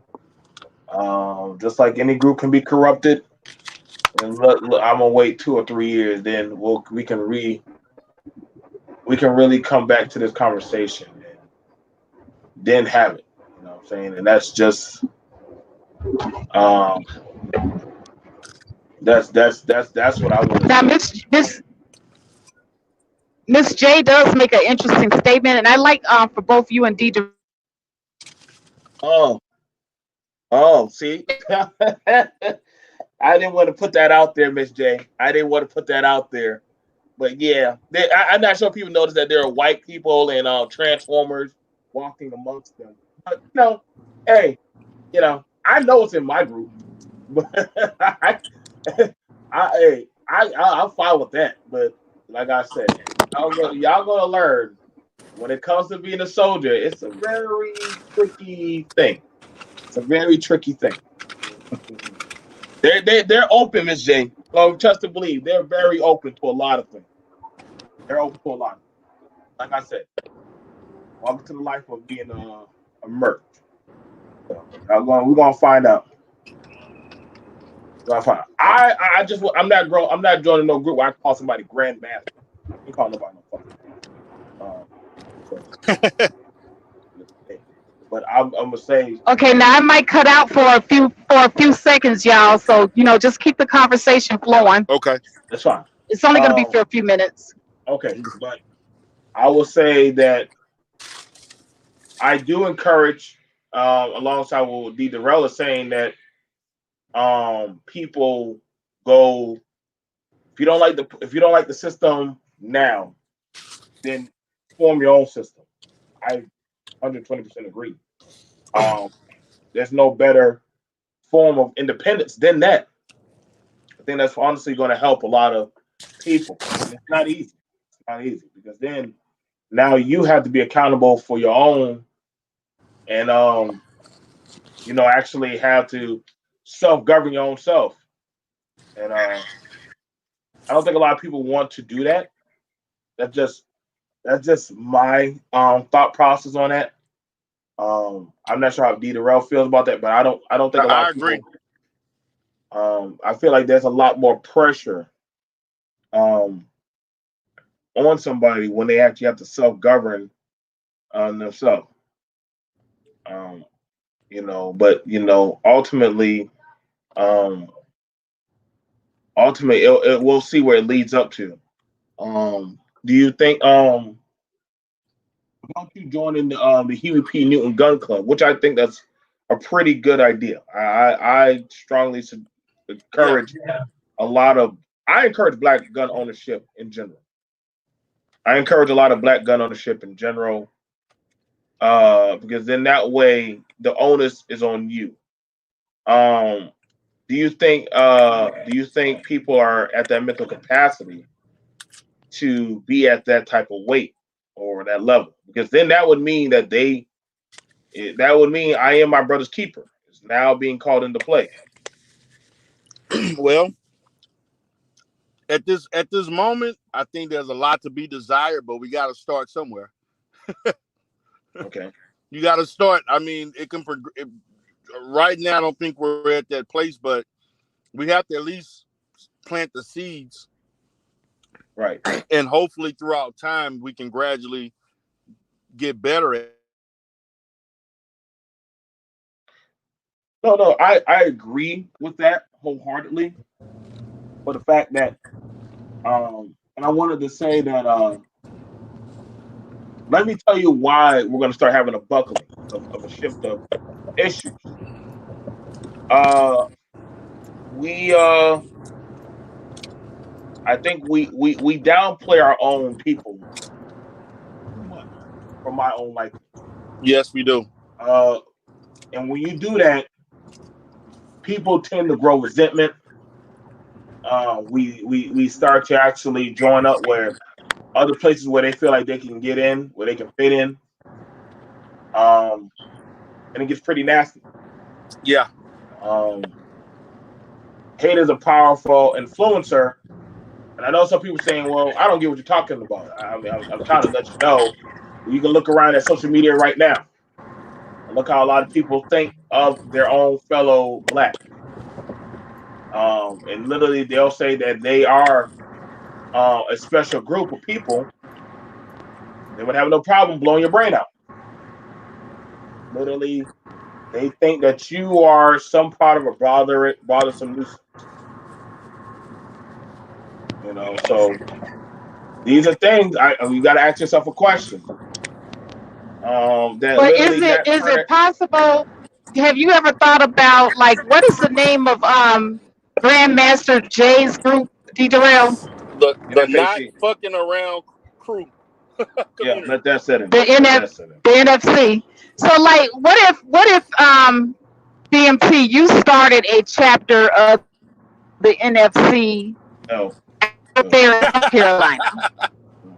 Just like any group can be corrupted, and I'm gonna wait 2 or 3 years, then we can really come back to this conversation and then have it. You know what I'm saying? And that's just um that's what I want to Now, see. Miss J does make an interesting statement, and I like for both you and D to Oh, see, I didn't want to put that out there, Miss J. I didn't want to put that out there, but yeah, I'm not sure people notice that there are white people and transformers walking amongst them. But hey, I know it's in my group, but I'm fine with that. But like I said, y'all gonna learn when it comes to being a soldier. It's a very tricky thing. It's a very tricky thing. They're open, Miss J. Oh, trust and believe. They're very open to a lot of things. They're open to a lot. Like I said, welcome to the life of being a merc. So we're gonna find out. We're gonna find out. I'm not I'm not joining no group where I call somebody grandmaster. I ain't call nobody no fucking. But I'm gonna say Okay, now I might cut out for a few seconds, y'all. So just keep the conversation flowing. Okay. that's fine. It's only going to be for a few minutes. Okay, but I will say that I do encourage, alongside what DERELL is saying, that people go. If you don't like the system now, then form your own system. I 120% agree. Um, there's no better form of independence than that. I think that's honestly going to help a lot of people. And it's not easy. It's not easy because then now you have to be accountable for your own, and actually have to self-govern your own self. And I don't think a lot of people want to do that. That's just my thought process on that. I'm not sure how DERELL feels about that, but I don't think a lot I of agree. people. I feel like there's a lot more pressure um, on somebody when they actually have to self-govern themselves. Um, but um, ultimately, we'll see where it leads up to. Do you think about you joining the Huey P. Newton Gun Club, which I think that's a pretty good idea. I strongly Yeah. encourage a lot of. I encourage black gun ownership in general. I encourage a lot of black gun ownership in general, because then that way the onus is on you. Um, do you think people are at that mental capacity to be at that type of weight or that level? Because then that would mean I am my brother's keeper. It's now being called into play. Well, at this moment, I think there's a lot to be desired, but we got to start somewhere. Okay. You got to start. I mean, right now, I don't think we're at that place, but we have to at least plant the seeds, Right. and hopefully, throughout time, we can gradually get better at. No, I agree with that wholeheartedly. For the fact that and I wanted to say that let me tell you why we're going to start having a buckling of a shift of issues. Uh, we I think we downplay our own people too much for my own liking. Yes, we do. Uh, and when you do that, people tend to grow resentment. We start to actually join up where other places where they feel like they can get in, where they can fit in, um, and it gets pretty nasty. Yeah. Um, hate is a powerful influencer, and I know some people saying, "Well, I don't get what you're talking about." I mean, I'm trying to let you know. You can look around at social media right now and look how a lot of people think of their own fellow black. And literally, they'll say that they are a special group of people. They would have no problem blowing your brain out. Literally, they think that you are some part of a bothersome nuisance. So these are things you got to ask yourself a question. That But literally that is turn it it. possible? Have you ever thought about like what is the name of Grandmaster Jay's group, DERELL? The not NFAC. fucking around crew Yeah, community. let that set in. The Let NF that set in. the NFC. So like what if BMT you started a chapter of the NFC No, out there no, in South Carolina? no.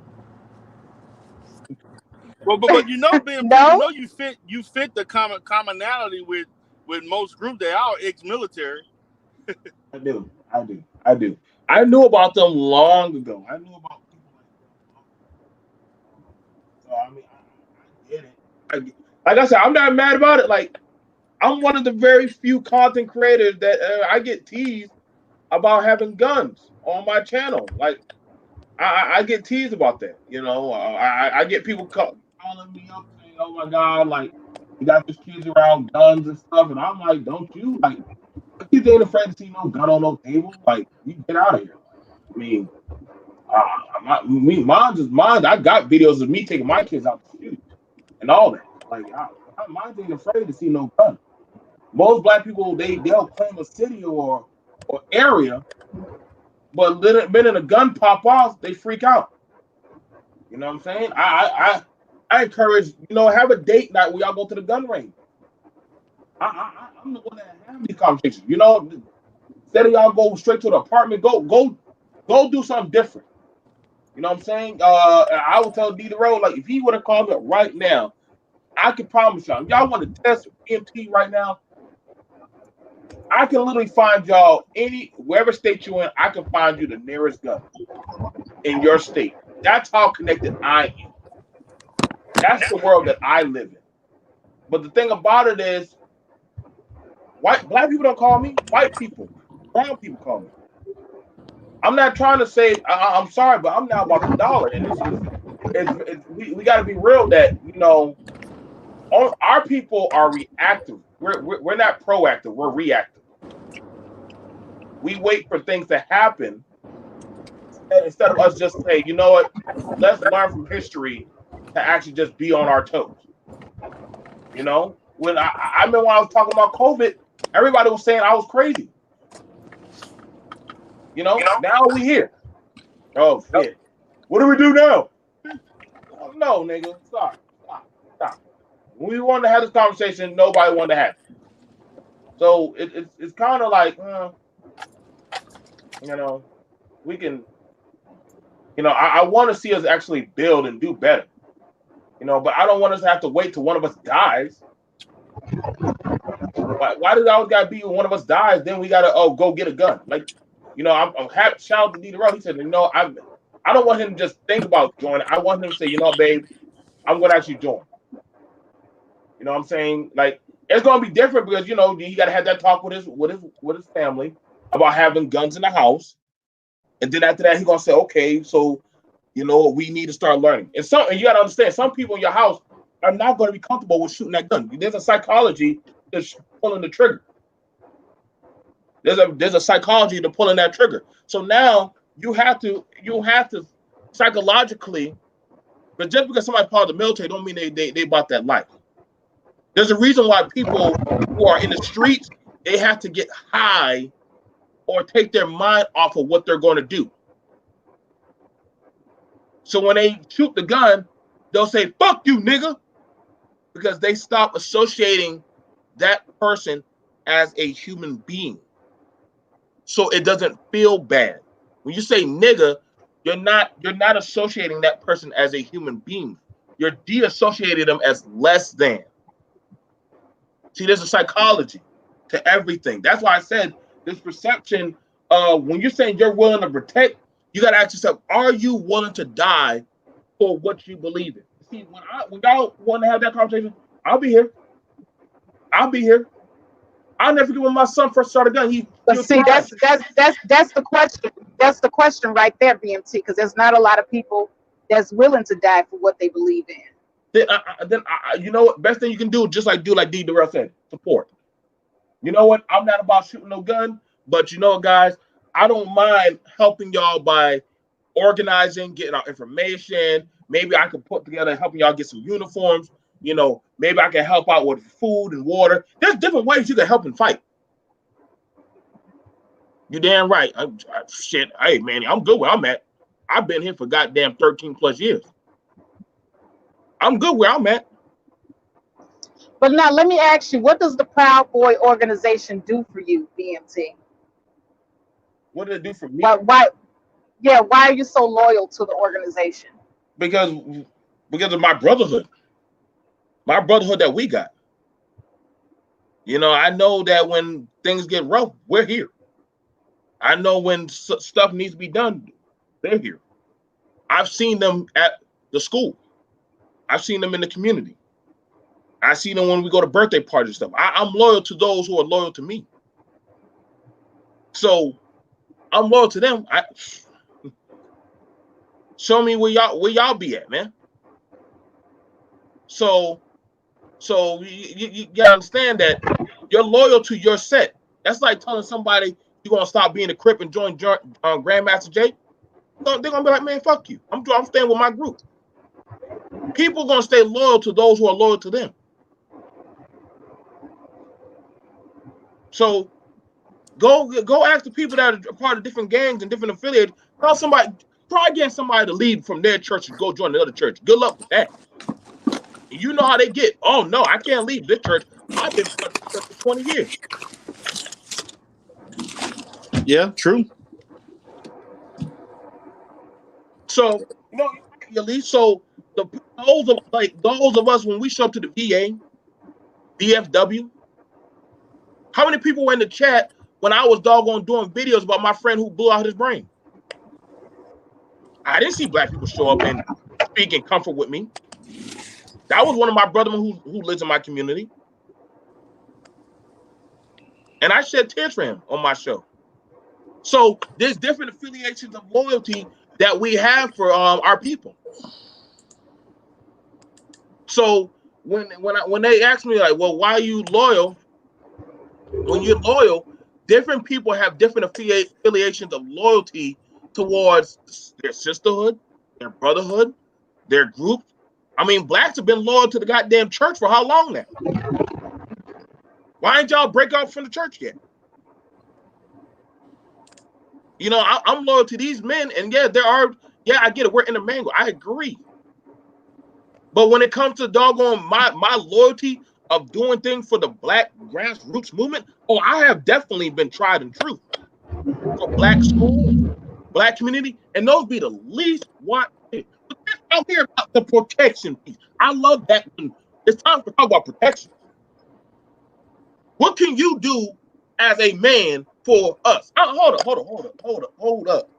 But BMT, No? you fit the commonality with most groups. They are ex-military. I do. I do. I do. I knew about them long ago. I knew about people like them long ago. So I mean, I get it. Like I said, I'm not mad about it. Like I'm one of the very few content creators that I get teased about having guns on my channel. Like I get teased about that. I get people calling me up saying, "Oh my God, like you got these kids around guns and stuff," and I'm like, "Don't you like?" My kids ain't afraid to see no gun on no table. Like you get out of here. Like, I mean, mine's is mine. I got videos of me taking my kids out to shoot and all that. Like mine ain't afraid to see no gun. Most black people they'll claim a city or area, but minute a gun pop off, they freak out. You know what I'm saying? I encourage have a date night where y'all go to the gun range. I'm the one that have these conversations. Instead of y'all go straight to the apartment, go do something different. You know what I'm saying? I would tell DERELL like if he would have called me up right now, I can promise y'all. If y'all want to test BMT right now, I can literally find y'all wherever state you in. I can find you the nearest gun in your state. That's how connected I am. That's the world that I live in. But the thing about it is, black people don't call me. White people, brown people call me. I'm not trying to say I'm sorry, but I'm now about the dollar, and we got to be real that our people are reactive. We're not proactive. We're reactive. We wait for things to happen instead of us just say, you know what, let's learn from history to actually just be on our toes. When I remember when I was talking about COVID, everybody was saying I was crazy. Now we here. Oh shit. What do we do now? Oh, no, nigga. Stop. When we wanted to have this conversation, nobody wanted to have it. So it's kind of like, we can, I want to see us actually build and do better. But I don't want us to have to wait till one of us dies. Why does it always gotta be when one of us dies? Then we gotta go get a gun. Like, I'm happy. Shout out to DERELL. He said, I don't want him to just think about joining. I want him to say, babe, I'm gonna actually join. You know what I'm saying? Like, it's gonna be different because you gotta have that talk with his family about having guns in the house, and then after that he's gonna say, okay, so we need to start learning. And you gotta understand, some people in your house are not gonna be comfortable with shooting that gun. There's a psychology to pulling the trigger. There's a psychology to pulling that trigger. So now you have to psychologically, but just because somebody part of the military don't mean they bought that life. There's a reason why people who are in the streets, they have to get high or take their mind off of what they're going to do. So when they shoot the gun, they'll say, fuck you, nigga, because they stop associating that person as a human being. So it doesn't feel bad. When you say nigga, you're not associating that person as a human being. You're de-associating them as less than. See, there's a psychology to everything. That's why I said this perception, when you're saying you're willing to protect, you got to ask yourself, are you willing to die for what you believe in? See, when y'all want to have that conversation, I'll be here. I'll never forget when my son first started gun. But see, that's the question. That's the question right there, BMT, because there's not a lot of people that's willing to die for what they believe in. Then you know what? Best thing you can do, just like DERELL said, support. You know what? I'm not about shooting no gun, but guys, I don't mind helping y'all by organizing, getting our information. Maybe I could put together helping y'all get some uniforms. Maybe I can help out with food and water. There's different ways you can help and fight. You damn right. Shit, hey, man, I'm good where I'm at. I've been here for goddamn 13 plus years. I'm good where I'm at. But now let me ask you, what does the Proud Boy organization do for you, BMT? What did it do for me? Why are you so loyal to the organization? Because of my brotherhood. My brotherhood that we got. I know that when things get rough, we're here. I know when stuff needs to be done, they're here. I've seen them at the school. I've seen them in the community. I see them when we go to birthday parties and stuff. I'm loyal to those who are loyal to me. So I'm loyal to them. Show me where y'all be at, man. So you gotta understand that you're loyal to your set. That's like telling somebody you're gonna stop being a Crip and join Grandmaster Jay. They're gonna be like, man, fuck you. I'm staying with my group. People are gonna stay loyal to those who are loyal to them. So go ask the people that are part of different gangs and different affiliates. Try getting somebody to leave from their church and go join another church. Good luck with that. You know how they get. Oh no, I can't leave this church. I've been part of this church for 20 years. Yeah, true. So so those of us when we show up to the VA, VFW, how many people were in the chat when I was doggone doing videos about my friend who blew out his brain? I didn't see black people show up and speak in comfort with me. That was one of my brothers who lives in my community. And I shed tears for him on my show. So there's different affiliations of loyalty that we have for our people. So when they ask me like, well, why are you loyal? When you're loyal, different people have different affiliations of loyalty towards their sisterhood, their brotherhood, their group. I mean, blacks have been loyal to the goddamn church for how long now? Why ain't y'all break off from the church yet? You know, I'm loyal to these men, and yeah, I get it, we're intermingled. I agree. But when it comes to doggone my loyalty of doing things for the black grassroots movement, oh, I have definitely been tried and true for black schools, black community, and those be the least what. But out here about the protection piece. I love that when it's time to talk about protection. What can you do as a man for us? Hold up.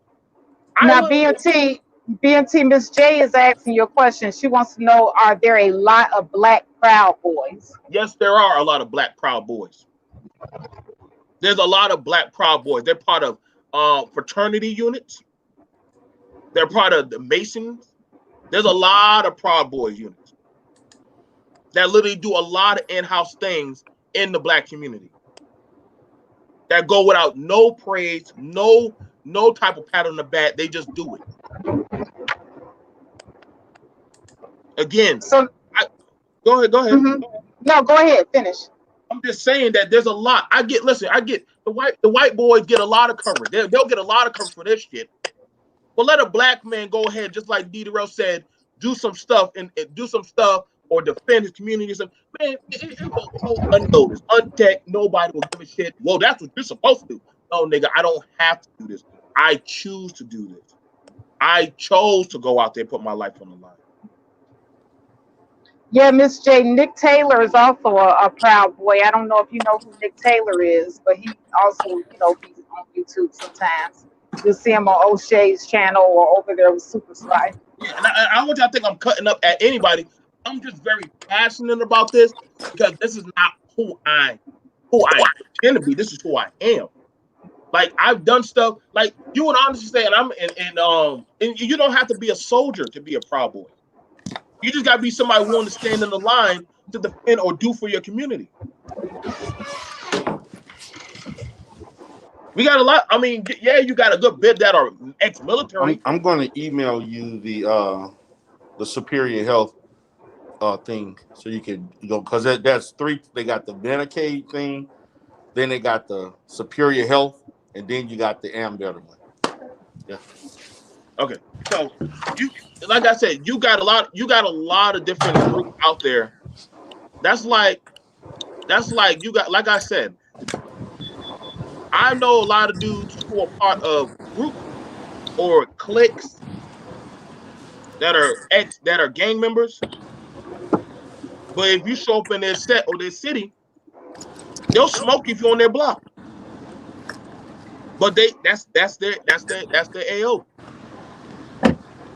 Now, B.M.T, Miss J is asking you a question. She wants to know, are there a lot of Black Proud boys? Yes, there are a lot of Black Proud boys. There's a lot of Black Proud boys. They're part of fraternity units. They're part of the Masons. There's a lot of Proud Boys units that literally do a lot of in-house things in the black community that go without no praise, no type of pat on the back. They just do it. Again, so go ahead. Mm-hmm. No, go ahead, finish. I'm just saying that there's a lot. I get the white boys get a lot of coverage. They'll get a lot of coverage for this shit. But let a black man go ahead, just like DERELL said, do some stuff and do some stuff or defend his community. Man, it will go unnoticed, unchecked. Nobody will give a shit. Well, that's what you're supposed to do. No, nigga, I don't have to do this. I choose to do this. I chose to go out there and put my life on the line. Yeah, Miss J, Nick Taylor is also a Proud Boy. I don't know if you know who Nick Taylor is, but he also, he's on YouTube sometimes. You'll see him on O'Shea's channel or over there with Super Sly. Yeah, and I don't want y'all to think I'm cutting up at anybody. I'm just very passionate about this because this is not who I pretend to be. This is who I am. Like I've done stuff like you would honestly say, and you don't have to be a soldier to be a Proud Boy. You just gotta be somebody willing to stand in the line to defend or do for your community. We got a lot. I mean, yeah, you got a good bit that are ex-military. I'm going to email you the Superior Health thing so you can go, because that's three. They got the Medicaid thing, then they got the Superior Health, and then you got the Ambetter one. Yeah. Okay, so you, like I said, you got a lot of different groups out there. That's like you got, like I said, I know a lot of dudes who are part of groups or cliques that are gang members. But if you show up in their set or their city, they'll smoke if you're on their block. But that's their AO.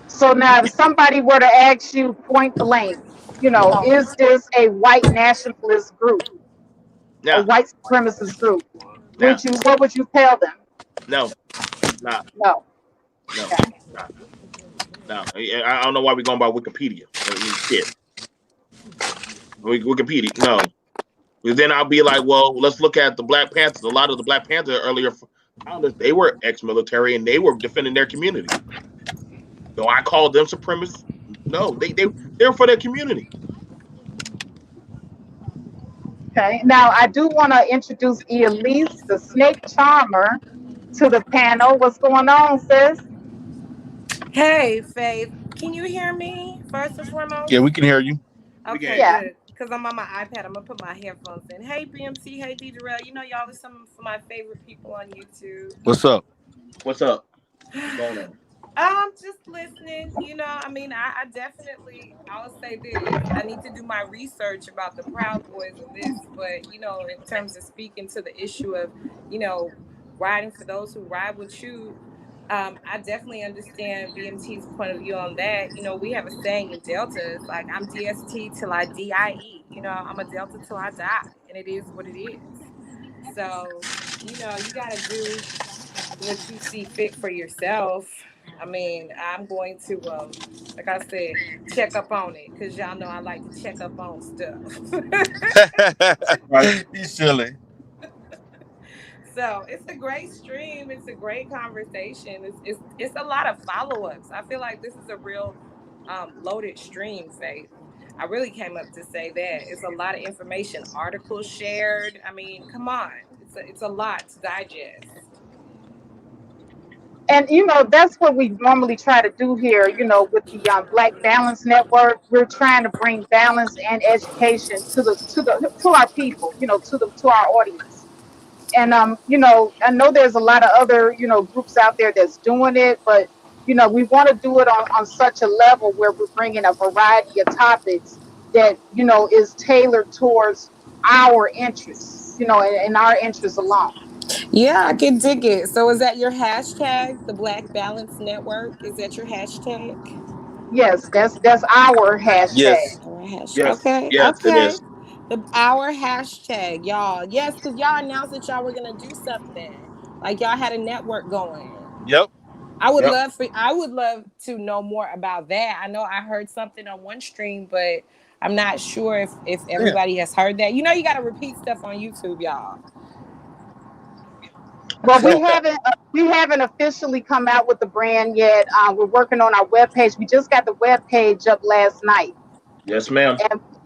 So now, if somebody were to ask you point blank, is this a white nationalist group, a white supremacist group? What would you tell them? No, not. No. No. Okay. No. I don't know why we're going by Wikipedia. Shit. Wikipedia. No. Because then I'll be like, well, let's look at the Black Panthers. A lot of the Black Panther earlier founders, they were ex-military and they were defending their community. So I call them supremacists. No, they're for their community. Okay. Now I do want to introduce Elise, the snake charmer, to the panel. What's going on, sis? Hey, Faith. Can you hear me first and foremost? Yeah, we can hear you. Okay, good. Because I'm on my iPad. I'm going to put my headphones in. Hey, BMT. Hey, DERELL. Y'all are some of my favorite people on YouTube. What's up? What's up? What's going on? I'm just listening. I definitely, I'll say this. I need to do my research about the Proud Boys and this. But, in terms of speaking to the issue of, riding for those who ride with you, I definitely understand BMT's point of view on that. You know, we have a saying in Delta, it's like, I'm DST till I DIE. You know, I'm a Delta till I die, and it is what it is. So, you know, you got to do what you see fit for yourself. I mean, I'm going to, like I said, check up on it, because y'all know I like to check up on stuff. Right. You silly. So it's a great stream. It's a great conversation. It's a lot of follow ups. I feel like this is a real loaded stream, Faith. I really came up to say that it's a lot of information, articles shared. I mean, come on, it's a lot to digest. And that's what we normally try to do here. With the Black Balance Network, we're trying to bring balance and education to our people. To our audience. And I know there's a lot of other groups out there that's doing it, but we want to do it on such a level where we're bringing a variety of topics that is tailored towards our interests. And our interests alone. Yeah, I can dig it. So is that your hashtag, the Black Balance Network? Is that your hashtag? Yes, that's our hashtag. Yes. Our hashtag. Yes. Okay, Yes, it okay. is. Our hashtag, y'all. Yes, because y'all announced that y'all were gonna do something. Like y'all had a network going. Yep. Yep. I would love to know more about that. I know I heard something on one stream, but I'm not sure if Yeah. everybody has heard that. You know, you got to repeat stuff on YouTube, y'all. Well, we haven't officially come out with the brand yet. We're working on our webpage. We just got the webpage up last night, Yes, ma'am.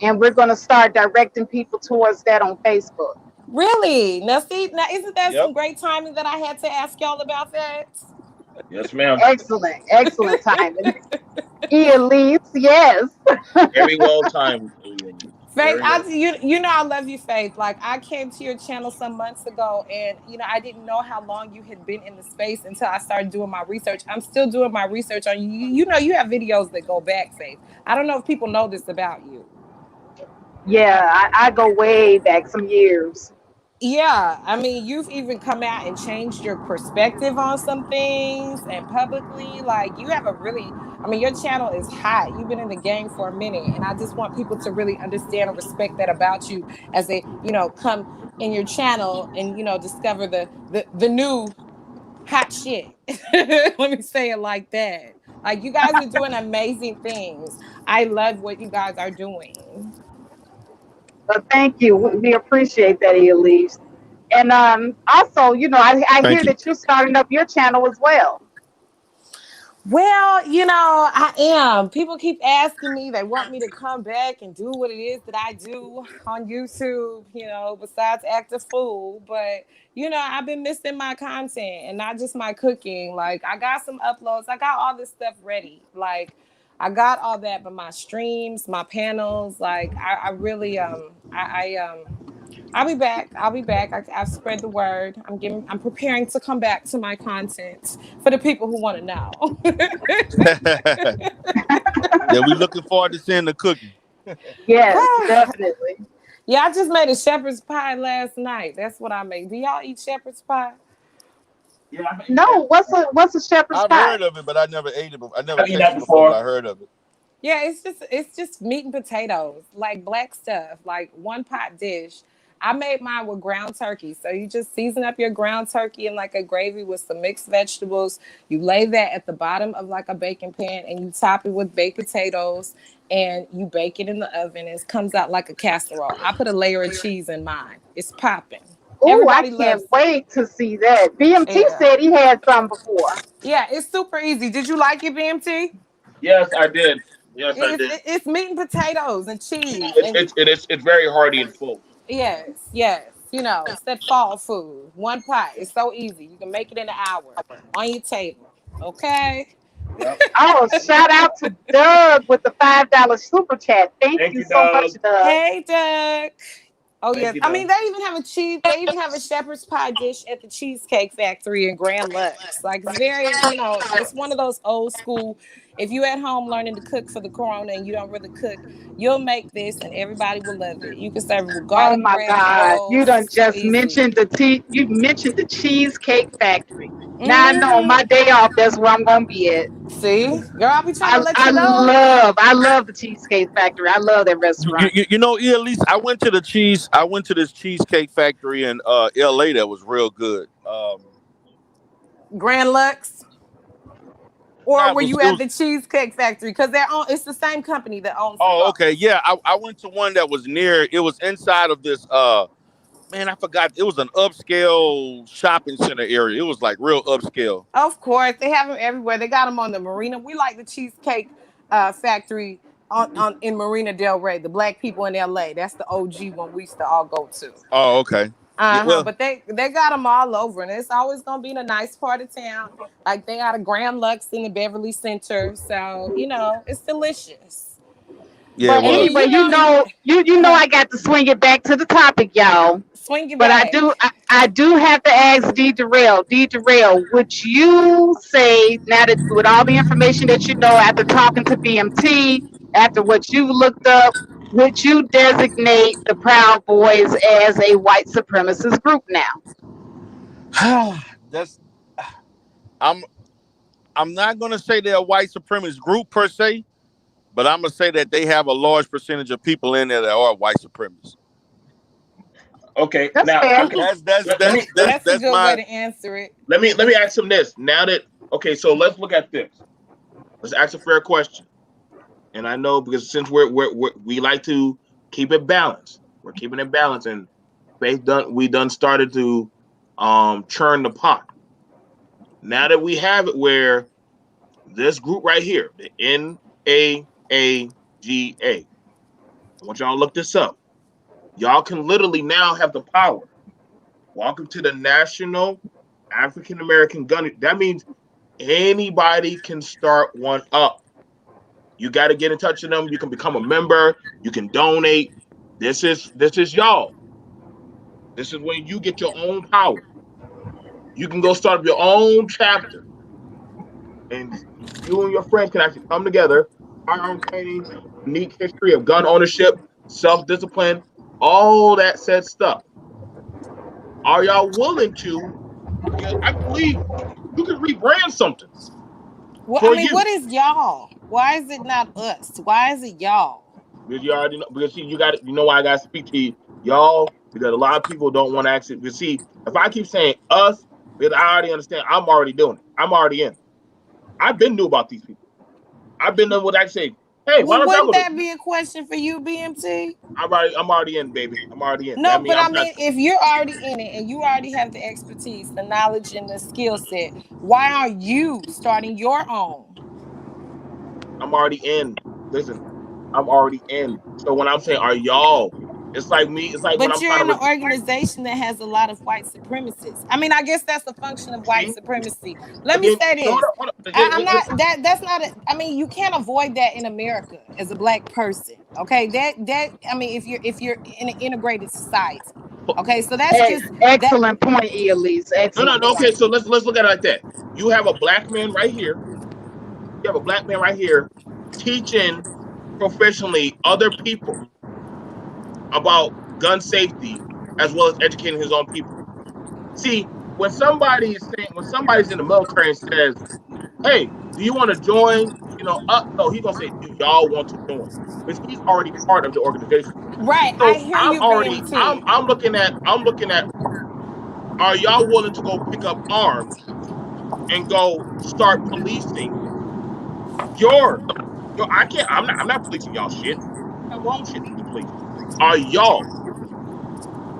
and we're going to start directing people towards that on Facebook. Really? Now, see, now isn't that Yep. some great timing that I had to ask y'all about that? Yes, ma'am. Excellent, excellent timing. Elise, yes. Very well timed, Ian. Faith, Very well. you know I love you, Faith. Like I came to your channel some months ago, and I didn't know how long you had been in the space until I started doing my research. I'm still doing my research on you. You know you have videos that go back, Faith. I don't know if people know this about you. Yeah, I go way back some years. Yeah, I mean, you've even come out and changed your perspective on some things and publicly. Like, you have I mean, your channel is hot. You've been in the game for a minute. And I just want people to really understand and respect that about you as they, come in your channel and, discover the new hot shit. Let me say it like that. Like, you guys are doing amazing things. I love what you guys are doing. But thank you. We appreciate that, Elise. And also, I Thank hear you. that you're starting up your channel as well. Well, I am. People keep asking me, they want me to come back and do what it is that I do on YouTube, besides act a fool. But, I've been missing my content and not just my cooking. Like, I got some uploads, I got all this stuff ready. Like, I got all that, but my streams, my panels, like, I really, I'll be back. I'll be back. I've spread the word. I'm preparing to come back to my content for the people who want to know. Yeah, we looking forward to seeing the cooking. Yes, definitely. Yeah, I just made a shepherd's pie last night. That's what I made. Do y'all eat shepherd's pie? Yeah, I've eaten that. No, what's a shepherd's I've pie? heard of it, but I never ate it. I never I've eaten tasted that it before, but before. I heard of it. Yeah, it's just meat and potatoes, like black stuff, like one pot dish. I made mine with ground turkey. So you just season up your ground turkey in like a gravy with some mixed vegetables. You lay that at the bottom of like a baking pan and you top it with baked potatoes and you bake it in the oven. It comes out like a casserole. I put a layer of cheese in mine. It's popping. Oh, I Everybody can't loves it. wait to see that. BMT Yeah. said he had some before. Yeah, it's super easy. Did you like it, BMT? Yes, I did. Yes, I It's, did. it's meat and potatoes and cheese. It's And it's it is it's very hearty and full. yes, yes. It's that fall food. One pot. It's so easy. You can make it in an hour on your table. Okay. Yep. Oh, shout out to Doug with the $5 super chat. Thank Thank you you, so much, Doug. Doug. Hey, Doug. Oh Thank yes. you, I mean, Doug. they even have a shepherd's pie dish at the Cheesecake Factory in Grand Lux. Like it's very, it's one of those old school. If you at home learning to cook for the corona and you don't really cook, you'll make this and everybody will love it. You can serve it with Oh garlic my bread and God! You rolls. done It's so just easy. mentioned You mentioned the Cheesecake Factory. Now I know on Hmm. my day off, that's where I'm gonna be at. See, girl, I'll be trying to I let I you know. love the Cheesecake Factory. I love that restaurant. You know, at least I went to this cheesecake factory in LA that was real good. Grand Lux. Or Nah, were you it at was the Cheesecake Factory? Because it's the same company that owns them oh, both. okay. Yeah, I went to one that was near, it was inside of this man, I forgot. It was an upscale shopping center area. It was like real upscale. Of course, they have them everywhere. They got them on the marina. We like the Cheesecake Factory on in Marina Del Rey. The black people in LA. That's the OG one we used to all go to. Oh, okay. Yeah, Uh-huh. well, But they got them all over, and it's always gonna be in a nice part of town. Like they got a Grand Lux in the Beverly Center, so it's delicious. yeah, it But And then was. anyway, you know huh, I got to swing it back to the topic, y'all. swing it But I back. do I do have to ask D. Darrell, would you say, now that with all the information that you know after talking to BMT, after what you looked up, would you designate the Proud Boys as a white supremacist group now? That's I'm I'm not gonna say they're a white supremacist group per se, but I'm gonna say that they have a large percentage of people in there that are white supremacists. Okay, That's now fair. okay. That's a That's good way my to answer it. Let me ask him this. Now that okay, so let's look at this. Let's ask a fair question. And I know because since we like to keep it balanced, we're keeping it balanced, and we done started to churn the pot. Now that we have it, where this group right here, the NAAGA, I want y'all to look this up. Y'all can literally now have the power. Welcome to the National African American Gun. That means anybody can start one up. You got to get in touch with them. You can become a member. You can donate. This is y'all. This is when you get your own power. You can go start up your own chapter, and you and your friends can actually come together. Firearm training, unique history of gun ownership, self discipline, all that said stuff. Are y'all willing to? Because I believe you can rebrand something Well, I for mean, you. what is y'all? Why is it not us? Why is it y'all? Because you already know. Because see, you got you know why I got to speak to y'all, because a lot of people don't want to actually. Because see, if I keep saying us, because I already understand, I'm already doing it. I'm already in. I've been knew about these people. I've been done what I say. Hey, why Well, don't y'all wouldn't go to? that be a question for you, BMT? I'm already in, baby. I'm already in. That No, means but I'm I trying. mean, if you're already in it and you already have the expertise, the knowledge, and the skill set, why are you starting your own? I'm already in. Listen, I'm already in. So when I'm saying, are y'all? It's like me. It's like when But I'm you're trying to in an organization that has a lot of white supremacists. I mean, I guess that's a function of white see supremacy. Let me again. say Hold this. up, hold up. I'm not that that's not a, I mean, you can't avoid that in America as a black person. Okay. That I mean, if you're in an integrated society. Okay, so that's just that. Excellent point, Elise. No, no, Excellent no. Okay, point. so let's look at it like that. You have a black man right here. You have a black man right here teaching professionally other people about gun safety as well as educating his own people. See, when somebody's in the military and says, "Hey, do you want to join?" No, he's gonna say, "Do y'all want to join?" Because he's already part of the organization. Right. I So hear you, I'm BMT. looking at, are y'all willing to go pick up arms and go start policing your I can't I'm not policing y'all shit. I have my own shit to police. Are y'all?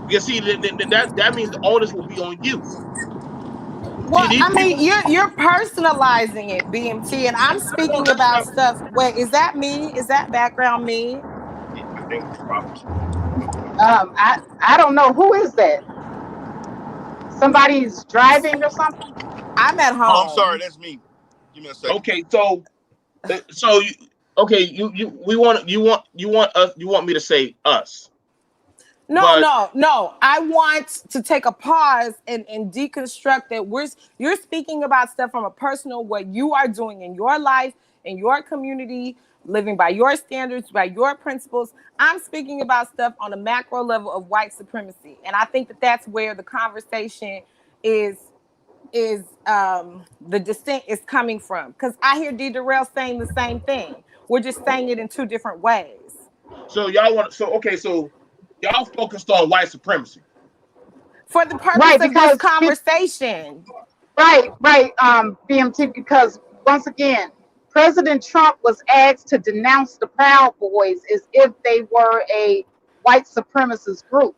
Because see that means the onus will be on you. See Well, these I mean, people. you're personalizing it, BMT, and I'm No, speaking that's about not. stuff. Wait, is that me? Is that background me? I think probably. I don't know who is that. Somebody's driving or something. I'm at Oh, I'm sorry, home. that's me. Give me a second. Okay, so you, okay, you we want you want us you want me to say us. No. I want to take a pause and deconstruct that you're speaking about stuff from a personal, what you are doing in your life, in your community, living by your standards, by your principles. I'm speaking about stuff on a macro level of white supremacy. And I think that that's where the conversation is the dissent is coming from. Because I hear DERELL saying the same thing. We're just saying it in two different ways. So y'all focused on white supremacy for the purpose of this conversation. Right, BMT, because once again, President Trump was asked to denounce the Proud Boys as if they were a white supremacist group.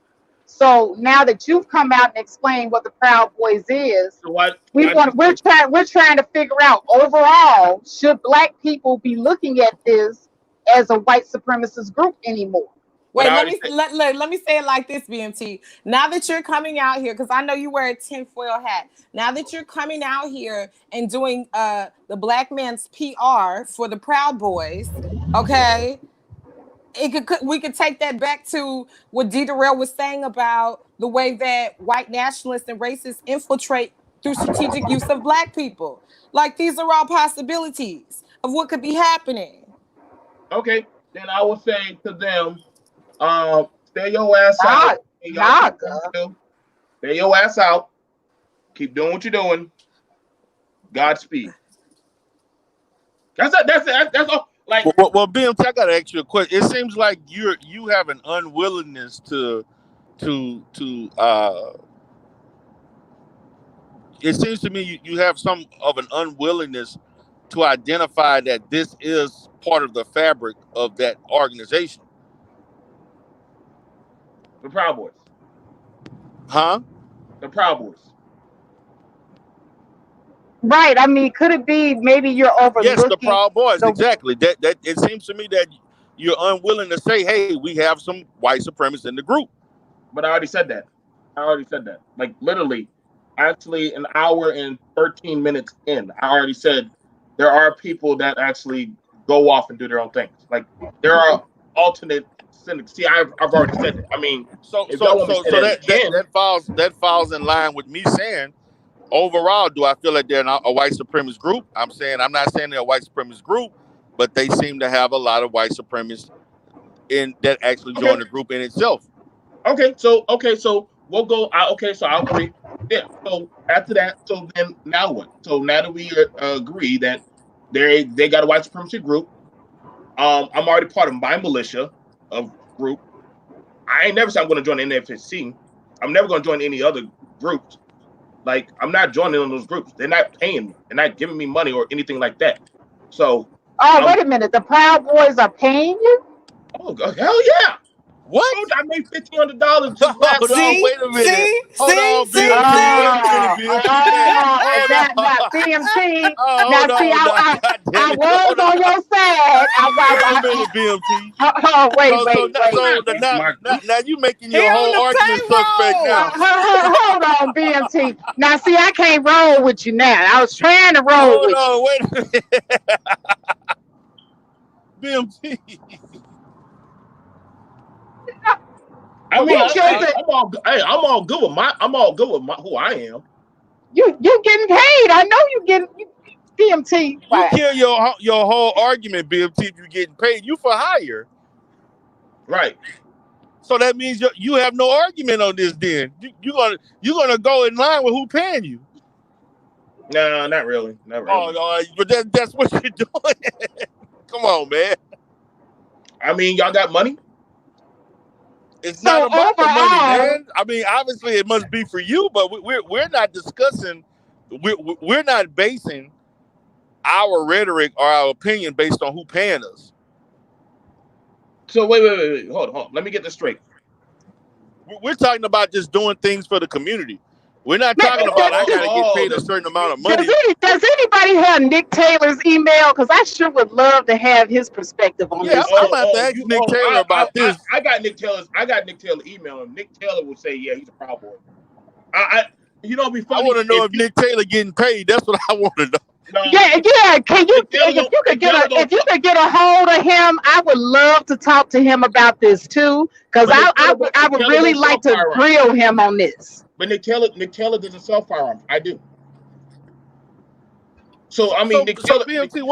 So now that you've come out and explained what the Proud Boys is, so we're trying to figure out overall, should Black people be looking at this as a white supremacist group anymore? Wait, let me say it like this, BMT. Now that you're coming out here, because I know you wear a tinfoil hat. Now that you're coming out here and doing the Black man's PR for the Proud Boys, okay? We could take that back to what DERELL was saying about the way that white nationalists and racists infiltrate through strategic use of Black people. Like, these are all possibilities of what could be happening. Okay, then I will say to them, stay your ass out. Stay your ass out. Keep doing what you're doing. Godspeed. That's all. Like, well, BMT, I gotta ask you a question. It seems like you have an unwillingness to it seems to me you have some of an unwillingness to identify that this is part of the fabric of that organization. The Proud Boys. Huh? The Proud Boys. Right. I mean, could it be maybe you're overlooking? Yes, the Proud Boys. Exactly. That it seems to me that you're unwilling to say, "Hey, we have some white supremacists in the group." But I already said that. Like, literally, actually, an hour and 13 minutes in, I already said there are people that actually go off and do their own things. Like, there are alternate. See, I've already said that. I mean, so that falls in line with me saying, overall, do I feel like they're not a white supremacist group? I'm not saying they're a white supremacist group, but they seem to have a lot of white supremacists in that actually join the group in itself. Okay, so we'll go. So I'll agree. Yeah. So after that, so then now what? So now that we agree that they got a white supremacy group, I'm already part of my militia of group. I ain't never said I'm going to join the NFSC. I'm never going to join any other groups. Like, I'm not joining on those groups. They're not paying me. They're not giving me money or anything like that. So. Wait a minute. The Proud Boys are paying you? Oh, hell yeah. What? I made $1,500 just last week. Wait a minute. Hold on, BMT. Now, BMT. I was on your side. Wait a minute, BMT. Wait. Now you making your whole argument suspect now. Hold on, BMT. Now, see, I can't roll with you now. I was trying to roll with you. Hold on, wait a minute. BMT. I mean, I'm all good with who I am. You getting paid? I know you getting BMT. You kill your whole argument, BMT. If you getting paid, you for hire, right? So that means you have no argument on this. Then you're gonna go in line with who paying you. No, not really. Oh, but that's what you're doing. Come on, man. I mean, y'all got money. It's not about the money, man. I mean, obviously it must be for you, but we're not discussing. We're not basing our rhetoric or our opinion based on who paying us. So wait. Hold on. Let me get this straight. We're talking about just doing things for the community. We're not talking about I gotta get paid a certain amount of money. Does anybody have Nick Taylor's email? Because I sure would love to have his perspective on this. I'm about to ask Nick Taylor about this. I got Nick Taylor's email, and Nick Taylor would say, "Yeah, he's a Proud Boy." Be funny. I want to know if Nick Taylor getting paid. That's what I want to know. Yeah. Can you, if you could get a hold of him, I would love to talk to him about this too, because I would really like to grill him on this. But Nick Taylor doesn't sell firearms. I do. So I mean, Nick Taylor, BMT,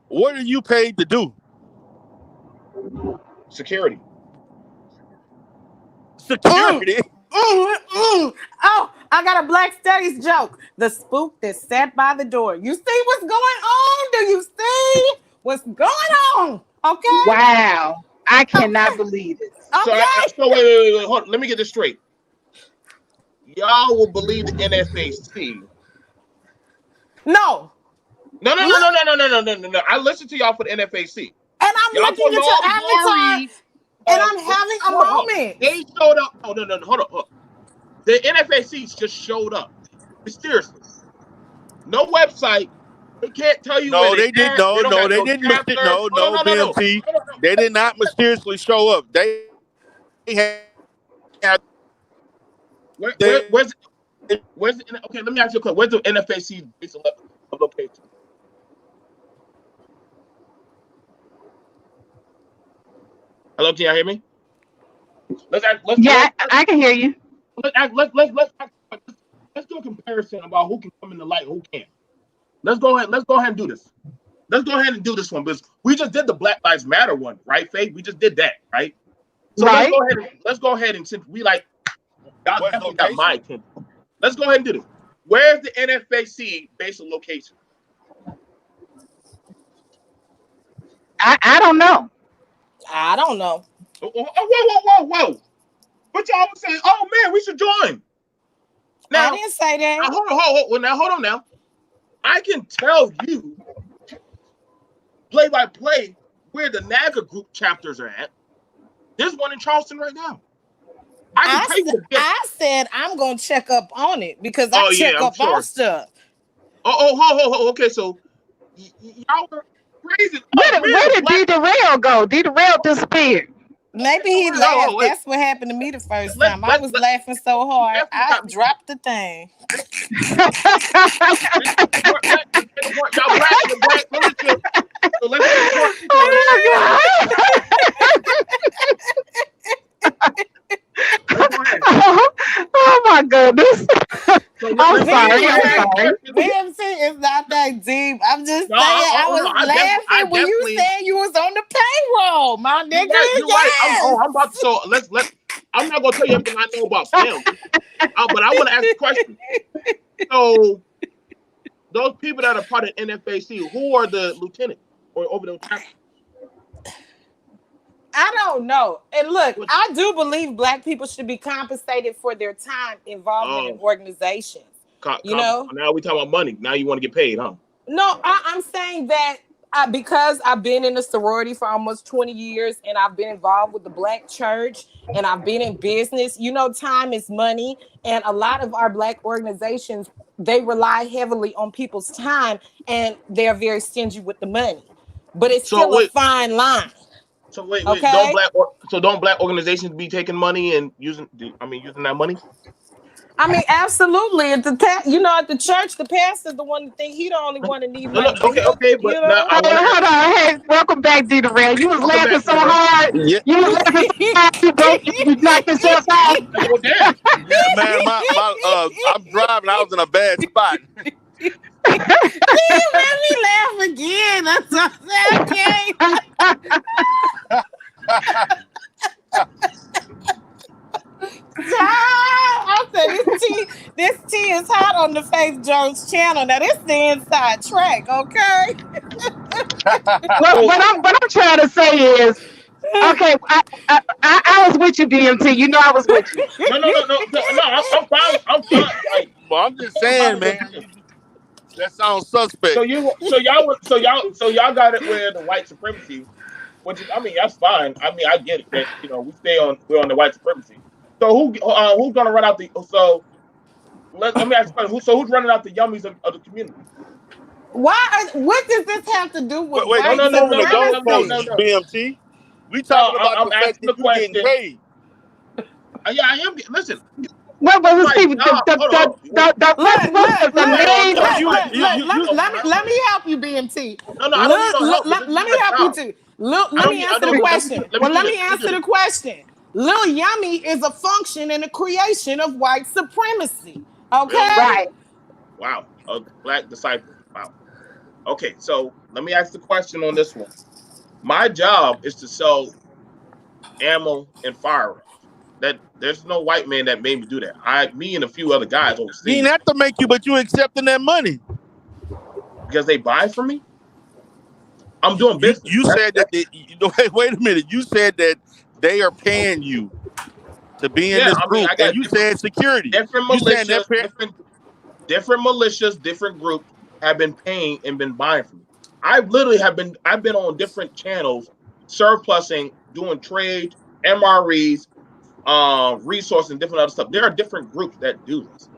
what are you paid to do? Security. Oh, I got a Black Studies joke. The spook that sat by the door. You see what's going on? Do you see what's going on? Okay. Wow. I cannot believe it. Okay. So wait. Hold on. Let me get this straight. Y'all will believe the NFAC. No. No. I listened to y'all for the NFAC. And I'm looking at your avatar, and I'm having a moment. They showed up. Oh, no. Hold on. The NFAC just showed up. Mysteriously. No website. They can't tell you. No, they did. No, they didn't. No, BMT. They did not mysteriously show up. They had. Where's okay, let me ask you a question. Where's the NFAC base of location? Hello, can y'all hear me? I can hear you. Let's do a comparison about who can come in the light and who can't. Let's go ahead and do this. Let's go ahead and do this one because we just did the Black Lives Matter one, right, Faith? We just did that, right? So right. let's go ahead and since we like y'all definitely got my attention. Let's go ahead and do this. Where's the NFAC base of location? I don't know. I don't know. Whoa. What y'all was saying? Oh man, we should join. Now, I didn't say that. Hold on now. I can tell you play by play where the NAGA group chapters are at. There's one in Charleston right now. I said I'm gonna check up on it because I check up on stuff. Okay, so y'all were crazy. Where did DERELL go? DERELL disappeared. Maybe he laughed. That's what happened to me the first time. I was laughing so hard, I dropped the thing. Oh my goodness. I'm sorry. BMT is not that deep. I'm just saying I was laughing when you said you was on the payroll, my nigga. You're right. I'm about to. So let's. I'm not gonna tell you everything I know about them, but I want to ask a question. So those people that are part of NFAC, who are the lieutenants or over those chapters? I don't know. And look, I do believe Black people should be compensated for their time involvement in organizations. Now we talking about money. Now you want to get paid, huh? No, I'm saying that because I've been in a sorority for almost 20 years and I've been involved with the Black church and I've been in business, time is money. And a lot of our Black organizations, they rely heavily on people's time and they're very stingy with the money. But it's still a fine line. So wait. Okay? Don't Black organizations be taking money and using that money? Absolutely. At the church, the pastor's the one that think he the only one that need money. Okay, but now hold on. Hey, welcome back, DERELL. You was laughing so hard. Yeah. You was laughing so hard. You knocked yourself out. Man, I'm driving. I was in a bad spot. You made me laugh again. That's what I'm saying. I said this tea is hot on the Faith Jones channel. Now this the inside track, okay? What I'm trying to say is, okay, I was with you, BMT. You know I was with you. No, I'm fine. Well, I'm just saying, man. That sounds suspect. So y'all got it where the white supremacy, which is, that's fine. I get it that we're on the white supremacy. So who's gonna run out the? So let me ask you, who's running out the yummies of the community? What does this have to do with? Wait, no, BMT. We talking about the fact that you're getting paid. Yeah, I am. Listen. Let me BMT. No, I don't need no help. But this is Let me my help job. you too. Let me answer the question. Well, let me answer the question. Lil Yummy is a function and a creation of white supremacy. Okay. Really? Right. Wow. A black disciple. Wow. Okay, so let me ask the question on this one. My job is to sell ammo and firearms. That there's no white man that made me do that. Me and a few other guys You overseas. ain't have to make you, but you accepting that money. Because they buy from me? I'm doing business. You said that wait a minute. You said that they are paying you to be in this group, I got and you said security. Different You saying militias, that different militias, different groups have been paying and been buying from me. I've been on different channels, surplusing, doing trades, MREs, resources, and different other stuff. There are different groups that do this.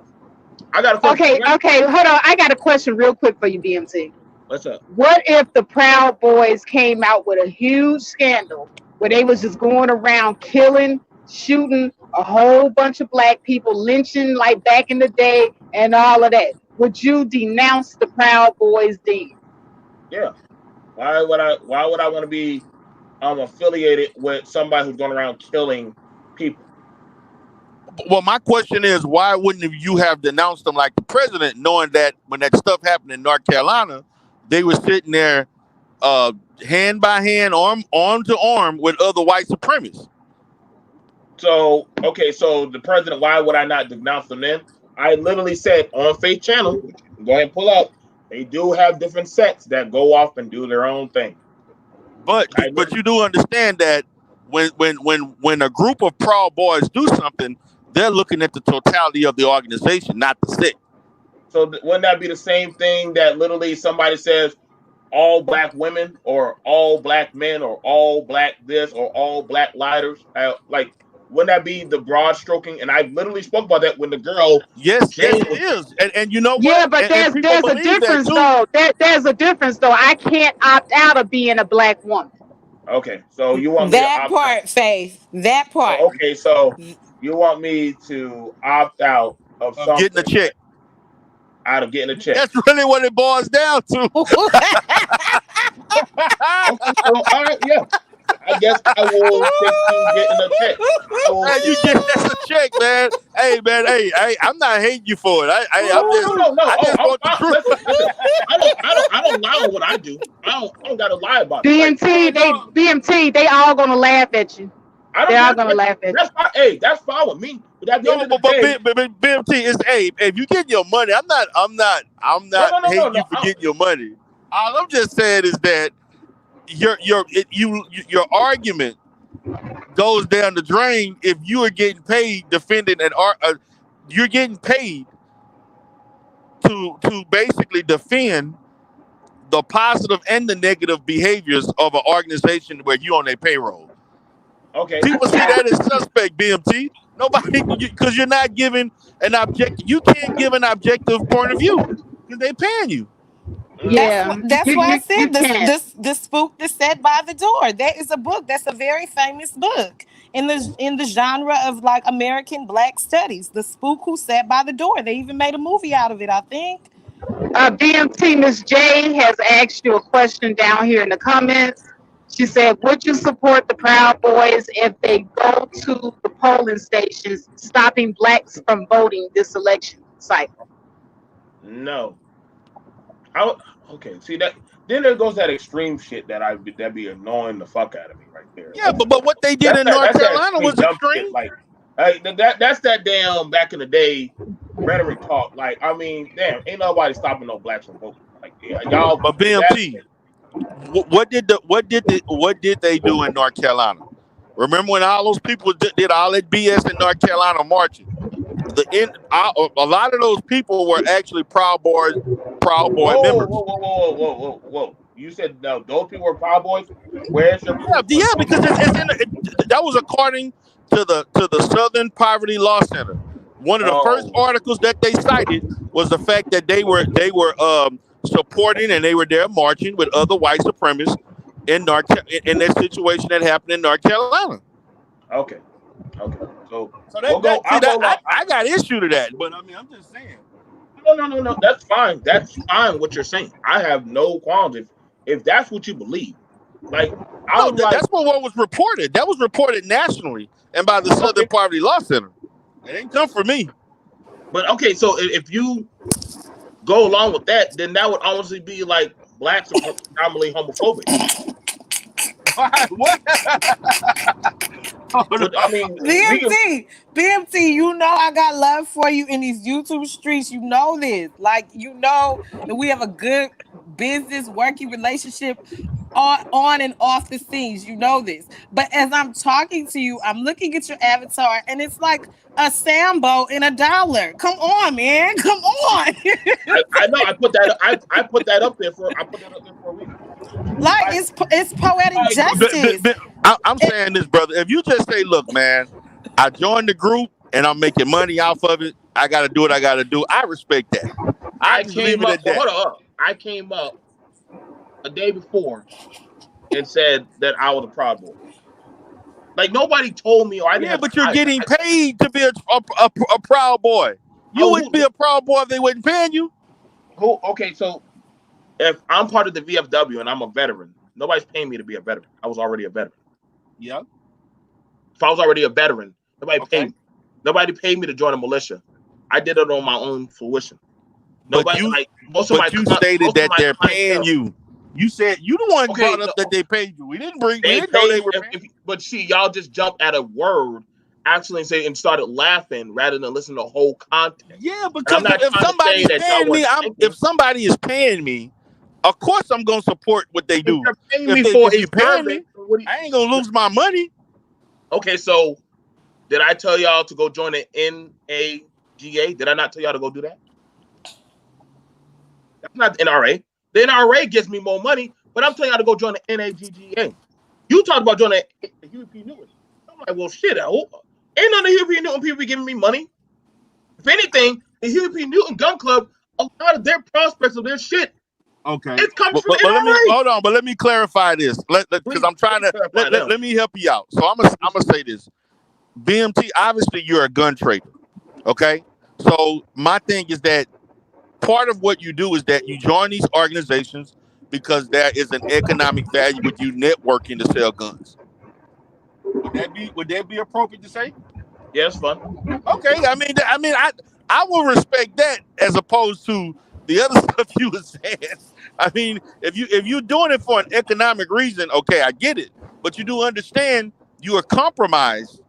I got a question. Okay, hold on. I got a question real quick for you, BMT. What's up? What if the Proud Boys came out with a huge scandal where they was just going around killing, shooting a whole bunch of black people, lynching like back in the day and all of that? Would you denounce the Proud Boys then? Yeah. Why would I want to be affiliated with somebody who's going around killing people? Well, my question is, why wouldn't you have denounced them like the president, knowing that when that stuff happened in North Carolina, they were sitting there hand by hand, arm to arm with other white supremacists? So the president, why would I not denounce them then? I literally said on Faith Channel, which you can go ahead and pull up, they do have different sects that go off and do their own thing. But you do understand that when a group of Proud Boys do something, they're looking at the totality of the organization, not the sect. So wouldn't that be the same thing that literally somebody says all black women or all black men or all black this or all black lighters? Wouldn't that be the broad stroking? And I literally spoke about that when the girl. Yes, it is. And you know what? Yeah, but there's a difference though. There's a difference though. I can't opt out of being a black woman. Okay, so you want that part, Faith. That part. Okay, so you want me to opt out of something, getting a check. Out of getting a check. That's really what it boils down to. Okay, so all right, yeah. I guess I will stick to getting a check. Hey, you get us a check, man. Hey, man. Hey, I'm not hating you for it. I just want the truth. Listen, I don't lie on what I do. I don't gotta lie about it. BMT, they all gonna laugh at you. They're all gonna laugh at you. That's fine. Hey, that's fine with me. But at the end of the day, but BMT is if you get your money, I'm not hating you for getting your money. All I'm just saying is that your argument goes down the drain if you are getting paid defending you're getting paid to basically defend the positive and the negative behaviors of an organization where you on their payroll. Okay. People see that as suspect, BMT. Nobody, because you're not giving an objective. You can't give an objective point of view because they're paying you. Yeah, that's why I said the spook that sat by the door. That is a book. That's a very famous book in the genre of like American Black studies. The Spook Who Sat by the Door. They even made a movie out of it, I think. BMT Miss J has asked you a question down here in the comments. She said, would you support the Proud Boys if they go to the polling stations, stopping blacks from voting this election cycle? No. Okay, see that. Then there goes that extreme shit that be annoying the fuck out of me right there. Yeah, but what they did in North Carolina was extreme. Shit. That's that damn back in the day rhetoric talk. Like, I mean, damn, ain't nobody stopping no blacks from voting. Like, yeah, y'all. But BMT, what did they do in North Carolina? Remember when all those people did all that BS in North Carolina marching? A lot of those people were actually Proud Boy members. Whoa! You said no, those people were Proud Boys. Where's your proof? Yeah, because that was according to the Southern Poverty Law Center. One of the first articles that they cited was the fact that they were supporting and they were there marching with other white supremacists in that situation that happened in North Carolina. Okay. So I got issue to that, but I mean, I'm just saying. No. That's fine. That's fine. What you're saying, I have no qualms if that's what you believe. Like I No, was like, that's what was reported. That was reported nationally and by the Southern okay, Poverty Law Center. It ain't come from me. but okay. So if you go along with that, then that would honestly be like blacks are predominantly homophobic. What? But I mean, we can. BMT, you know I got love for you in these YouTube streets. You know this. Like, you know that we have a good business working relationship on and off the scenes. You know this. But as I'm talking to you, I'm looking at your avatar and it's like a Sambo and $1. Come on, man. Come on. I know. I put that. I put that up there for. I put that up there for a reason. Like, it's poetic justice. I'm saying this, brother. If you just say, look, man, I joined the group and I'm making money off of it, I got to do what I got to do. I respect that. I just leave it at that. Hold on. I came up a day before and said that I was a Proud Boy. Like nobody told me, or I didn't. Yeah, but you're getting paid to be a Proud Boy. You wouldn't be a Proud Boy if they wasn't paying you. Who? Okay, so if I'm part of the VFW and I'm a veteran, nobody's paying me to be a veteran. I was already a veteran. Yeah. If I was already a veteran, nobody paid me. Nobody paid me to join a militia. I did it on my own fruition. Nobody, you stated that they're paying you. You said you the one brought up that they paid you. We didn't know they were paying. But see, y'all just jumped at a word actually and started laughing rather than listen to the whole context. Yeah, because if somebody is paying me, of course I'm gonna support what they do. If you paying me, I ain't gonna lose my money. Okay, so did I tell y'all to go join the NAGA? Did I not tell y'all to go do that? That's not the NRA. The NRA gives me more money, but I'm telling y'all to go join the NAGA. You talked about joining the Huey P. Newton. I'm like, well, shit, ain't none of the Huey P. Newton people giving me money. If anything, the Huey P. Newton Gun Club, a lot of their prospects of their shit. Okay. It's coming from NRA. Hold on, but let me clarify this. Because I'm trying to let me help you out. So I'm gonna say this. BMT, obviously you're a gun trader. Okay. So my thing is that part of what you do is that you join these organizations because there is an economic value with you networking to sell guns. Would that be appropriate to say? Yeah, it's fun. Okay, I will respect that as opposed to the other stuff you were saying. I mean, if you're doing it for an economic reason, okay, I get it. But you do understand you are compromised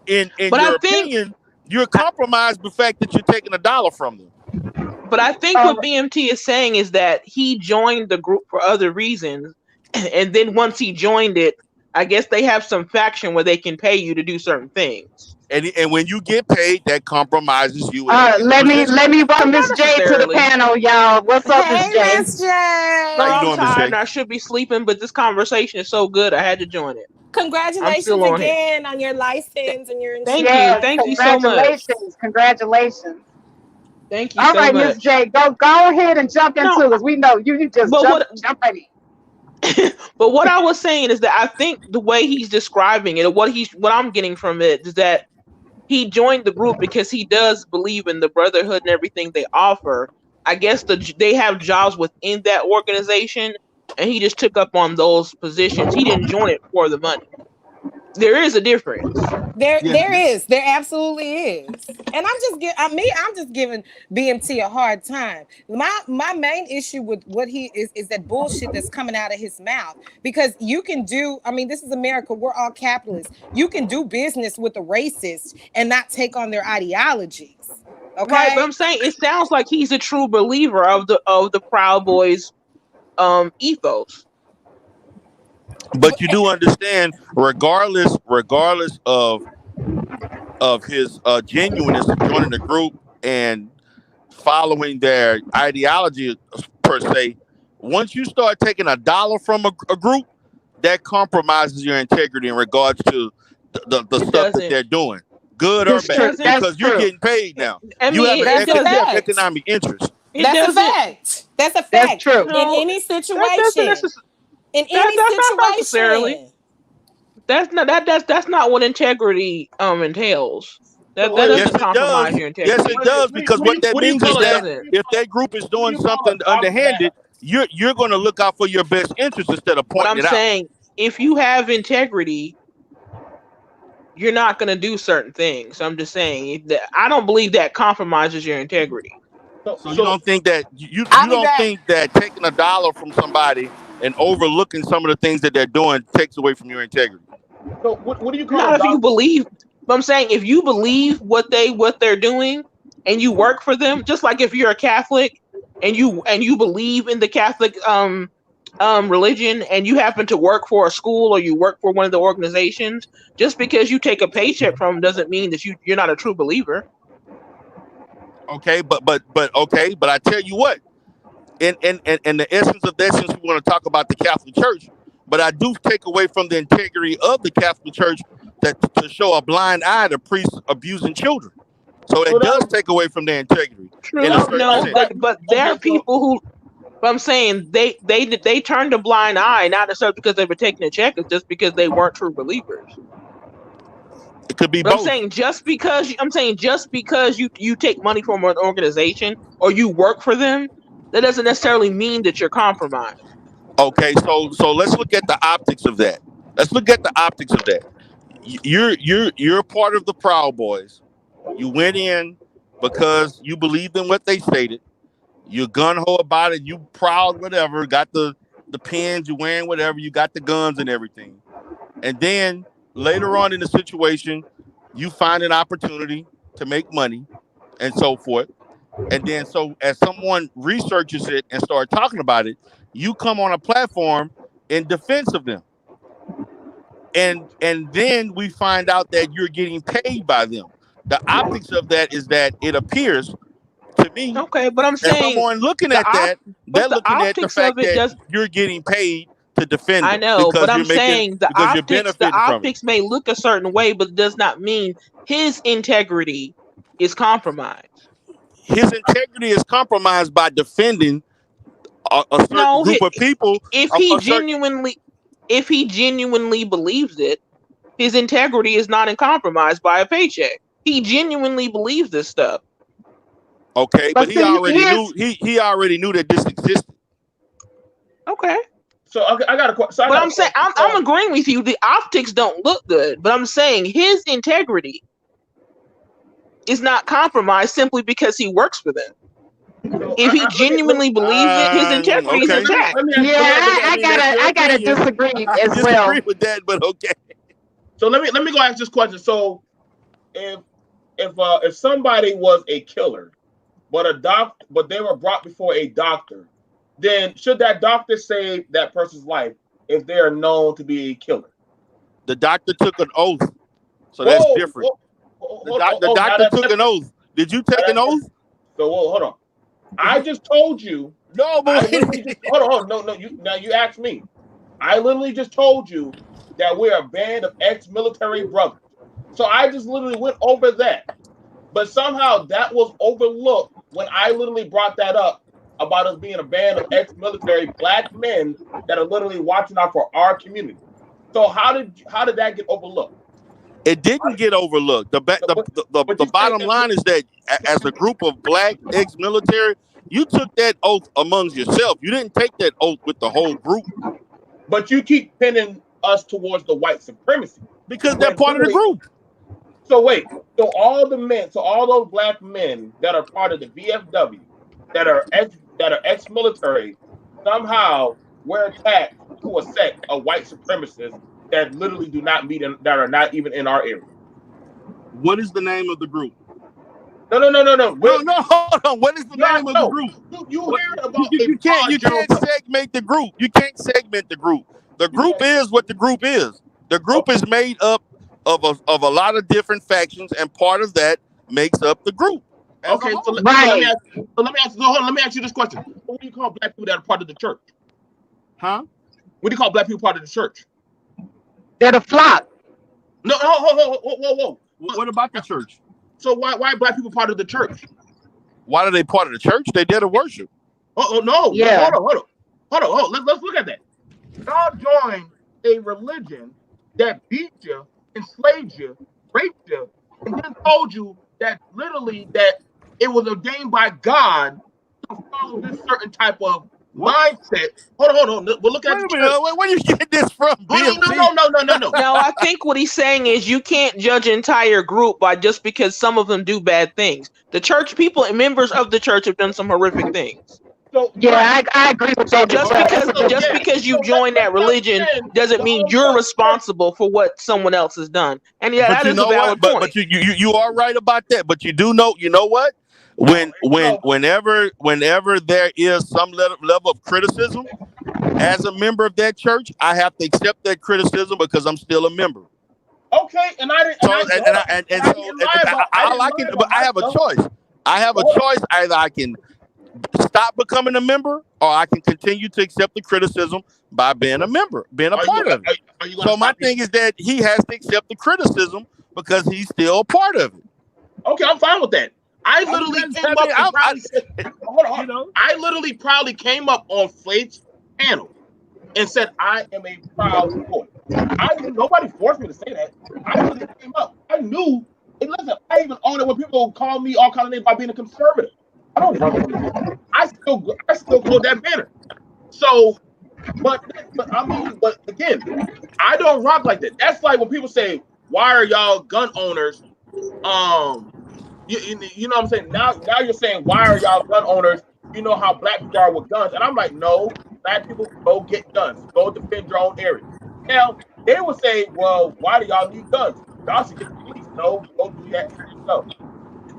in your opinion. You're compromised the fact that you're taking $1 from them. But I think what BMT is saying is that he joined the group for other reasons, and then once he joined it, I guess they have some faction where they can pay you to do certain things. And when you get paid, that compromises you. Let me welcome Miss J to the panel, y'all. What's up, Miss J? Miss J. How you doing, Miss J? I should be sleeping, but this conversation is so good, I had to join it. Congratulations again on your license and your insurance. Thank you so much. Congratulations. Thank you so much. All right, Miss J, go ahead and jump into it. We know you just jump in it. But what I was saying is that I think the way he's describing it, what I'm getting from it is that he joined the group because he does believe in the brotherhood and everything they offer. I guess they have jobs within that organization, and he just took up on those positions. He didn't join it for the money. There is a difference. There is. There absolutely is. And I'm just giving BMT a hard time. My main issue with what he is that bullshit that's coming out of his mouth. Because you can do, this is America, we're all capitalists. You can do business with the racists and not take on their ideologies. Okay. Right, but I'm saying it sounds like he's a true believer of the Proud Boys ethos. But you do understand, regardless of his genuineness of joining the group and following their ideology per se, once you start taking $1 from a group, that compromises your integrity in regards to the stuff that they're doing, good or bad, because you're getting paid now. You have economic interest. That's a fact. That's true. In any situation. That's not what integrity entails. That Yes, doesn't it compromise does. your integrity. Yes, it does. Because what that What do you means is call It it? that doesn't. if that group is doing something underhanded, you're going to look out for your best interest instead of But pointing I'm it out. saying if you have integrity, you're not going to do certain things. I'm just saying that I don't believe that compromises your integrity. So you don't think that you I you think don't that think that taking $1 from somebody and overlooking some of the things that they're doing takes away from your integrity? so what do you call Not a if you doctor? believe. But I'm saying if you believe what they're doing and you work for them, just like if you're a Catholic and you believe in the Catholic religion and you happen to work for a school or you work for one of the organizations, just because you take a paycheck from them doesn't mean that you're not a true believer. Okay, but okay, but I tell you what, in the essence of that, since we want to talk about the Catholic Church, but I do take away from the integrity of the Catholic Church that to show a blind eye to priests abusing children. So So it does take away from their integrity in a True, certain no, sense. but there are people who. But I'm saying they turned a blind eye, not necessarily because they were taking a check, it's just because they weren't true believers. It could be But I'm both. saying just because you take money from an organization or you work for them, that doesn't necessarily mean that you're compromised. Okay, so let's look at the optics of that. Let's look at the optics of that. You're part of the Proud Boys. You went in because you believed in what they stated. You're gun ho about it. You proud, whatever. Got the pins. You wearing whatever. You got the guns and everything. And then later on in the situation, you find an opportunity to make money and so forth. And then so as someone researches it and start talking about it, you come on a platform in defense of them. And then we find out that you're getting paid by them. The optics of that is that it appears to me, Okay, but I'm and saying someone looking the at op that, but they're the looking at the optics of fact it that does. you're getting paid to defend I them know, but because I'm saying because you're the benefiting from it. optics may look a certain way, but it does not mean his integrity is compromised. His integrity is compromised by defending a certain No, group of people. if A certain he genuinely believes it, his integrity is not in compromise by a paycheck. He genuinely believes this stuff. okay, but But he see, already here's knew he already knew that this existed. Okay. So okay, I got a question. So I But got I'm a saying question. I'm agreeing with you. The optics don't look good, but I'm saying his integrity is not compromised simply because he works for them. So If he genuinely believes it, his integrity is Okay. intact. let me yeah, I mean, that's your I gotta opinion. disagree I as disagree well. with that, but okay. so let me go ask this question. So if somebody was a killer, but they were brought before a doctor, then should that doctor save that person's life if they are known to be a killer? The doctor took an oath, so that's Whoa, different. The now doctor that's took an different. oath. Did you Now take an that's oath? different. So hold on. I just told you. No, I but literally just hold on. No. You asked me. I literally just told you that we're a band of ex-military brothers. So I just literally went over that. But somehow that was overlooked when I literally brought that up about us being a band of ex-military black men that are literally watching out for our community. So how did that get overlooked? it didn't get overlooked. But The you said bottom line is that as a group of black ex-military, you took that oath amongst yourself. You didn't take that oath with the whole group but you keep pinning us towards the white supremacy. because they're When part of the literally, group. so wait, so all those black men that are part of the VFW, that are ex-military, somehow were attached to a sect of white supremacists that literally do not meet that are not even in our area. What is the name of the group? No. No, hold on. What is the name of the No. group? You What, hear about a you broad general can't segment the group. You can't segment the group. The group is what the group is. The group is made up of a lot of different factions, and part of that makes up the group. Okay, so Right. let me ask you this question. What do you call black people that are part of the church? Huh? What do you call black people part of the church? They're the flock. No, whoa. What about the church? So why are black people part of the church? Why are they part of the church? They there to worship. No. Yeah. Hold on. Let's look at that. Y'all joined a religion that beat you, enslaved you, raped you, and then told you that literally that it was ordained by God to follow this certain type of mindset. Hold on. We're looking at Wait a the minute. church. Where you get this from, Hold BMT? on, no. No, I think what he's saying is you can't judge an entire group by just because some of them do bad things. The church people and members of the church have done some horrific things. So Yeah, I agree with So that as well. just because you So join that religion doesn't mean you're responsible for what someone else has done. And yeah, But that you is a know valid what? point. But you are right about that. But you do know, you know what? Whenever there is some level of criticism, as a member of that church, I have to accept that criticism because I'm still a member. Okay, and I didn't. So I like it, but I have a choice. I have a choice. Either I can stop becoming a member, or I can continue to accept the criticism by being a member, being a part of it. So my thing is that he has to accept the criticism because he's still a part of it. Okay, I'm fine with that. I literally came up and probably said, hold on. You know? I literally probably came up on Faith's panel and said I am a proud boy. Nobody forced me to say that. I literally came up. I knew. And listen, I even own it when people call me all kinds of names by being a conservative. I don't run. I still go that banner. So, but again, I don't rock like that. That's like when people say, "Why are y'all gun owners?" You know what I'm saying? Now you're saying, "Why are y'all gun owners?" You know how black people are with guns, and I'm like, no, black people go get guns, go defend your own area. Now they will say, "Well, why do y'all need guns? Y'all should get the police." No, go do that yourself.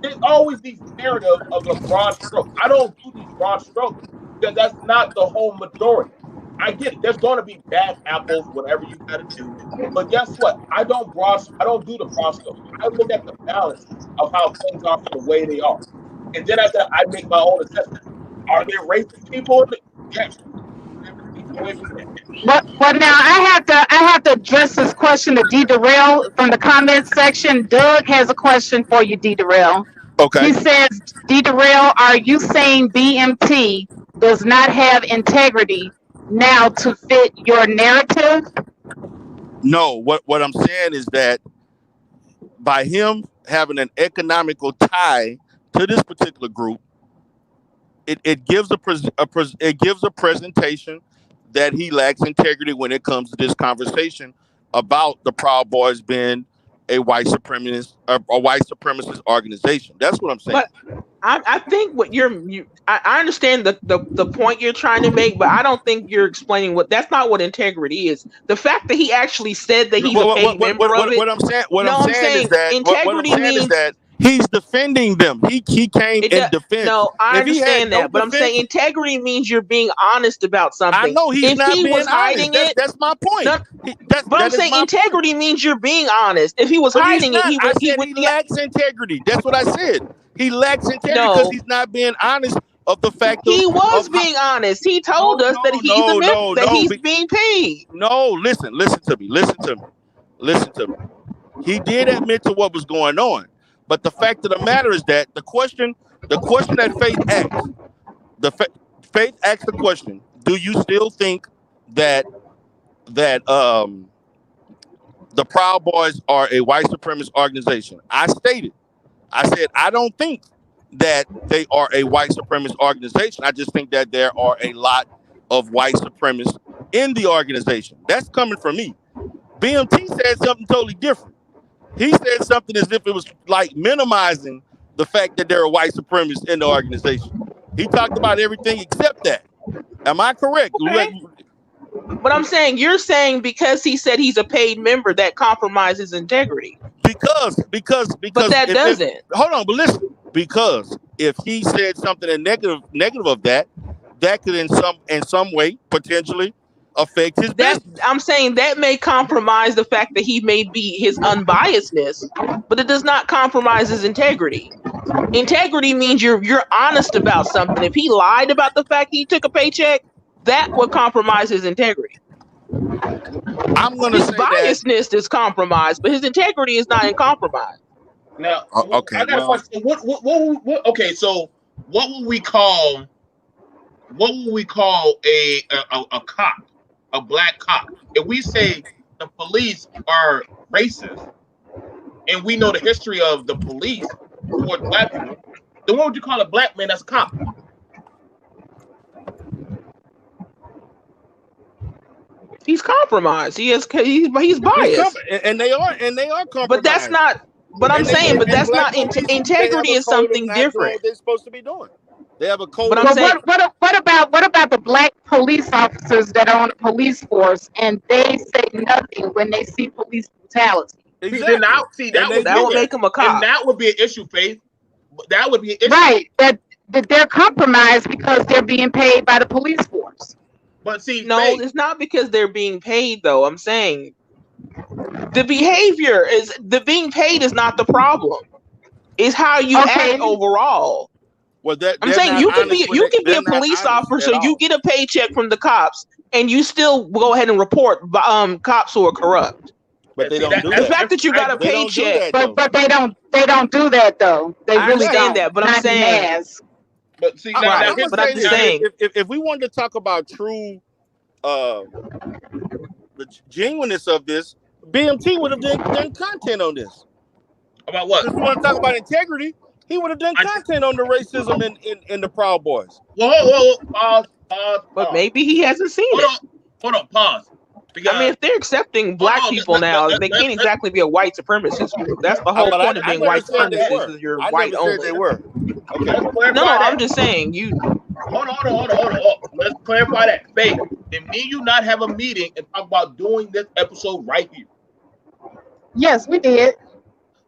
There's always these narratives of the broad stroke. I don't do these broad strokes because that's not the whole majority. I get it. There's going to be bad apples, whatever you got to do. But guess what? I don't do the broad stroke. I look at the balance of how things are for the way they are, and then after I make my own assessment. Are there racist people? Yes. Well, now I have to address this question to DERELL from the comments section. Doug has a question for you, DERELL. Okay. He says, DERELL, are you saying BMT does not have integrity now to fit your narrative? No, what I'm saying is that by him having an economical tie to this particular group, it gives a presentation that he lacks integrity when it comes to this conversation about the Proud Boys being a white supremacist organization. That's what I'm saying. But I think what I understand the point you're trying to make, but I don't think you're explaining that's not what integrity is. The fact that he actually said that he's a paid member of it. What I'm saying is that integrity means that he's defending them. He came in defense. No, I understand that, but I'm saying integrity means you're being honest about something. I know he's not being honest. That's my point. But I'm saying integrity means you're being honest. If he was hiding it, he lacks integrity. That's what I said. He lacks integrity because he's not being honest of the fact he was being honest. He told us that he's a member, that he's being paid. No, listen to me. He did admit to what was going on. But the fact of the matter is that the question that Faith asked the question, do you still think that the Proud Boys are a white supremacist organization? I said, I don't think that they are a white supremacist organization. I just think that there are a lot of white supremacists in the organization. That's coming from me. BMT said something totally different. He said something as if it was like minimizing the fact that there are white supremacists in the organization. He talked about everything except that. Am I correct? Okay. But I'm saying you're saying because he said he's a paid member that compromises integrity. Because but that doesn't. Hold on, but listen. Because if he said something negative of that could in some way potentially affect his business. I'm saying that may compromise the fact that he may be his unbiasedness, but it does not compromise his integrity. Integrity means you're honest about something. If he lied about the fact he took a paycheck, that would compromise his integrity. I'm going to say biasness is compromised, but his integrity is not in compromise. Now, okay, I got a question. What? Okay, so what would we call a cop, a black cop? If we say the police are racist and we know the history of the police towards black people, then what would you call a black man that's a cop? He's compromised. He's biased. And they are compromised. But that's not. But I'm saying, but that's not integrity. Is something different. What they're supposed to be doing. They have a code. But I'm saying, what about the black police officers that are on the police force and they say nothing when they see police brutality? Exactly. That would make them a cop. And that would be an issue, Faith. That would be an issue. Right. That they're compromised because they're being paid by the police force. But see, no, Faith, it's not because they're being paid, though. I'm saying the behavior is being paid is not the problem. It's how you act overall. Well, I'm saying you can be a police officer, you get a paycheck from the cops, and you still go ahead and report cops who are corrupt. But they don't do the that. fact that you got a paycheck, but they don't do that though. They I really understand don't. that, but I'm saying. But see, but I'm just saying, if we wanted to talk about true, the genuineness of this, BMT would have done content on this. About what? If we want to talk about integrity, he would have done content on the racism in the Proud Boys. Whoa, pause. But maybe he hasn't seen it. Hold on, pause. Because, I mean, if they're accepting black people now, they can't exactly be a white supremacist group. That's the whole point of being white supremacist is you're white only. They were. Okay. No, I'm just saying you. Hold on. Let's clarify that. Faith, did me and you not have a meeting and talk about doing this episode right here? Yes, we did.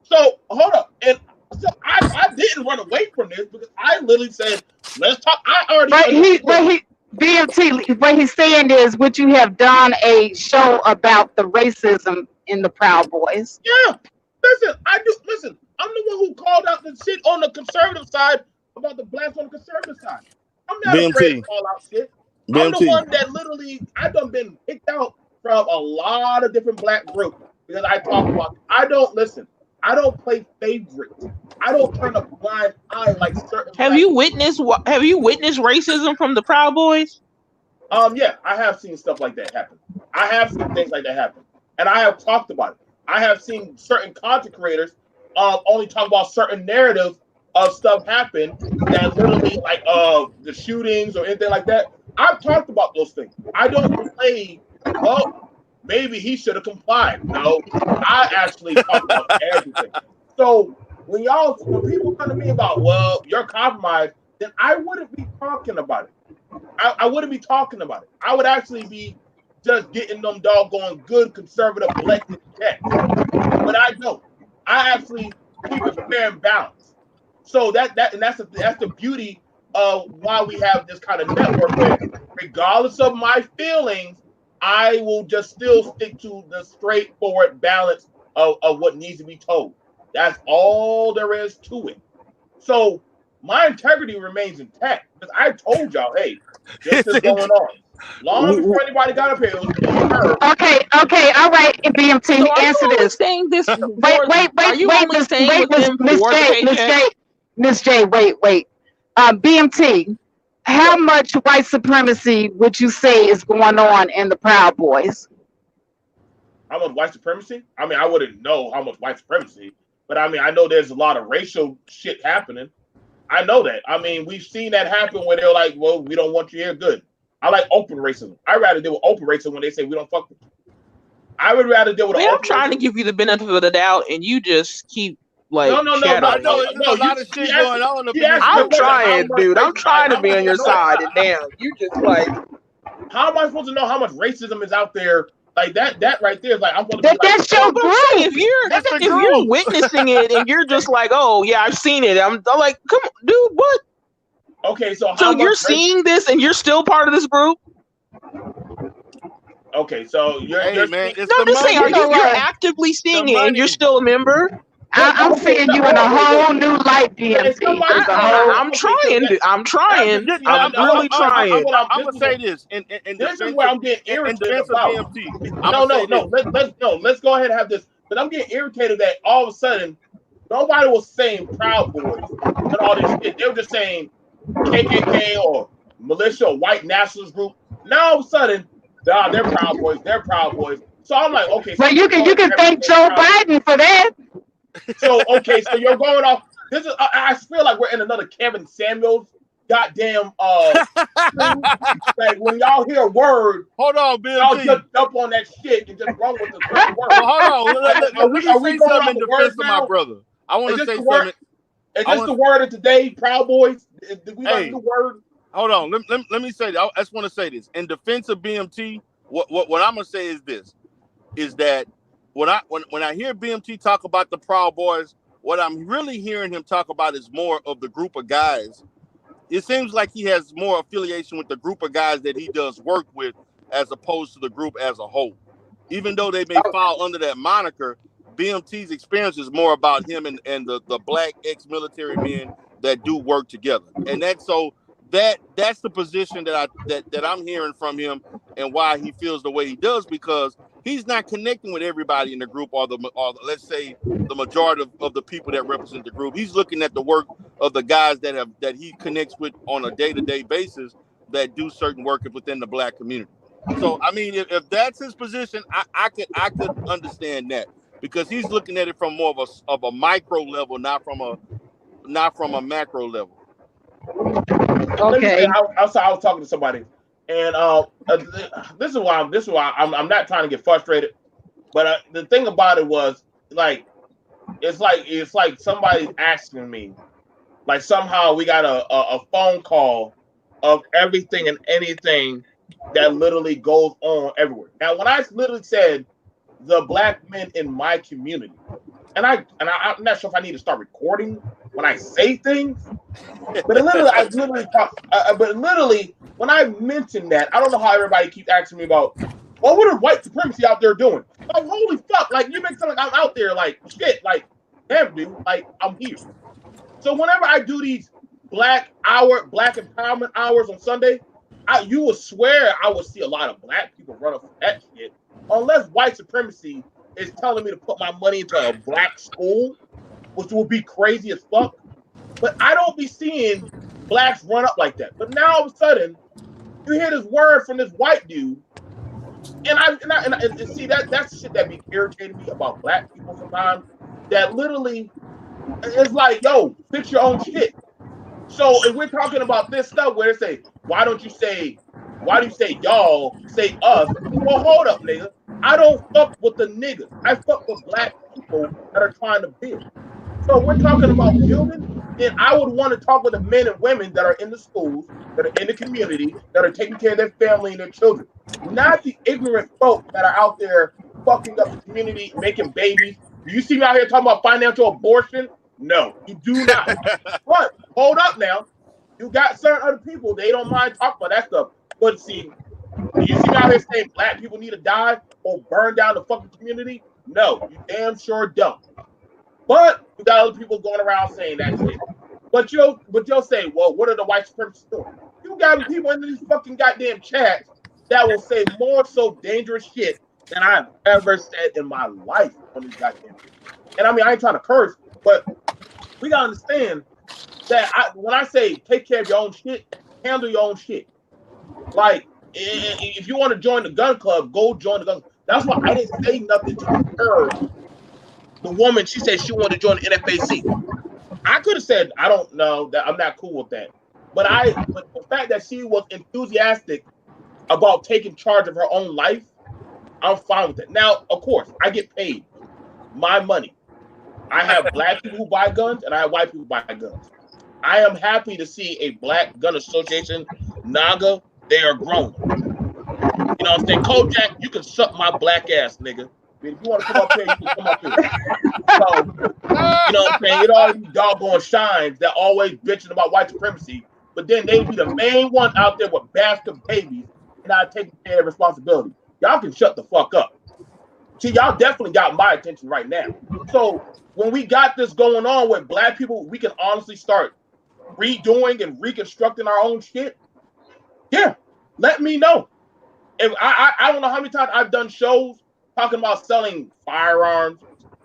So hold up, and so I didn't run away from this because I literally said, "Let's talk." I already. BMT, what he's saying is, would you have done a show about the racism in the Proud Boys? Yeah. Listen, I'm the one who called out the shit on the conservative side about the blacks on the conservative side. I'm not afraid to call out shit. I'm the one that literally, I done been picked out from a lot of different black groups because I talk about, I don't play favorites. I don't turn a blind eye like certain. Have you witnessed racism from the Proud Boys? Yeah, I have seen stuff like that happen. I have seen things like that happen, and I have talked about it. I have seen certain content creators only talk about certain narratives of stuff happen that literally like the shootings or anything like that. I've talked about those things. I don't play. Well, maybe he should have complied. No, I actually talk about everything. So when people come to me about, well, you're compromised, then I wouldn't be talking about it. I wouldn't be talking about it. I would actually be just getting them doggone good conservative elected checks. But I don't. I actually keep it fair and balanced. So that's the beauty of why we have this kind of network where regardless of my feelings, I will just still stick to the straightforward balance of what needs to be told. That's all there is to it. So my integrity remains intact because I told y'all, hey, this is going on. Long before anybody got up here, it was being heard. Okay, all right, BMT, So answer this. Saying this Wait, Miss J, wait. BMT, how much white supremacy would you say is going on in the Proud Boys? How much white supremacy? I mean, I wouldn't know how much white supremacy, but I mean, I know there's a lot of racial shit happening. I know that. I mean, we've seen that happen where they're like, well, we don't want you here. Good. I like open racism. I'd rather deal with open racism when they say we don't fuck with you. I would rather deal with I'm trying to give you the benefit of the doubt, and you just keep like no. There's a lot of shit going on. I'm trying, dude. I'm trying to be on your side, and damn, you just like. How am I supposed to know how much racism is out there? Like that right there is like I'm supposed to be like, that's your group. If you're witnessing it and you're just like, oh yeah, I've seen it. I'm like, come on, dude, what? Okay, so you're seeing this and you're still part of this group? Okay, so you're man. No, I'm just saying, you're actively seeing it and you're still a member? I'm seeing you in a whole new light, BMT. I'm trying. I'm really trying. I'm gonna say this, and this is where I'm getting irritated about. No. Let's go ahead and have this. But I'm getting irritated that all of a sudden nobody was saying Proud Boys and all this shit. They were just saying KKK or militia or white nationalist group. Now all of a sudden, they're Proud Boys. They're Proud Boys. So I'm like, okay. Well, you can thank Joe Biden for that. So okay, so you're going off. This is I feel like we're in another Kevin Samuels goddamn thing. Like when y'all hear a word, Hold on, y'all BMT. just jump on that shit and just run with the certain word. Well, hold on. Let me Are we say going something off in the words defense of my now? brother. I want Is to this say the word? something. Is this the word of today, Proud Boys? Did we learn Hey, the word? hold on. Let me say that. I just want to say this. In defense of BMT, what I'm gonna say is this: is that when I hear BMT talk about the Proud Boys, what I'm really hearing him talk about is more of the group of guys. It seems like he has more affiliation with the group of guys that he does work with, as opposed to the group as a whole. Even though they may fall under that moniker, BMT's experience is more about him and the black ex-military men that do work together. And that's the position that I'm hearing from him, and why he feels the way he does, because he's not connecting with everybody in the group, or let's say the majority of the people that represent the group. He's looking at the work of the guys that he connects with on a day-to-day basis that do certain work within the black community. So I mean, if that's his position, I could understand that, because he's looking at it from more of a micro level, not from a macro level. Let me say, Okay. I was talking to somebody, and this is why I'm not trying to get frustrated, but the thing about it was like it's like somebody's asking me, like somehow we got a phone call of everything and anything that literally goes on everywhere. Now, when I literally said the black men in my community, and I'm not sure if I need to start recording when I say things, but but literally when I mentioned that, I don't know how everybody keeps asking me about, well, what are white supremacy out there doing? Like, holy fuck! Like, you make it sound like I'm out there, like shit, like damn, dude, like I'm here. So whenever I do these black empowerment hours on Sunday, you will swear I will see a lot of black people run up for that shit, unless white supremacy is telling me to put my money into a black school, which will be crazy as fuck. But I don't be seeing blacks run up like that. But now all of a sudden, you hear this word from this white dude, and see that's shit that be irritating me about black people sometimes. That literally, it's like, yo, fix your own shit. So if we're talking about this stuff where they say, why do you say y'all, say us? Well, hold up, nigga. I don't fuck with the niggas. I fuck with black people that are trying to build. So if we're talking about building, then I would want to talk with the men and women that are in the schools, that are in the community, that are taking care of their family and their children. Not the ignorant folk that are out there fucking up the community, making babies. Do you see me out here talking about financial abortion? No, you do not. But hold up now. You got certain other people, they don't mind talking about that stuff. But see, do you see me out here saying black people need to die or burn down the fucking community? No, you damn sure don't. But you got other people going around saying that shit. But you'll say, well, what are the white supremacists doing? You got people in these fucking goddamn chats that will say more so dangerous shit than I've ever said in my life on these goddamn shit. And I mean, I ain't trying to curse, but we gotta understand that when I say take care of your own shit, handle your own shit. Like, if you want to join the gun club, go join the gun club. That's why I didn't say nothing to deter the woman. She said she wanted to join the NFAC. I could have said, I don't know, that I'm not cool with that. But the fact that she was enthusiastic about taking charge of her own life, I'm fine with it. Now, of course, I get paid my money. I have black people who buy guns and I have white people who buy guns. I am happy to see a black gun association, NAGA, they are growing. You know what I'm saying? Kojak, you can suck my black ass, nigga. If you want to come up here, you can come up here. So, you know what I'm saying? It all these doggone shines that always bitching about white supremacy, but then they be the main one out there with bastard babies and not taking care of responsibility. Y'all can shut the fuck up. See, y'all definitely got my attention right now. So when we got this going on with black people, we can honestly start redoing and reconstructing our own shit. Yeah, let me know. If I don't know how many times I've done shows talking about selling firearms,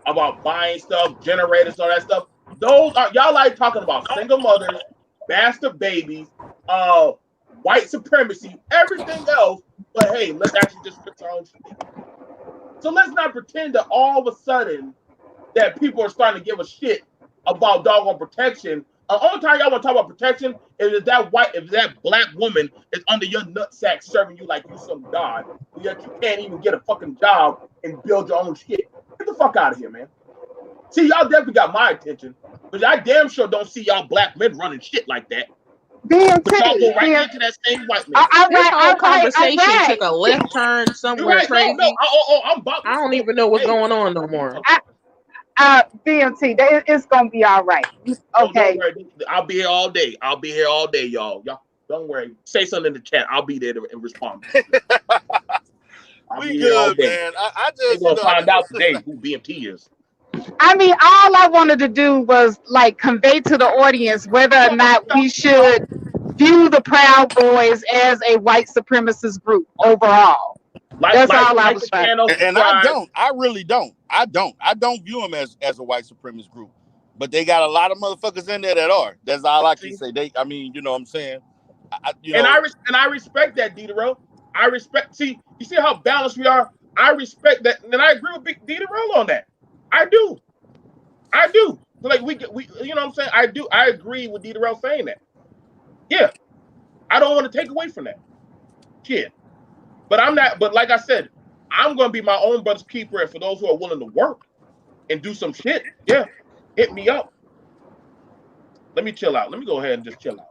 about buying stuff, generators, all that stuff. Those are y'all like talking about single mothers, bastard babies, white supremacy, everything else. But hey, let's actually just fix our own shit. So let's not pretend that all of a sudden that people are starting to give a shit about doggone protection. Only time y'all want to talk about protection is if that black woman is under your nutsack serving you like you some god, yet you can't even get a fucking job and build your own shit. Get the fuck out of here, man. See, y'all definitely got my attention, but I damn sure don't see y'all black men running shit like that. B.M.T. But y'all go right into that same white man. This whole conversation took a left turn somewhere crazy. No. I'm about to I don't even know what's going on no more. B.M.T. It's gonna be all right. Okay. Don't worry. I'll be here all day. Y'all. Y'all, don't worry. Say something in the chat. I'll be there and respond. We good, man. I just gonna find out today who B.M.T. is. I mean, all I wanted to do was like convey to the audience whether or not we should view the Proud Boys as a white supremacist group overall. That's all I was trying. And I don't. I really don't. I don't view them as a white supremacist group. But they got a lot of motherfuckers in there that are. That's all I can say. I mean, you know what I'm saying? I respect that, DERELL. I respect. See, you see how balanced we are. I respect that, and I agree with DERELL on that. I do. Like we, you know what I'm saying? I do. I agree with DERELL saying that. Yeah, I don't want to take away from that. Shit, but I'm not. But like I said, I'm going to be my own brother's keeper, and for those who are willing to work and do some shit, yeah, hit me up. Let me chill out. Let me go ahead and just chill out.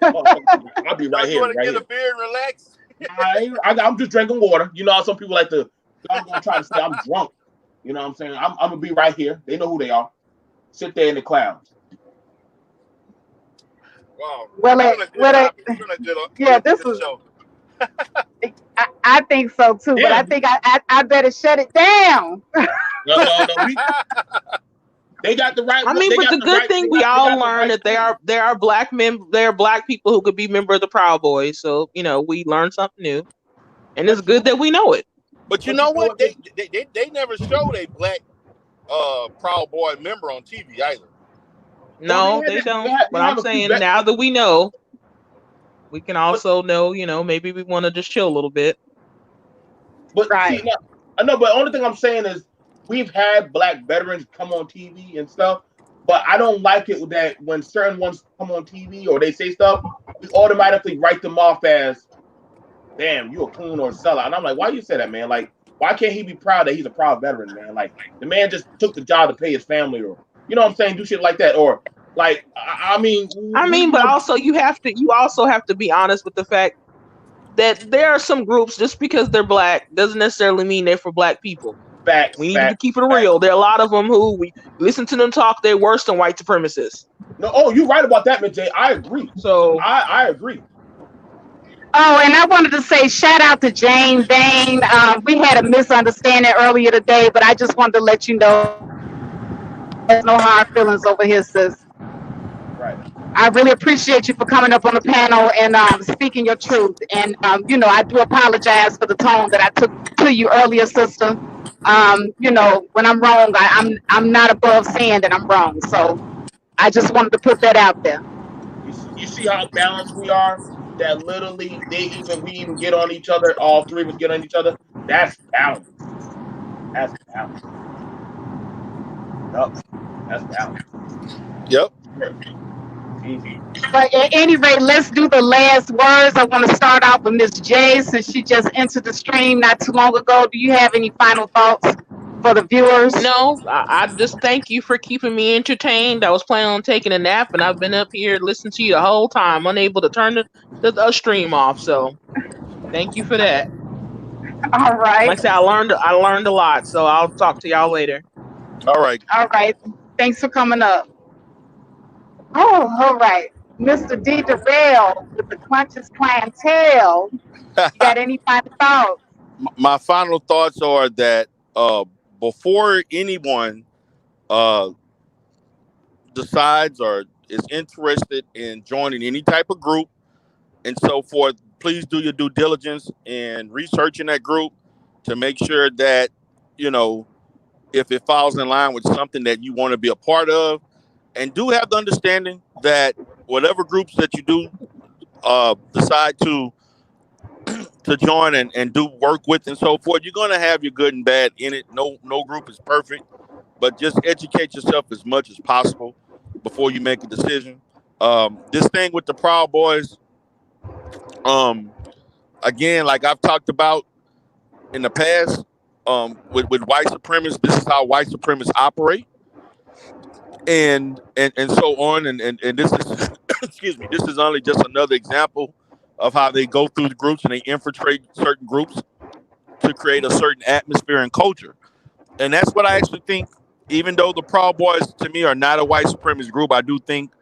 I'll be right here. You want to right get here. a beer and relax? I'm just drinking water. You know how some people like to. I'm gonna try to say I'm drunk. You know what I'm saying? I'm gonna be right here. They know who they are. Sit there in the clouds. Wow. This was. I think so too, but I think I better shut it down. No. They got the right. I mean, but the good thing we all learned that there are black men, there are black people who could be members of the Proud Boys. So we learned something new, and it's good that we know it. But you know what? They never showed a black Proud Boy member on TV either. No, they don't. But I'm saying now that we know, we can also know. Maybe we want to just chill a little bit. But right. See, I know. But the only thing I'm saying is we've had black veterans come on TV and stuff. But I don't like it that when certain ones come on TV or they say stuff, we automatically write them off as, damn, you a coon or a sellout. And I'm like, why you say that, man? Like, why can't he be proud that he's a proud veteran, man? Like, the man just took the job to pay his family, or you know what I'm saying, do shit like that, or like, I mean, but also you also have to be honest with the fact that there are some groups, just because they're black doesn't necessarily mean they're for black people. We need to keep it real. There are a lot of them who we listen to them talk, they're worse than white supremacists. No, you're right about that, Jay. I agree. So I agree. Oh, and I wanted to say shout out to Jane Bain. We had a misunderstanding earlier today, but I just wanted to let you know there's no hard feelings over here, sis. Right. I really appreciate you for coming up on the panel and speaking your truth. And I do apologize for the tone that I took to you earlier, sister. When I'm wrong, I'm not above saying that I'm wrong. So I just wanted to put that out there. You see how balanced we are? That literally we even get on each other. All three of us get on each other. That's balance. That's balance. Yep. That's balance. Yep. Easy. But at any rate, let's do the last words. I want to start off with Miss J, since she just entered the stream not too long ago. Do you have any final thoughts for the viewers? No, I just thank you for keeping me entertained. I was planning on taking a nap, and I've been up here listening to you the whole time, unable to turn the stream off. So, thank you for that. All right. Like I said, I learned a lot. So I'll talk to y'all later. All right. Thanks for coming up. Oh, all right. Mr. DERELL with the Conscious Clientele. You got any final thoughts? My final thoughts are that before anyone decides or is interested in joining any type of group and so forth, please do your due diligence in researching that group to make sure that, if it falls in line with something that you want to be a part of. And do have the understanding that whatever groups that you do decide to join and do work with and so forth, you're going to have your good and bad in it. No group is perfect. but just educate yourself as much as possible before you make a decision. This thing with the Proud Boys, again, like I've talked about in the past, with white supremacists, this is how white supremacists operate, and so on, and this is excuse me, this is only just another example of how they go through the groups and they infiltrate certain groups to create a certain atmosphere and culture. And that's what I actually think. Even though the Proud Boys to me are not a white supremacist group, I do think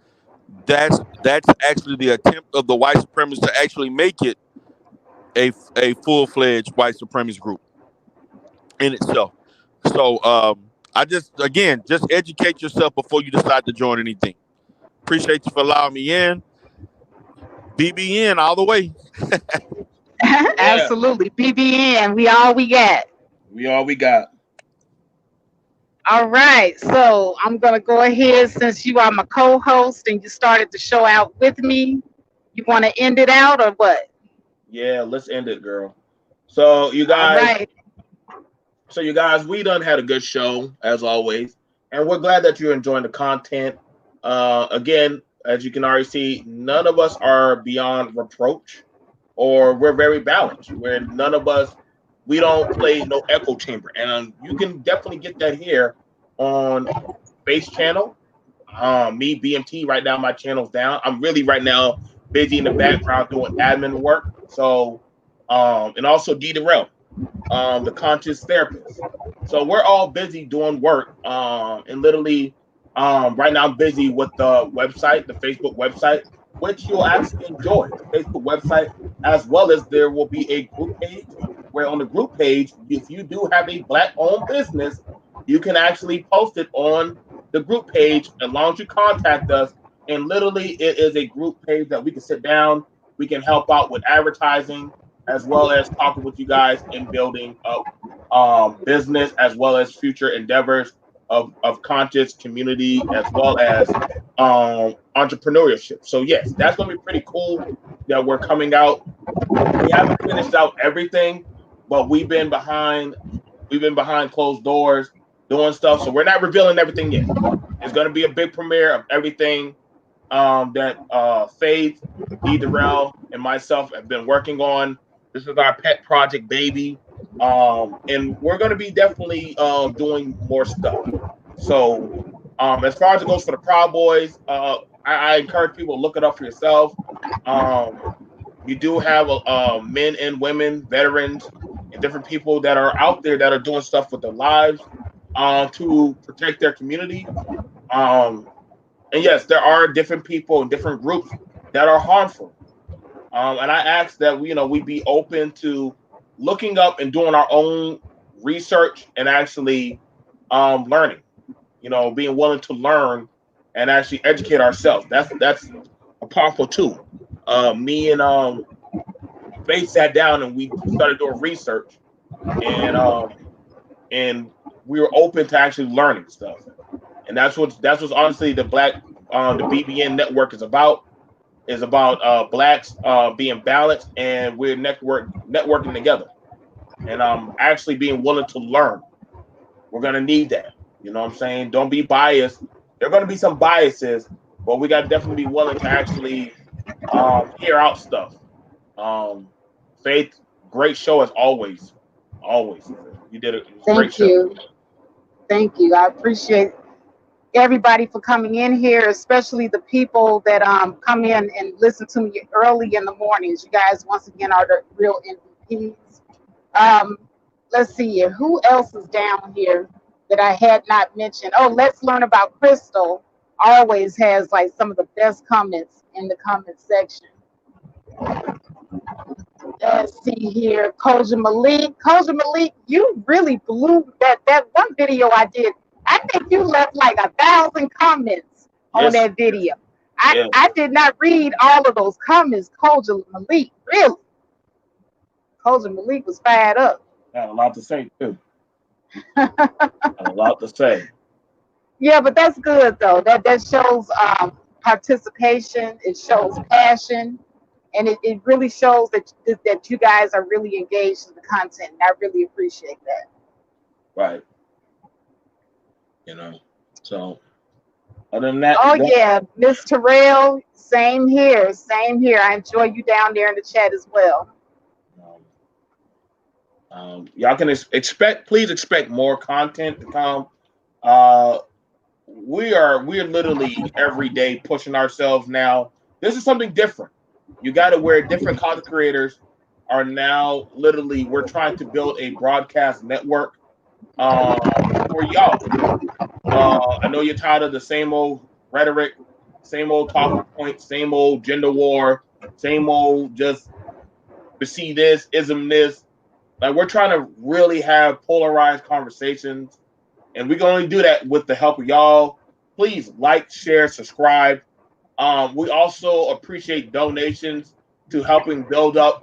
that's actually the attempt of the white supremacists to actually make it a full-fledged white supremacist group in itself. So I just educate yourself before you decide to join anything. Appreciate you for allowing me in. BBN all the way. Absolutely. BBN, we all we got. We all we got. All right. So I'm going to go ahead since you are my co host and you started the show out with me. You want to end it out or what? Yeah, let's end it, girl. So you All guys, right. we done had a good show as always, and we're glad that you're enjoying the content. Again, as you can already see, none of us are beyond reproach, or we're very balanced. Where none of us, we don't play no echo chamber, and you can definitely get that here on Base Channel. Me, BMT, right now my channel's down. I'm really right now busy in the background doing admin work. So, and also DERELL, the conscious therapist. So we're all busy doing work. And literally, right now I'm busy with the website, the Facebook website, which you'll actually enjoy. The Facebook website, as well as there will be a group page where on the group page, if you do have a Black-owned business, you can actually post it on the group page as long as you contact us. And literally, it is a group page that we can sit down, we can help out with advertising, as well as talking with you guys in building up business, as well as future endeavors of conscious community, as well as entrepreneurship. So yes, that's going to be pretty cool that we're coming out. We haven't finished out everything, but we've been behind closed doors doing stuff. So we're not revealing everything yet. It's going to be a big premiere of everything that Faith, DERELL, and myself have been working on. This is our pet project, baby. And we're going to be definitely doing more stuff. So as far as it goes for the Proud Boys, I encourage people to look it up for yourself. You do have men and women, veterans, and different people that are out there that are doing stuff with their lives to protect their community. And yes, there are different people and different groups that are harmful. And I ask that we be open to looking up and doing our own research and actually learning. Being willing to learn and actually educate ourselves. That's a powerful tool. Me and Faith sat down and we started doing research, and we were open to actually learning stuff. And that's what's honestly the BBN network is about. Is about blacks being balanced, and we're networking together, and actually being willing to learn. We're gonna need that. You know what I'm saying? Don't be biased. There are gonna be some biases, but we gotta definitely be willing to actually hear out stuff. Faith, great show as always. Always, you did it. It was a great Thank show. you. Thank you. I appreciate everybody for coming in here, especially the people that come in and listen to me early in the mornings. You guys, once again, are the real MVPs. Let's see here. Who else is down here that I had not mentioned? Oh, let's learn about Crystal. Always has like some of the best comments in the comment section. Let's see here. Koja Malik. Koja Malik, you really blew that one video I did. I think you left like 1,000 comments on Yes. that video. Yes. I did not read all of those comments, Koja Malik. Really? Koja Malik was fired up. Had a lot to say too. Had a lot to say. Yeah, but that's good though. That shows participation. It shows passion. And it really shows that you guys are really engaged in the content. And I really appreciate that. Right. You know, so other than that, Oh yeah, Miss Terrell, same here, same here. I enjoy you down there in the chat as well. y'all can please expect more content to come. Uh, we're literally every day pushing ourselves now. This is something different. You got to where different content creators are now literally. We're trying to build a broadcast network for y'all. I know you're tired of the same old rhetoric, same old talking points, same old gender war, same old just see this, ism this. Like we're trying to really have polarized conversations, and we can only do that with the help of y'all. Please like, share, subscribe. We also appreciate donations to helping build up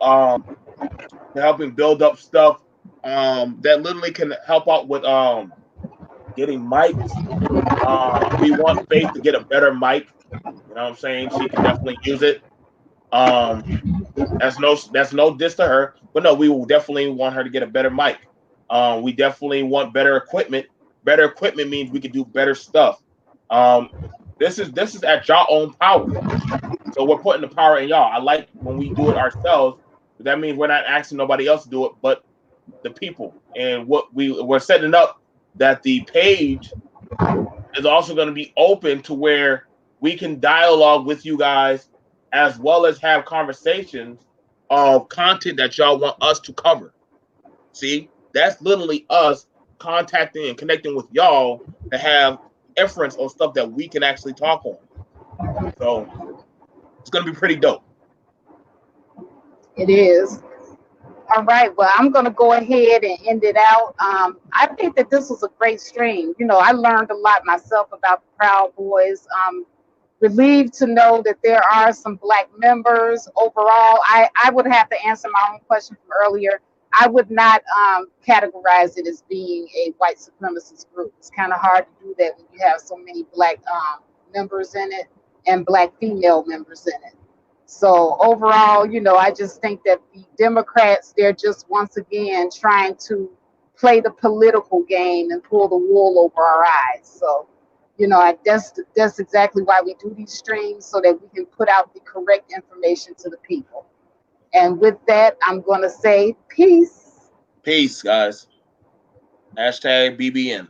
stuff that literally can help out with getting mics. We want Faith to get a better mic. You know what I'm saying? She can definitely use it. Um, that's no diss to her, but no, we will definitely want her to get a better mic. We definitely want better equipment. Better equipment means we can do better stuff. Um, this is at your own power. So we're putting the power in y'all. I like when we do it ourselves. But that means we're not asking nobody else to do it, but the people. And what we're setting up that the page is also going to be open to where we can dialogue with you guys as well as have conversations of content that y'all want us to cover. See, that's literally us contacting and connecting with y'all to have inference on stuff that we can actually talk on. So it's going to be pretty dope. It is. All right, well, I'm going to go ahead and end it out. I think that this was a great stream. You know, I learned a lot myself about the Proud Boys. Relieved to know that there are some Black members. Overall, I would have to answer my own question from earlier. I would not categorize it as being a white supremacist group. It's kind of hard to do that when you have so many Black members in it and Black female members in it. So overall, you know, I just think that the Democrats, they're just once again trying to play the political game and pull the wool over our eyes. So, you know, that's exactly why we do these streams, so that we can put out the correct information to the people. And with that, I'm going to say peace. Peace, guys. #BBN.